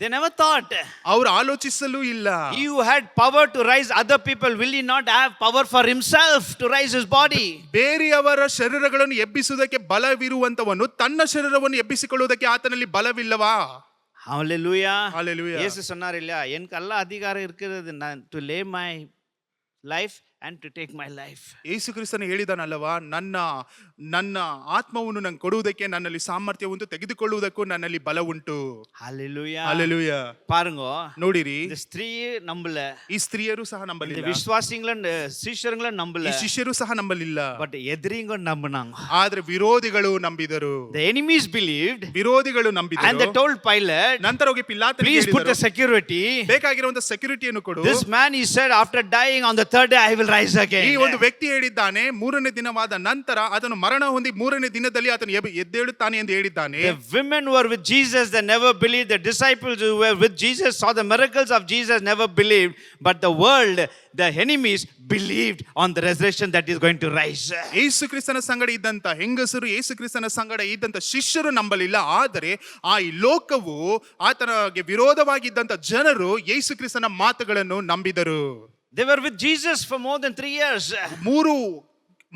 They never thought. ಅವರು ಆಲೋಚಿಸಲು ಇಲ್ಲ. He who had power to rise other people, will he not have power for himself to rise his body? ಬೇರೆಯವರ ಶರೀರಗಳನ್ನು ಎಬ್ಬಿಸುವುದಕ್ಕೆ ಬಲವಿರುವಂತವನು ತನ್ನ ಶರೀರವನ್ನು ಎಬ್ಬಿಸಿಕೊಳ್ಳುವುದಕ್ಕೆ ಆತನಲ್ಲಿ ಬಲವಿಲ್ಲವಾ? Hallelujah. Hallelujah. இயேசு சொன்னார் இல்லையா, எனக்கு எல்லா அதிகாரம் இருக்கிறது, நான் to lay my life and to take my life. ಯೇಸು ಕ್ರಿಸ್ತನು ಹೇಳಿದನಲ್ಲವಾ, ನನ್ನ ಆತ್ಮವನ್ನು ನಂಗೆ ಕೊಡುವುದಕ್ಕೆ ನನ್ನಲ್ಲಿ ಸಾಮರ್ಥ್ಯ ಉಂಟು, ತೆಗೆದುಕೊಳ್ಳುವುದಕ್ಕೂ ನನ್ನಲ್ಲಿ ಬಲ ಉಂಟು. Hallelujah. Hallelujah. பாருங்க, ನೋಡಿರಿ, இந்த ஸ்திரீ நம்பல, ಈ ಸ್ತ್ರೀಯರು ಸಹ இந்த ನಂಬಲಿಲ್ಲ, விசுவாசிங்களும் சீஷர்களும் நம்பல, ಈ ಶಿಷ್ಯರು ಸಹ ನಂಬಲಿಲ್ಲ, பட் எதிரிங்க நம்பினாங்க. ಆದ್ರೆ ವಿರೋಧಿಗಳು ನಂಬಿದರು. The enemies believed ವಿರೋಧಿಗಳು and ನಂಬಿದರು. they told Pilate, ನಂತರ ಹೋಗಿ ಪಿಲಾತನಿಗೆ please put the ಹೇಳಿದರು, security. ಬೇಕಾಗಿರುವಂತ ಸೆಕ್ಯೂರಿಟಿಯನ್ನು ಕೊಡು. This man, he said, after dying on the third day I will rise again. ಈ ಒಂದು ವ್ಯಕ್ತಿ ಹೇಳಿದ್ದಾನೆ, ಮೂರನೇ ದಿನವಾದ ನಂತರ ಅದನ್ನು ಮರಣ ಹೊಂದಿ ಮೂರನೇ ದಿನದಲ್ಲಿ ಆತನು ಎದ್ದೇಳುತ್ತಾನೆ ಎಂದು ಹೇಳಿದ್ದಾನೆ. The women who were with Jesus, they never believed. The disciples who were with Jesus saw the miracles of Jesus, never believed. But the world, the enemies, believed on the resurrection that is going to rise. ಯೇಸು ಕ್ರಿಸ್ತನ ಸಂಗಡ ಇದ್ದಂತ ಹೆಂಗಸರು, ಯೇಸು ಕ್ರಿಸ್ತನ ಸಂಗಡ ಇದ್ದಂತ ಶಿಷ್ಯರು ನಂಬಲಿಲ್ಲ. ಆದರೆ ಆ ಈ ಲೋಕವು, ಆತನಿಗೆ ವಿರೋಧವಾಗಿದ್ದಂತ ಜನರು ಯೇಸು ಕ್ರಿಸ್ತನ ಮಾತುಗಳನ್ನು ನಂಬಿದರು. They were with Jesus for more than 3 years.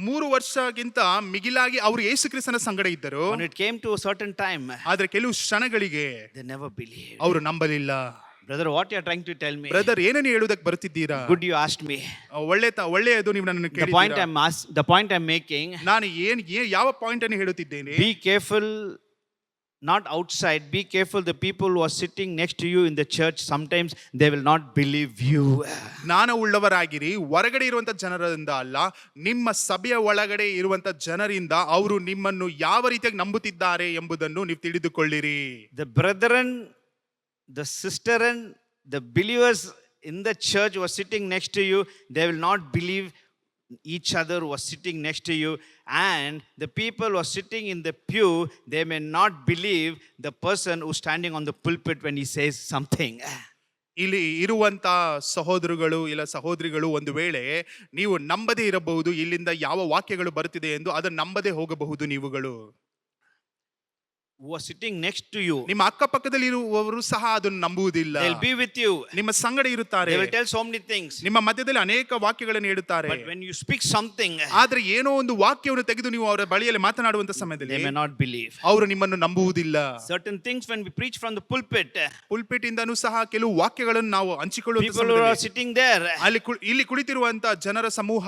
ಮೂರು ವರ್ಷಕ್ಕಿಂತ ಮಿಗಿಲಾಗಿ ಅವರು ಯೇಸು ಕ್ರಿಸ್ತನ ಸಂಗಡ ಇದ್ದರು. When it came to a certain time, ಆದ್ರೆ ಕೆಲವು ಕ್ಷಣಗಳಿಗೆ they never believed. ಅವರು ನಂಬಲಿಲ್ಲ. Brother, what you are trying to tell me? Brother, ಏನನ್ನು ಹೇಳುವುದಕ್ಕೆ ಬರ್ತಿದ್ದೀರಾ? Good you asked me. ಒಳ್ಳೆಯದು, ನೀವು ನನ್ನನ್ನು ಕೇಳಿದ್ದೀರಾ. The point I'm making, ನಾನು ಯಾವ ಪಾಯಿಂಟ್ ಅನ್ನು ಹೇಳುತ್ತಿದ್ದೇನೆ? be careful, not outside, be careful the people who are sitting next to you in the church, sometimes they will not believe you. ಜ್ಞಾನ ಉಳ್ಳವರಾಗಿರಿ, ಹೊರಗಡೆ ಇರುವಂತ ಜನರಿಂದ ಅಲ್ಲ, ನಿಮ್ಮ ಸಭೆಯ ಒಳಗಡೆ ಇರುವಂತ ಜನರಿಂದ ಅವರು ನಿಮ್ಮನ್ನು ಯಾವ ರೀತಿಯಾಗಿ ನಂಬುತ್ತಿದ್ದಾರೆ ಎಂಬುದನ್ನು ನೀವು ತಿಳಿದುಕೊಳ್ಳಿರಿ. The brethren, the sister and the believers in the church who are sitting next to you, they will not believe each other who are sitting next to you, and the people who are sitting in the pew, they may not believe the person who's standing on the pulpit when he says something. ಇಲ್ಲಿ ಇರುವಂತ ಸಹೋದರಗಳು ಇಲ್ಲ ಸಹೋದರಿಗಳು ಒಂದು ವೇಳೆ ನೀವು ನಂಬದೇ ಇರಬಹುದು, ಇಲ್ಲಿಂದ ಯಾವ ವಾಕ್ಯಗಳು ಬರುತ್ತಿದೆ ಎಂದು ಅದನ್ನು ನಂಬದೇ ಹೋಗಬಹುದು. ನೀವುಗಳು who are sitting next to you, ನಿಮ್ಮ ಅಕ್ಕಪಕ್ಕದಲ್ಲಿ ಇರುವವರು ಸಹ ಅದನ್ನು ನಂಬುವುದಿಲ್ಲ. they'll be with you, ನಿಮ್ಮ ಸಂಗಡ ಇರುತ್ತಾರೆ, they will tell so many things, ನಿಮ್ಮ ಮಧ್ಯದಲ್ಲಿ ಅನೇಕ ವಾಕ್ಯಗಳನ್ನು ಹೇಳುತ್ತಾರೆ. but when you speak something, ಆದ್ರೆ ಏನೋ ಒಂದು ವಾಕ್ಯವನ್ನು ತೆಗೆದು ನೀವು ಅವರ ಬಳಿಯಲ್ಲಿ ಮಾತನಾಡುವಂತ ಸಮಯದಲ್ಲಿ they may not believe. ಅವರು ನಿಮ್ಮನ್ನು ನಂಬುವುದಿಲ್ಲ. Certain things when we preach from the pulpit, ಪುಲ್ಪಿಟ್ ಇಂದನೂ ಸಹ ಕೆಲವು ವಾಕ್ಯಗಳನ್ನು ನಾವು ಹಂಚಿಕೊಳ್ಳುವಂತ people who are ಸಮಯದಲ್ಲಿ sitting there, ಇಲ್ಲಿ ಕುಳಿತಿರುವಂತ ಜನರ ಸಮೂಹ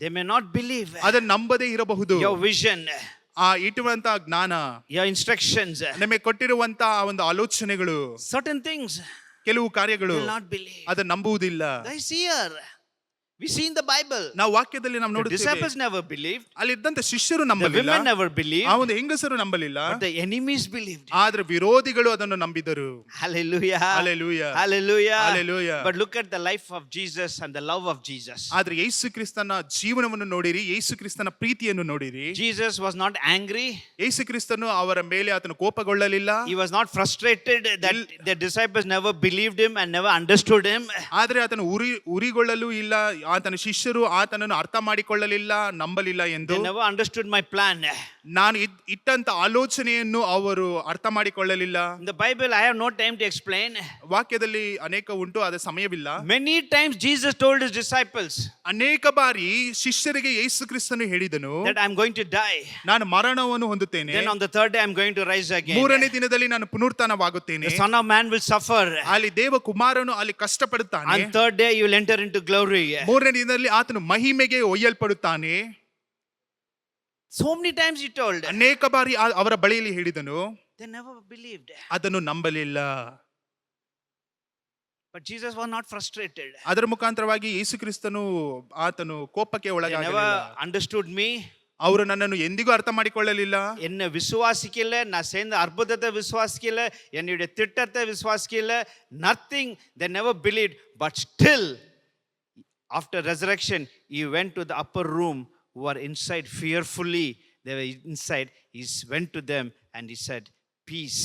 they may not believe ಅದನ್ನು ನಂಬದೇ ಇರಬಹುದು. your vision, ಇಟ್ಟುವಂತ ಜ್ಞಾನ, your instructions, ನಮಗೆ ಕೊಟ್ಟಿರುವಂತ ಒಂದು ಆಲೋಚನೆಗಳು, certain things, ಕೆಲವು ಕಾರ್ಯಗಳು they will not believe. ಅದನ್ನು ನಂಬುವುದಿಲ್ಲ. Guys, here we see in the Bible, ನಾವು ವಾಕ್ಯದಲ್ಲಿ ನಾವು the ನೋಡುತ್ತೇವೆ, disciples never believed, ಅಲ್ಲಿ ಇದ್ದಂತ ಶಿಷ್ಯರು the ನಂಬಲಿಲ್ಲ, women never believed, ಆ ಒಂದು ಹೆಂಗಸರು ನಂಬಲಿಲ್ಲ, but the enemies believed. ಆದ್ರೆ ವಿರೋಧಿಗಳು ಅದನ್ನು ನಂಬಿದರು. Hallelujah. Hallelujah. Hallelujah. Hallelujah. But look at the life of Jesus and the love of Jesus. ಆದ್ರೆ ಯೇಸು ಕ್ರಿಸ್ತನ ಜೀವನವನ್ನು ನೋಡಿರಿ, ಯೇಸು ಕ್ರಿಸ್ತನ ಪ್ರೀತಿಯನ್ನು ನೋಡಿರಿ. Jesus was not angry. ಯೇಸು ಕ್ರಿಸ್ತನು ಅವರ ಮೇಲೆ ಆತನು ಕೋಪಗೊಳ್ಳಲಿಲ್ಲ. He was not frustrated that the disciples never believed him and never understood him. ಆದ್ರೆ ಆತನು ಉರಿಗೊಳ್ಳಲು ಇಲ್ಲ, ಆತನ ಶಿಷ್ಯರು ಆತನನ್ನು ಅರ್ಥ ಮಾಡಿಕೊಳ್ಳಲಿಲ್ಲ, ನಂಬಲಿಲ್ಲ ಎಂದು. They never understood my plan. ನಾನು ಇಟ್ಟಂತ ಆಲೋಚನೆಯನ್ನು ಅವರು ಅರ್ಥ ಮಾಡಿಕೊಳ್ಳಲಿಲ್ಲ. In the Bible, I have no time to explain. ವಾಕ್ಯದಲ್ಲಿ ಅನೇಕ ಉಂಟು, ಅದ ಸಮಯವಿಲ್ಲ. Many times Jesus told his disciples, ಅನೇಕ ಬಾರಿ ಶಿಷ್ಯರಿಗೆ ಯೇಸು ಕ್ರಿಸ್ತನು ಹೇಳಿದನು, that I'm going to die. ನಾನು ಮರಣವನ್ನು ಹೊಂದುತ್ತೇನೆ, Then on the third day I'm going to rise again. ಮೂರನೇ ದಿನದಲ್ಲಿ ನಾನು ಪುನರುತ್ಥಾನವಾಗುತ್ತೇನೆ. The Son of Man will suffer. ಅಲ್ಲಿ ದೇವ ಕುಮಾರನು ಅಲ್ಲಿ ಕಷ್ಟಪಡುತ್ತಾನೆ. On third day you will enter into glory. ಮೂರನೇ ದಿನದಲ್ಲಿ ಆತನು ಮಹಿಮೆಗೆ ಒಯ್ಯಲ್ಪಡುತ್ತಾನೆ. So many times he told. ಅನೇಕ ಬಾರಿ ಅವರ ಬಳಿಯಲ್ಲಿ ಹೇಳಿದನು, They never believed. ಅದನ್ನು ನಂಬಲಿಲ್ಲ. But Jesus was not frustrated. ಅದರ ಮುಖಾಂತರವಾಗಿ ಯೇಸು ಕ್ರಿಸ್ತನು ಆತನು ಕೋಪಕ್ಕೆ They ಒಳಗಾಗಲಿಲ್ಲ. never understood me. ಅವರು ನನ್ನನ್ನು ಎಂದಿಗೂ ಅರ್ಥ ಮಾಡಿಕೊಳ್ಳಲಿಲ್ಲ. என்னை விசுவாசிக்கல, நான் செய்த அற்புதத்தை விசுவாசிக்கல, என்னுடைய திட்டத்தை விசுவாசிக்கல, nothing, they never believed. But still, after resurrection, he went to the upper room, who are inside fearfully, they were inside. He went to them and he said, peace,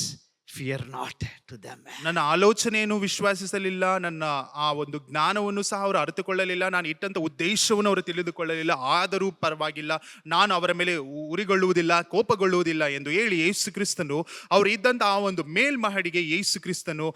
fear not, to them. ನನ್ನ ಆಲೋಚನೆಯನ್ನು ವಿಶ್ವಾಸಿಸಲಿಲ್ಲ, ನನ್ನ ಆ ಒಂದು ಜ್ಞಾನವನ್ನು ಸಹ ಅವರು ಅರಿತುಕೊಳ್ಳಲಿಲ್ಲ, ನಾನು ಇಟ್ಟಂತ ಉದ್ದೇಶವನ್ನು ಅವರು ತಿಳಿದುಕೊಳ್ಳಲಿಲ್ಲ. ಆದರೂ ಪರವಾಗಿಲ್ಲ, ನಾನು ಅವರ ಮೇಲೆ ಉರಿಗೊಳ್ಳುವುದಿಲ್ಲ, ಕೋಪಗೊಳ್ಳುವುದಿಲ್ಲ ಎಂದು ಹೇಳಿ ಯೇಸು ಕ್ರಿಸ್ತನು ಅವರು ಇದ್ದಂತ ಆ ಒಂದು ಮೇಲ್ಮಹಡಿಗೆ ಯೇಸು ಕ್ರಿಸ್ತನು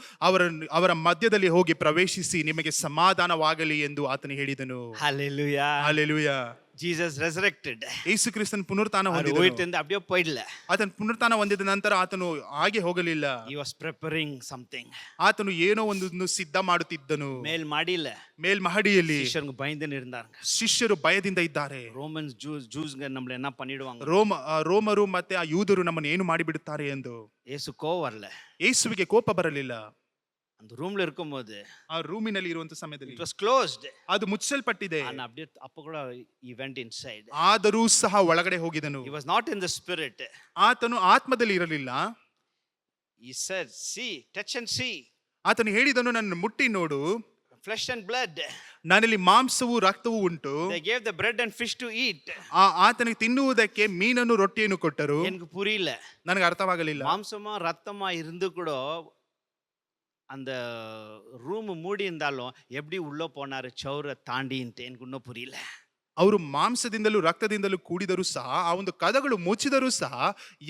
ಅವರ ಮಧ್ಯದಲ್ಲಿ ಹೋಗಿ ಪ್ರವೇಶಿಸಿ ನಿಮಗೆ ಸಮಾಧಾನವಾಗಲಿ ಎಂದು ಆತನು ಹೇಳಿದನು. Hallelujah. ಹಲ್ಲೆಲೂಯಾ. Jesus resurrected. ಯೇಸು ಕ್ರಿಸ್ತನ್ ಪುನರುತ್ಥಾನ அவர் ಹೊಂದಿದನು. உயிர்த்தெழுந்து அப்படியே போயிடல. ಆತನು ಪುನರುತ್ಥಾನ ಹೊಂದಿದ ನಂತರ ಆತನು ಹಾಗೆ ಹೋಗಲಿಲ್ಲ. He was preparing something. ಆತನು ಏನೋ ಒಂದನ್ನು ಸಿದ್ಧ ಮಾಡುತ್ತಿದ್ದನು. மேல் மாடியில ಮೇಲ್ಮಹಡಿಯಲ್ಲಿ ಶಿಷ್ಯರು பயந்து இருந்தாங்க. ಶಿಷ್ಯರು ಭಯದಿಂದ ಇದ್ದಾರೆ. ರೋಮನ್ಸ್ ಜೂಸ್ಗೆ நம்மள என்ன பண்ணிடுவாங்க. ರೋಮರು ಮತ್ತೆ ಆ ಯೂದರು ನಮ್ಮನ್ನು ಏನು ಮಾಡಿಬಿಡುತ್ತಾರೆ ಎಂದು. ಯೇಸು ಕೋಪ வரல. ಯೇಸುವಿಗೆ ಕೋಪ ಬರಲಿಲ್ಲ. அந்த ரூம்ல இருக்கும்போது ಆ ರೂಮಿನಲ್ಲಿ ಇರುವಂತ ಸಮಯದಲ್ಲಿ it was closed. ಅದು ಮುಚ್ಚಲ್ಪಟ್ಟಿದೆ. and அப்படியே அப்ப கூட he went inside. ಆದರೂ ಸಹ ಒಳಗಡೆ ಹೋಗಿದನು. he was not in the spirit. ಆತನು ಆತ್ಮದಲ್ಲಿ ಇರಲಿಲ್ಲ. he said, see, touch and see. ಆತನು ಹೇಳಿದನು, ನನ್ನ ಮುಟ್ಟಿ ನೋಡು, flesh and blood. ನನ್ನಲ್ಲಿ ಮಾಂಸವು ರಕ್ತವೂ ಉಂಟು. they gave the bread and fish to eat. ಆತನಿಗೆ ತಿನ್ನುವುದಕ್ಕೆ ಮೀನನ್ನು ರೊಟ್ಟಿಯನ್ನು ಕೊಟ್ಟರು. எனக்கு புரியல, ನನಗೆ ಅರ್ಥವಾಗಲಿಲ್ಲ. மாம்சமா ரத்தமா இருந்து கூட அந்த ரூம் மூடி இருந்தாலும் எப்படி உள்ள போனாரு சௌர தாண்டின்ட்டு எனக்கு இன்னும் புரியல. ಅವರು ಮಾಂಸದಿಂದಲೂ ರಕ್ತದಿಂದಲೂ ಕೂಡಿದರೂ ಸಹ, ಆ ಒಂದು ಕದಗಳು ಮುಚ್ಚಿದರೂ ಸಹ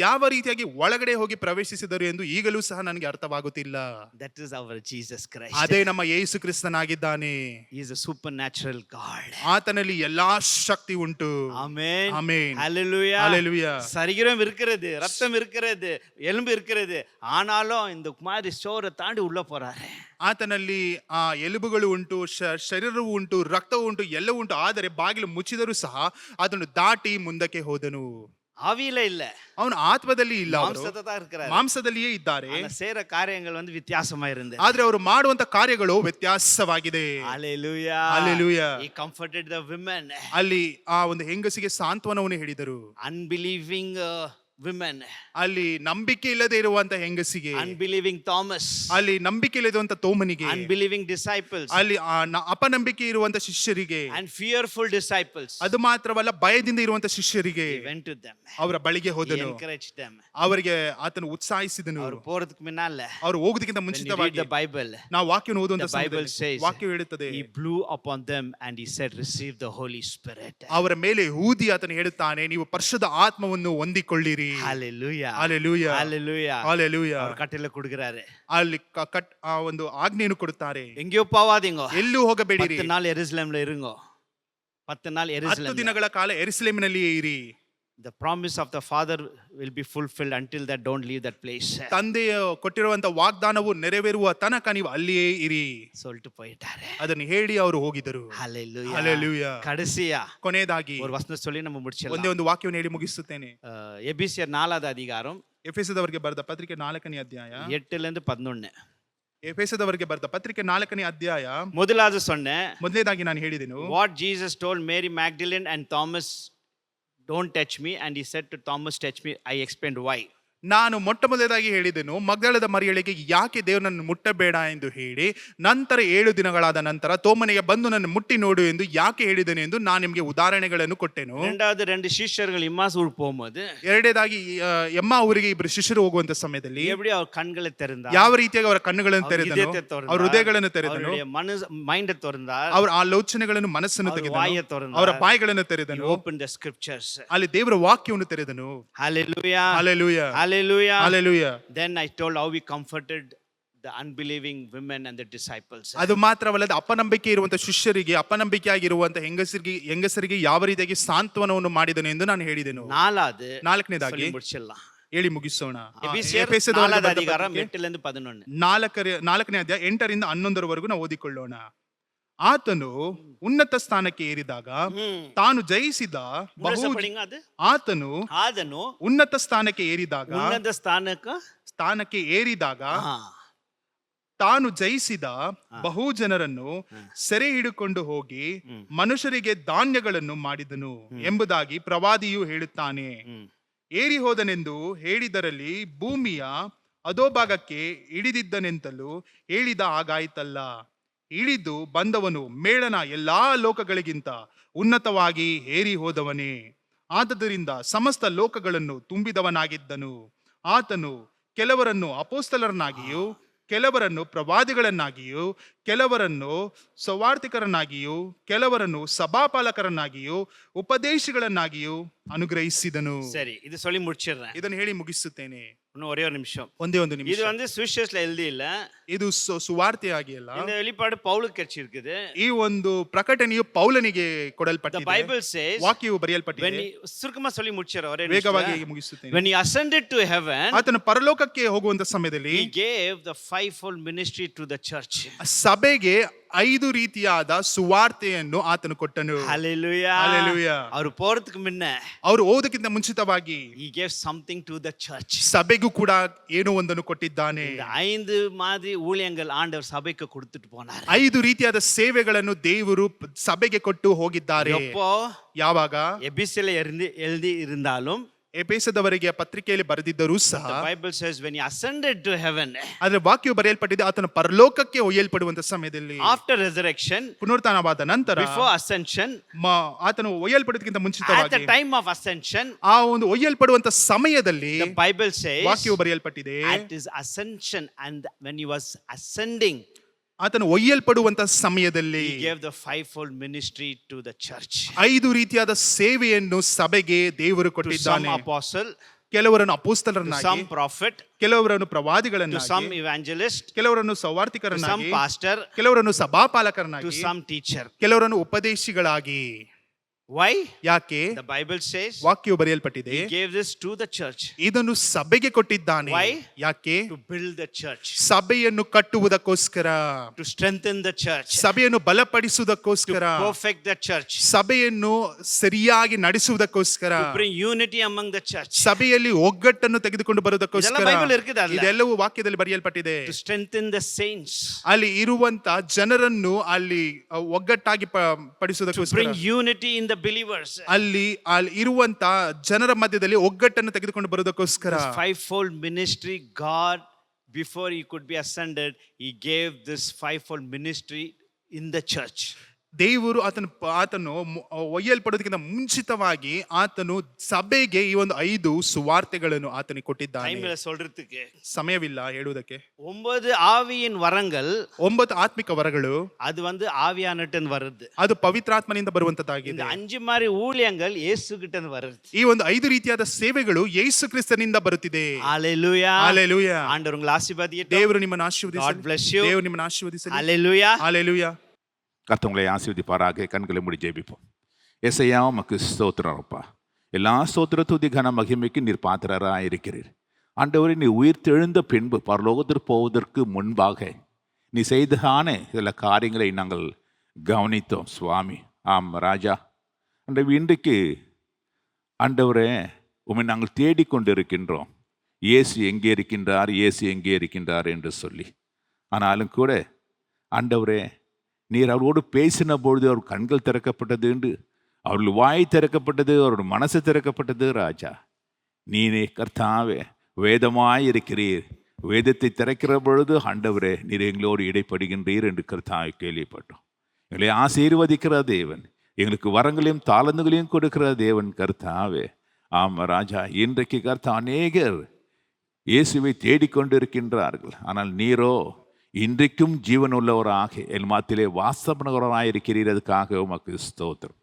ಯಾವ ರೀತಿಯಾಗಿ ಒಳಗಡೆ ಹೋಗಿ ಪ್ರವೇಶಿಸಿದರು ಎಂದು ಈಗಲೂ ಸಹ ನನಗೆ ಅರ್ಥವಾಗುತ್ತಿಲ್ಲ. That is our Jesus Christ. ಅದೇ ನಮ್ಮ ಯೇಸು ಕ್ರಿಸ್ತನಾಗಿದ್ದಾನೆ. He is a supernatural God. ಆತನಲ್ಲಿ ಎಲ್ಲಾ ಶಕ್ತಿ ಉಂಟು. Amen. Amen. Hallelujah. Hallelujah. சரீரம் இருக்கிறது, ரத்தம் இருக்கிறது, எலும்பு இருக்கிறது, ஆனாலும் இந்த மாதிரி சோரை தாண்டி உள்ள போறாரு. ಆತನಲ್ಲಿ ಆ ಎಲುಬುಗಳು ಉಂಟು, ಶರೀರವು ಉಂಟು, ರಕ್ತವು ಉಂಟು, ಎಲ್ಲವೂ ಉಂಟು. ಆದರೆ ಬಾಗಿಲು ಮುಚ್ಚಿದರೂ ಸಹ ಅದನ್ನು ದಾಟಿ ಮುಂದಕ್ಕೆ ಹೋದನು. ஆவியில இல்ல, ಅವನು ಆತ್ಮದಲ್ಲಿ ಇಲ್ಲ, மாம்சத்தை தான் இருக்கிறாரு. ಮಾಂಸದಲ್ಲಿಯೇ ಇದ್ದಾರೆ. சேர காரியங்கள் வந்து வித்தியாசமா இருந்தது. ಆದ್ರೆ ಅವರು ಮಾಡುವಂತ ಕಾರ್ಯಗಳು ವ್ಯತ್ಯಾಸವಾಗಿದೆ. Hallelujah. Hallelujah. He comforted the women. ಅಲ್ಲಿ ಆ ಒಂದು ಹೆಂಗಸಿಗೆ ಸಾಂತ್ವನವನ್ನು ಹೇಳಿದರು. Unbelieving women. ಅಲ್ಲಿ ನಂಬಿಕೆ ಇಲ್ಲದೆ ಇರುವಂತ ಹೆಂಗಸಿಗೆ, unbelieving Thomas. ಅಲ್ಲಿ ನಂಬಿಕೆ ಇಲ್ಲದಂತ ತೋಮನಿಗೆ, unbelieving disciples. ಅಲ್ಲಿ ಅಪನಂಬಿಕೆ ಇರುವಂತ ಶಿಷ್ಯರಿಗೆ, and fearful disciples. ಅದು ಮಾತ್ರವಲ್ಲ, ಭಯದಿಂದ ಇರುವಂತ ಶಿಷ್ಯರಿಗೆ He went to them. ಅವರ ಬಳಿಗೆ He ಹೋದನು. encouraged them. ಅವರಿಗೆ ಆತನು ಉತ್ಸಾಹಿಸಿದನು. ಅವರು ಹೋಗೋದಕ್ಕೆ ಮುನ್ನಾಲೆ, ಅವರು ಹೋಗೋದಕ್ಕಿಂತ ಮುಂಚಿತವಾಗಿ the Bible, ನಾವು ವಾಕ್ಯವನ್ನು ಓದುವಂತ Bible says, ವಾಕ್ಯ ಹೇಳುತ್ತದೆ, he blew upon them and he said, receive the Holy Spirit. ಅವರ ಮೇಲೆ ಊದಿ ಆತನು ಹೇಳುತ್ತಾನೆ, ನೀವು ಪರಿಶುದ್ಧ ಆತ್ಮವನ್ನು ಹೊಂದಿಕೊಳ್ಳಿರಿ. Hallelujah. Hallelujah. Hallelujah. Hallelujah. ಅವರು ಕಟ್ಟಲೆ ಕೊಡುತ್ತಾರೆ. ಅಲ್ಲಿ ಆ ಒಂದು ಆಜ್ಞೆಯನ್ನು ಕೊಡುತ್ತಾರೆ, எங்கேயோ போவாதீங்க, ಎಲ್ಲೂ ಹೋಗಬೇಡಿರಿ, 10 நாள் ಯೆರೂಸಲೇಮ್ல இருங்க. 10 நாள் 10 ಯೆರೂಸಲೇಮ್. ದಿನಗಳ ಕಾಲ ಯೆರೂಸಲೇಮಿನಲ್ಲಿಯೇ ಇರಿ. The promise of the Father will be fulfilled until that don't leave that place. ತಂದೆಯ ಕೊಟ್ಟಿರುವಂತ ವಾಗ್ದಾನವು ನೆರವೇರುವ ತನಕ ನೀವು ಅಲ್ಲಿಯೇ ಇರಿ சொல்லிட்டு போயிட்டாரு. ಅದನ್ನು ಹೇಳಿ ಅವರು ಹೋಗಿದರು. Hallelujah. Hallelujah. கடைசியா ಕೊನೆಯದಾಗಿ ஒரு வசனம் சொல்லி நம்ம முடிச்சிடலாம். ಒಂದೇ ಒಂದು ವಾಕ್ಯವನ್ನು ಹೇಳಿ ಮುಗಿಸುತ್ತೇನೆ. எபிசியர் 4வது அதிகாரம், ಎಫೆಸದವರಿಗೆ ಬರೆದ ಪತ್ರಿಕೆ 4ನೇ ಅಧ್ಯಾಯ 8 லிருந்து 11. ಎಫೆಸದವರಿಗೆ ಬರೆದ ಪತ್ರಿಕೆ 4ನೇ ಅಧ್ಯಾಯ. முதலாவது சொன்னேன், ಮೊದಲನೇದಾಗಿ ನಾನು ಹೇಳಿದೆನು, what Jesus told Mary Magdalene and Thomas, don't touch me, and he said to Thomas, touch me. I explained why. ನಾನು ಮೊಟ್ಟ ಮೊದಲದಾಗಿ ಹೇಳಿದೆನು, ಮಗ್ದಲದ ಮರಿಯಳಿಗೆ ಯಾಕೆ ದೇವರನ್ನು ಮುಟ್ಟಬೇಡ ಎಂದು ಹೇಳಿ, ನಂತರ 7 ದಿನಗಳಾದ ನಂತರ ತೋಮನಿಗೆ ಬಂದು ನನ್ನ ಮುಟ್ಟಿ ನೋಡು ಎಂದು ಯಾಕೆ ಹೇಳಿದನು ಎಂದು ನಾನು ನಿಮಗೆ ಉದಾಹರಣೆಗಳನ್ನು ಕೊಟ್ಟೆನು. இரண்டாவது 2 ಶಿಷ್ಯர்கள் ಇಮ್ಮಾಸ್ ஊருக்கு போகும்போது, ಎರಡನೇದಾಗಿ ಎಮ್ಮ ಊರಿಗೆ 2 ಶಿಷ್ಯರು ಹೋಗುವಂತ ಸಮಯದಲ್ಲಿ எப்படி அவர் ಕಣ್களை ತೆರೆದ, ಯಾವ ರೀತಿಯಾಗಿ ಅವರ ಕಣ್ಣುಗಳನ್ನು ತೆರೆದನು, ಅವರ ಹೃದಯಗಳನ್ನು ತೆರೆದನು, ಮೈಂಡ್ ತೆರೆದ, ಅವರ ಆಲೋಚನೆಗಳನ್ನು ಮನಸ್ಸನ್ನು ತೆಗೆದನು, ಅವರ ಬಾಯಿಗಳನ್ನು ತೆರೆದನು, opened the scriptures. ಅಲ್ಲಿ ದೇವರ ವಾಕ್ಯವನ್ನು ತೆರೆದನು. Hallelujah. Hallelujah. Hallelujah. Hallelujah. Then I told how we comforted the unbelieving women and the disciples. ಅದು ಮಾತ್ರವಲ್ಲದೆ ಅಪನಂಬಿಕೆ ಇರುವಂತ ಶಿಷ್ಯರಿಗೆ, ಅಪನಂಬಿಕೆಯಾಗಿರುವಂತ ಹೆಂಗಸರಿಗೆ ಯಾವ ರೀತಿಯಾಗಿ ಸಾಂತ್ವನವನ್ನು ಮಾಡಿದನು ಎಂದು ನಾನು ಹೇಳಿದೆನು. ನಾಲ್ಕನೇದಾಗಿ ಹೇಳಿ ಮುಗಿಸೋಣ. ಎಫೆಸದವರಿಗೆ 4வது அதிகாரம் 8 லிருந்து 11. 4ನೇ ಅಧ್ಯಾಯ 8 ರಿಂದ 11 ನಾವು ಓದಿಕೊಳ್ಳೋಣ. ಆತನು ಉನ್ನತ ಸ್ಥಾನಕ್ಕೆ ಏರಿದಾಗ ತಾನು ಜಯಿಸಿದ ಆತನು ಉನ್ನತ ಸ್ಥಾನಕ್ಕೆ ಏರಿದಾಗ ತಾನು ಜಯಿಸಿದ ಬಹು ಜನರನ್ನು ಸೆರೆ ಹಿಡಿಕೊಂಡು ಹೋಗಿ ಮನುಷ್ಯರಿಗೆ ಧಾನ್ಯಗಳನ್ನು ಮಾಡಿದನು ಎಂಬುದಾಗಿ ಪ್ರವಾದಿಯು ಹೇಳುತ್ತಾನೆ. ಏರಿ ಹೋದನೆಂದು ಹೇಳಿದರಲ್ಲಿ ಭೂಮಿಯ ಅಧೋಭಾಗಕ್ಕೆ ಇಳಿದಿದ್ದನೆಂತಲೂ ಹೇಳಿದ ಹಾಗಾಯ್ತಲ್ಲ. ಇಳಿದು ಬಂದವನು ಮೇಳನ ಎಲ್ಲಾ ಲೋಕಗಳಿಗಿಂತ ಉನ್ನತವಾಗಿ ಏರಿ ಹೋದವನೇ. ಆದದರಿಂದ ಸಮಸ್ತ ಲೋಕಗಳನ್ನು ತುಂಬಿದವನಾಗಿದ್ದನು. ಆತನು ಕೆಲವರನ್ನು ಅಪೊಸ್ತಲರನ್ನಾಗಿಯೂ, ಕೆಲವರನ್ನು ಪ್ರವಾದಿಗಳನ್ನಾಗಿಯೂ, ಕೆಲವರನ್ನು ಸುವಾರ್ತಿಕರನ್ನಾಗಿಯೂ, ಕೆಲವರನ್ನು ಸಭಾಪಾಲಕರನ್ನಾಗಿಯೂ, ಉಪದೇಶಿಗಳನ್ನಾಗಿಯೂ ಅನುಗ್ರಹಿಸಿದನು. சரி, இது சொல்லி முடிச்சிடுறேன். ಇದನ್ನು ಹೇಳಿ ಮುಗಿಸುತ್ತೇನೆ. இன்னும் ஒரே ஒரு நிமிஷம். ಒಂದೇ ಒಂದು ನಿಮಿಷ. இது வந்து சுவிசேஷத்துல எழுதி இல்ல, ಇದು ಸುವಾರ್ತೆ ಆಗಿಲ್ಲ. இந்த வெளிப்பாடு பவுலுக்கு கிடைச்சிருக்குது. ಈ ಒಂದು ಪ್ರಕಟಣೆಯು ಪೌಲನಿಗೆ ಕೊಡಲ್ಪಟ್ಟಿದೆ. The Bible says, ವಾಕ್ಯವು ಬರೆಯಲ್ಪಟ್ಟಿದೆ. ಸುರುಕುಮ சொல்லி முடிச்சிடுறேன், ஒரೇ ವೇಗವಾಗಿ ಮುಗಿಸುತ್ತೇನೆ. When he ascended to heaven, ಆತನು ಪರಲೋಕಕ್ಕೆ ಹೋಗುವಂತ ಸಮಯದಲ್ಲಿ he gave the fivefold ministry to the church. ಸಭೆಗೆ 5 ರೀತಿಯಾದ ಸುವಾರ್ತೆಯನ್ನು ಆತನು ಕೊಟ್ಟನು. Hallelujah. Hallelujah. ಅವರು போறதுக்கு முன்ன ಅವರು ಓದಕ್ಕಿಂತ ಮುಂಚಿತವಾಗಿ he gave something to the church. ಸಭೆಗೂ ಕೂಡ ಏನೋ ಒಂದನ್ನು ಕೊಟ್ಟಿದ್ದಾನೆ. இந்த 5 மாதிரி ஊழியங்கள் ஆண்டவர் சபைக்கு கொடுத்துட்டு போனார். 5 ರೀತಿಯಾದ ಸೇವೆಗಳನ್ನು ದೇವರು ಸಭೆಗೆ ಕೊಟ್ಟು ಹೋಗಿದ್ದಾರೆ. எப்போ? ಯಾವಾಗ? ಎಬಿಸಿಯಲ್ಲಿ எழுதி இருந்தாலும், ಎಫೆಸದವರಿಗೆ ಪತ್ರಿಕೆಯಲ್ಲಿ ಬರೆದಿದ್ದರೂ ಸಹ, the Bible says when he ascended to heaven, ಅದರ ವಾಕ್ಯವು ಬರೆಯಲ್ಪಟ್ಟಿದೆ ಆತನು ಪರಲೋಕಕ್ಕೆ ಒಯ್ಯಲ್ಪಡುವಂತ ಸಮಯದಲ್ಲಿ, after resurrection, ಪುನರುತ್ಥಾನವಾದ ನಂತರ, before ascension, ಆತನು ಒಯ್ಯಲ್ಪಡುವುದಕ್ಕಿಂತ at ಮುಂಚಿತವಾಗಿ, the time of ascension, ಆ ಒಂದು ಒಯ್ಯಲ್ಪಡುವಂತ ಸಮಯದಲ್ಲಿ the Bible says, ವಾಕ್ಯವು ಬರೆಯಲ್ಪಟ್ಟಿದೆ, at his ascension and when he was ascending, ಆತನು ಒಯ್ಯಲ್ಪಡುವಂತ ಸಮಯದಲ್ಲಿ he gave the fivefold ministry to the church. 5 ರೀತಿಯಾದ ಸೇವೆಯನ್ನು ಸಭೆಗೆ ದೇವರು To some ಕೊಟ್ಟಿದ್ದಾನೆ. apostle, ಕೆಲವರನ್ನು to ಅಪೊಸ್ತಲರನ್ನಾಗಿ, some prophet, ಕೆಲವರನ್ನು to ಪ್ರವಾದಿಗಳನ್ನಾಗಿ, some evangelist, ಕೆಲವರನ್ನು to some ಸೌವಾರ್ತಿಕರನ್ನಾಗಿ, pastor, ಕೆಲವರನ್ನು to ಸಭಾಪಾಲಕರನ್ನಾಗಿ, some teacher. ಕೆಲವರನ್ನು ಉಪದೇಶಿಗಳಾಗಿ. Why? ಯಾಕೆ? The Bible says ವಾಕ್ಯವು ಬರೆಯಲ್ಪಟ್ಟಿದೆ, he gave this to the church. ಇದನ್ನು ಸಭೆಗೆ ಕೊಟ್ಟಿದ್ದಾನೆ. Why? ಯಾಕೆ? To build the church, ಸಭೆಯನ್ನು ಕಟ್ಟುವುದಕ್ಕೋಸ್ಕರ, to strengthen the church, ಸಭೆಯನ್ನು to ಬಲಪಡಿಸುವುದಕ್ಕೋಸ್ಕರ, perfect the church, ಸಭೆಯನ್ನು ಸರಿಯಾಗಿ ನಡೆಸುವುದಕ್ಕೋಸ್ಕರ, to bring unity among the church. ಸಭೆಯಲ್ಲಿ ಒಗ್ಗಟ್ಟನ್ನು ತೆಗೆದುಕೊಂಡು ಬರುವುದಕ್ಕೋಸ್ಕರ. ಇದೆಲ್ಲ ಬೈಬಲ್ ಇರ್ಕಿದೆ ಅಲ್ಲ? ಇದೆಲ್ಲವೂ ವಾಕ್ಯದಲ್ಲಿ ಬರೆಯಲ್ಪಟ್ಟಿದೆ. To strengthen the saints, ಅಲ್ಲಿ ಇರುವಂತ ಜನರನ್ನು ಅಲ್ಲಿ ಒಗ್ಗಟ್ಟಾಗಿ to ಪಡಿಸುವುದಕ್ಕೋಸ್ಕರ, bring unity in the believers. ಅಲ್ಲಿ ಇರುವಂತ ಜನರ ಮಧ್ಯದಲ್ಲಿ ಒಗ್ಗಟ್ಟನ್ನು ತೆಗೆದುಕೊಂಡು ಬರುವುದಕ್ಕೋಸ್ಕರ. This fivefold ministry, God, before he could be ascended, he gave this fivefold ministry in the church. ದೇವರು ಆತನು ಒಯ್ಯಲ್ಪಡೋದಕ್ಕಿಂತ ಮುಂಚಿತವಾಗಿ ಆತನು ಸಭೆಗೆ ಈ ಒಂದು 5 ಸುವಾರ್ತೆಗಳನ್ನು ಆತನಿಗೆ ಕೊಟ್ಟಿದ್ದಾನೆ. டைம்ல சொல்றதுக்கு ಸಮಯವಿಲ್ಲ ಹೇಳುವುದಕ್ಕೆ. 9 ஆவியின் வரங்கள், 9 ಆತ್ಮಿಕ ವರಗಳು, அது வந்து ஆவியானட்டன் வருது. ಅದು ಪವಿತ್ರಾತ್ಮನಿಂದ ಬರುವಂತದ್ದಾಗಿದೆ. இந்த 5 மாதிரி ஊழியங்கள் இயேசு கிட்ட வருது. ಈ ಒಂದು 5 ರೀತಿಯಾದ ಸೇವೆಗಳು ಯೇಸು ಕ್ರಿಸ್ತನಿಂದ ಬರುತ್ತಿದೆ. ஹalleluya. ಹಲ್ಲೆಲೂಯಾ. ஆண்டவர் உங்களை ஆசீர்வதிக்கட்டும். ದೇವರು ನಿಮ್ಮನ್ನು ಆಶೀರ್ವದಿಸಲಿ. God bless you. ದೇವರು ನಿಮ್ಮನ್ನು ಆಶೀರ್ವದಿಸಲಿ. ஹalleluya. ಹಲ್ಲೆಲೂಯಾ. கர்த்தவங்களை ஆசீர்வதிப்பாராக. கண்களை மூடி ஜெபிப்போம். ஏசையா உமக்கு ஸ்தோத்திரப்பா. எல்லா ஸ்தோத்திர துதி கன மகிமைக்கு நீர் பாத்திரராக இருக்கிறீர். ஆண்டவரே, நீ உயிர்த்தெழுந்த பின்பு பரலோகத்திற்கு போவதற்கு முன்பாக நீ செய்தான சில காரியங்களை நாங்கள் கவனித்தோம் சுவாமி. ஆம் ராஜா, ஆண்டவர், இன்றைக்கு ஆண்டவரே உம்மை நாங்கள் தேடிக்கொண்டு இருக்கின்றோம். இயேசு எங்கே இருக்கின்றார், இயேசு எங்கே இருக்கின்றார் என்று சொல்லி. ஆனாலும் கூட ஆண்டவரே, நீர் அவரோடு பேசின பொழுது அவர் கண்கள் திறக்கப்பட்டது என்று, அவர்கள் வாய் திறக்கப்பட்டது, அவருடைய மனசு திறக்கப்பட்டது. ராஜா, நீனே கர்த்தாவே வேதமாய் இருக்கிறீர். வேதத்தை திறக்கிற பொழுது ஆண்டவரே நீர் எங்களோடு இடைப்படுகின்றீர் என்று கர்த்தாவை கேள்விப்பட்டோம். எங்களை ஆசீர்வதிக்கிற தேவன், எங்களுக்கு வரங்களையும் தாளந்துகளையும் கொடுக்கிற தேவன் கர்த்தாவே. ஆம் ராஜா, இன்றைக்கு கர்த்தா அநேகர் இயேசுவை தேடிக்கொண்டு இருக்கின்றார்கள். ஆனால் நீரோ இன்றைக்கும் ஜீவனுள்ளவராக எல்மாத்திலே வாசப்படுகிறவராக இருக்கிறீர். அதுக்காக உமக்கு ஸ்தோத்திரம்.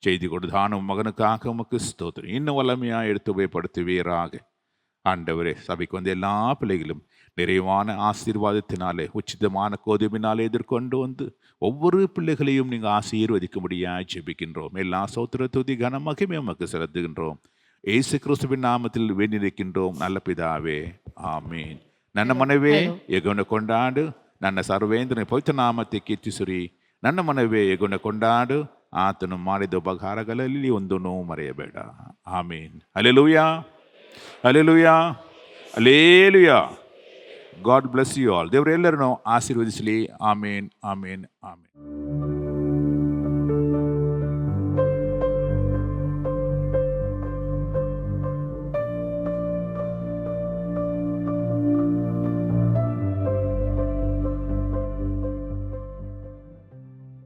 செய்தி கொடுத்தான மகனுக்காக உமக்கு ஸ்தோத்திரம். இன்னும் வல்லமையாக எடுத்து உபயோகப்படுத்துவீராக. ஆண்டவரே, சபைக்கு வந்த எல்லா பிள்ளைகளும் நிறைவான ஆசீர்வாதத்தினாலே, உச்சிதமான கோதுமையினாலே எதிர்கொண்டு வந்து ஒவ்வொரு பிள்ளைகளையும் நீங்கள் ஆசீர்வதிக்கும்படியாக ஜெபிக்கின்றோம். எல்லா ஸ்தோத்திர துதி கன மகிமை உமக்கு செலுத்துகின்றோம். இயேசு கிறிஸ்துவின் நாமத்தில் வேண்டியிருக்கின்றோம் நல்ல பிதாவே, ஆமீன். ನನ್ನ ಮನವೇ ಎಗುಣ ಕೊಂಡಾಡು, ನನ್ನ ಸರ್ವೇಂದ್ರನ ಪವಿತ್ರ ನಾಮத்தை ಕೀರ್ತಿಸುರಿ. ನನ್ನ ಮನವೇ ಎಗುಣ ಕೊಂಡಾಡು, ಆತನು ಮಾಡಿದ ಉಪಕಾರಗಳಲ್ಲಿ ಒಂದೂ ಮರೆಯಬೇಡ. ಆಮೀನ್. ಹಲ್ಲೆಲೂಯಾ, ಹಲ್ಲೆಲೂಯಾ, ಹಲ್ಲೆಲೂಯಾ. God bless you all. ದೇವರೆಲ್ಲರನ್ನು ಆಶೀರ್ವದಿಸಲಿ. ಆಮೀನ್, ಆಮೀನ್, ಆಮೀನ್.